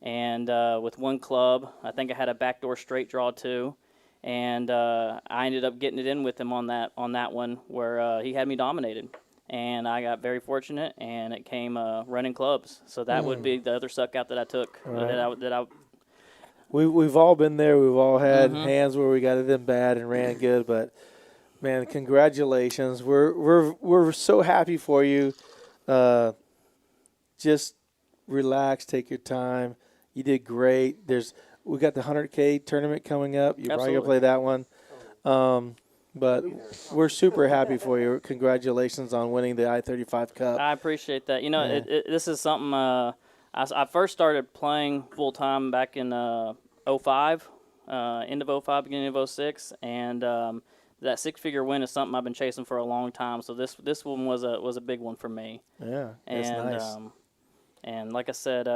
and with 1 club, I think I had a backdoor straight draw too, and I ended up getting it in with him on that one where he had me dominated. And I got very fortunate, and it came running clubs. So that would be the other suck out that I took. Right. We've all been there. We've all had hands where we got it in bad and ran good. But man, congratulations! We're so happy for you. Just relax, take your time. You did great. We got the 100K tournament coming up. You're probably gonna play that one. But we're super happy for you. Congratulations on winning the I-35 Cup. I appreciate that. This is something I first started playing full-time back in 05, end of 05, beginning of 06, and that 6-figure win is something I've been chasing for a long time. So this one was a big one for me. Yeah, that's nice. And like I said,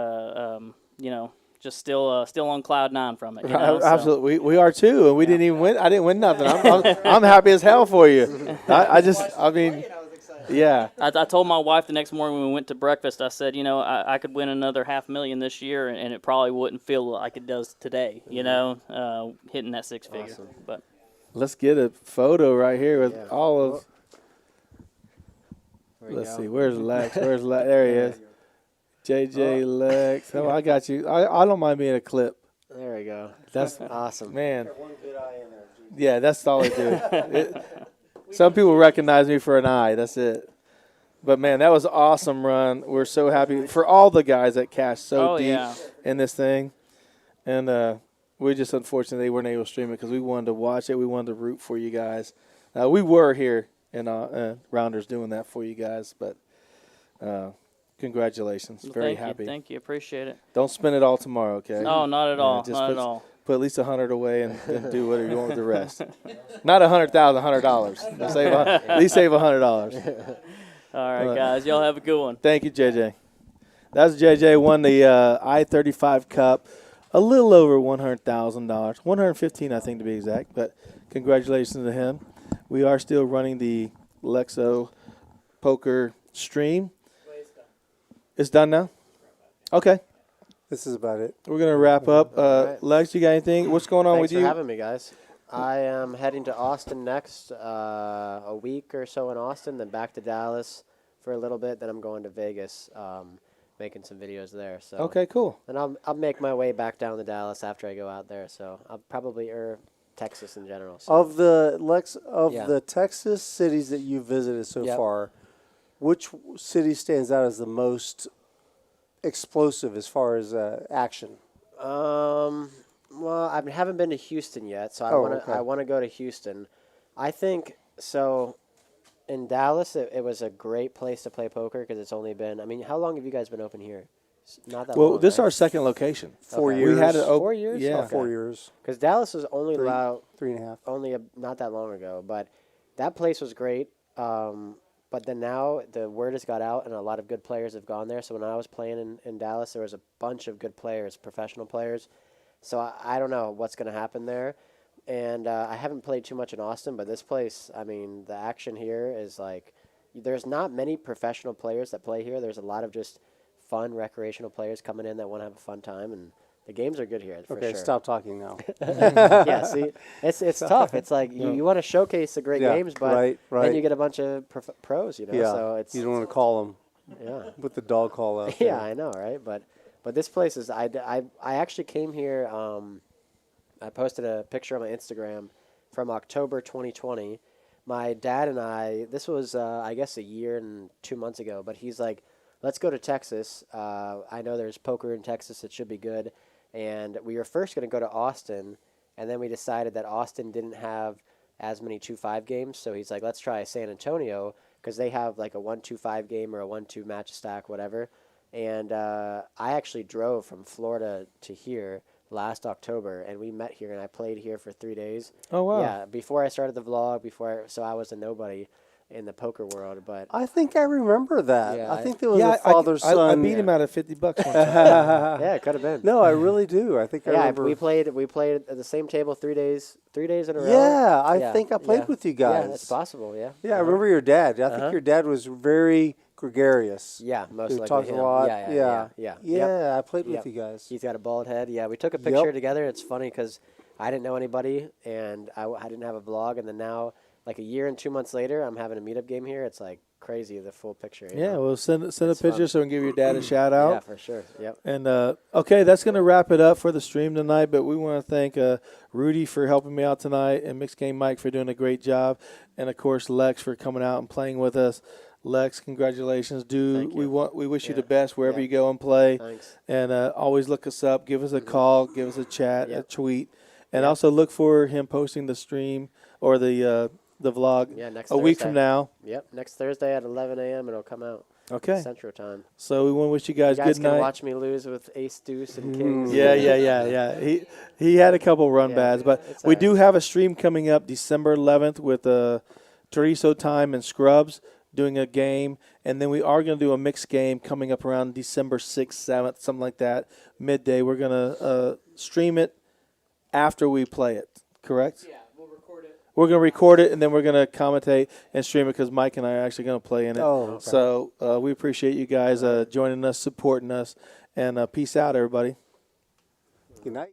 just still on cloud 9 from it. Absolutely, we are too, and we didn't even win. I didn't win nothing. I'm happy as hell for you. I mean, yeah. I told my wife the next morning when we went to breakfast, I said, I could win another $500,000 this year, and it probably wouldn't feel like it does today. Hitting that 6-figure. Awesome. But let's get a photo right here with all of. Let's see. Where's Lex? Where's Lex? There he is. JJ Lex. Oh, I got you. I don't mind being a clip. There we go. That's awesome. Man. Yeah, that's all I do. Some people recognize me for an eye. That's it. But, man, that was an awesome run. We're so happy for all the guys that cashed so deep in this thing. And we just unfortunately weren't able to stream it because we wanted to watch it. We wanted to root for you guys. We were here in Rounders doing that for you guys. But congratulations. Well, very happy. Thank you. Appreciate it. Don't spend it all tomorrow, okay? No, not at all. Not at all. Put at least $100 away and do whatever you want with the rest. Not $100,000, $100. At least save $100. All right, guys. Y'all have a good one. Thank you, JJ. That's JJ won the I-35 Cup, a little over $100,000, $115,000 I think to be exact. But congratulations to him. We are still running the Lexo poker stream. It's done now? Okay. This is about it. We're going to wrap up. Right. Lex, you got anything? What's going on with you? Thanks for having me, guys. I am heading to Austin next, a week or so in Austin, then back to Dallas for a little bit. Then I'm going to Vegas, making some videos there. So okay, cool. And I'll make my way back down to Dallas after I go out there. So I'll probably Texas in general. So. Of the Texas cities that you visited so far, Which city stands out as the most explosive as far as action? Well, I haven't been to Houston yet, so I want to go to Houston. I think so. In Dallas, it was a great place to play poker because it's only been. I mean, how long have you guys been open here? Not that long. Well, this is right? our second location. 4 years. We had it 4 years. Yeah, 4 years. Because Dallas was only allowed 3.5. only not that long ago, but that place was great. But then now the word has got out, and a lot of good players have gone there. So when I was playing in Dallas, there was a bunch of good players, professional players. So I don't know what's going to happen there. And I haven't played too much in Austin, but this place, I mean, the action here is like, there's not many professional players that play here. There's a lot of just fun recreational players coming in that want to have a fun time, and the games are good here for sure. Okay, stop talking now. Yeah, see, it's tough. It's like you want to showcase the great games, but right. then you get a bunch of pros, you know. Yeah, so it's you don't want to call them. Yeah, with the dog call out. Yeah, I know, right? But this place is. I actually came here. I posted a picture on my Instagram from October 2020. My dad and I. This was I guess a year and 2 months ago. But he's like, let's go to Texas. I know there's poker in Texas. It should be good. And we were first going to go to Austin, and then we decided that Austin didn't have as many 2-5 games. So he's like, let's try San Antonio because they have like a 1-2-5 game or a 1-2 match stack, whatever. And I actually drove from Florida to here last October, and we met here, and I played here for 3 days. Oh, wow. Yeah, before I started the vlog, so I was a nobody in the poker world, but I think I remember that. Yeah, I think there was a father-son. I beat him out of $50 one time. Yeah, it could have been. No, I really do. I think I remember. we played at the same table 3 days in a row. Yeah, I think I played with you guys. Yeah, it's possible. Yeah. Yeah, I remember your dad. I think your dad was very gregarious. Yeah, most likely talked him. a lot. Yeah. Yeah, I played with you guys. He's got a bald head. Yeah, we took a picture together. It's funny because I didn't know anybody, and I didn't have a vlog, and then now, like a year and 2 months later, I'm having a meetup game here. It's like crazy, the full picture. You know? Well, send a picture fun. so we can give your dad a shout out. Yeah, for sure. Yep. And okay, that's going to wrap it up for the stream tonight. But we want to thank Rudy for helping me out tonight, and Mixed Game Mike for doing a great job, and of course Lex for coming out and playing with us. Lex, congratulations, dude. We wish you the best wherever you go and play. Thanks. And always look us up. Give us a call. Give us a chat, a tweet, and also look for him posting the stream or the vlog next a week Thursday. from now. Yep, next Thursday at 11 a.m. it'll come out. Okay. Central Time. So we want to wish you guys, good night. Can watch me lose with Ace Deuce and Kings. Yeah. He had a couple run bads, but we do have a stream coming up December 11th with Chorizo Time and Scrubs doing a game, and then we are going to do a mixed game coming up around December 6th, 7th, something like that, midday. We're going to stream it after we play it, correct? Yeah, we'll record it. We're going to record it, and then we're going to commentate and stream it because Mike and I are actually going to play in it. Oh, okay. So we appreciate you guys joining us, supporting us, and peace out, everybody. Good night.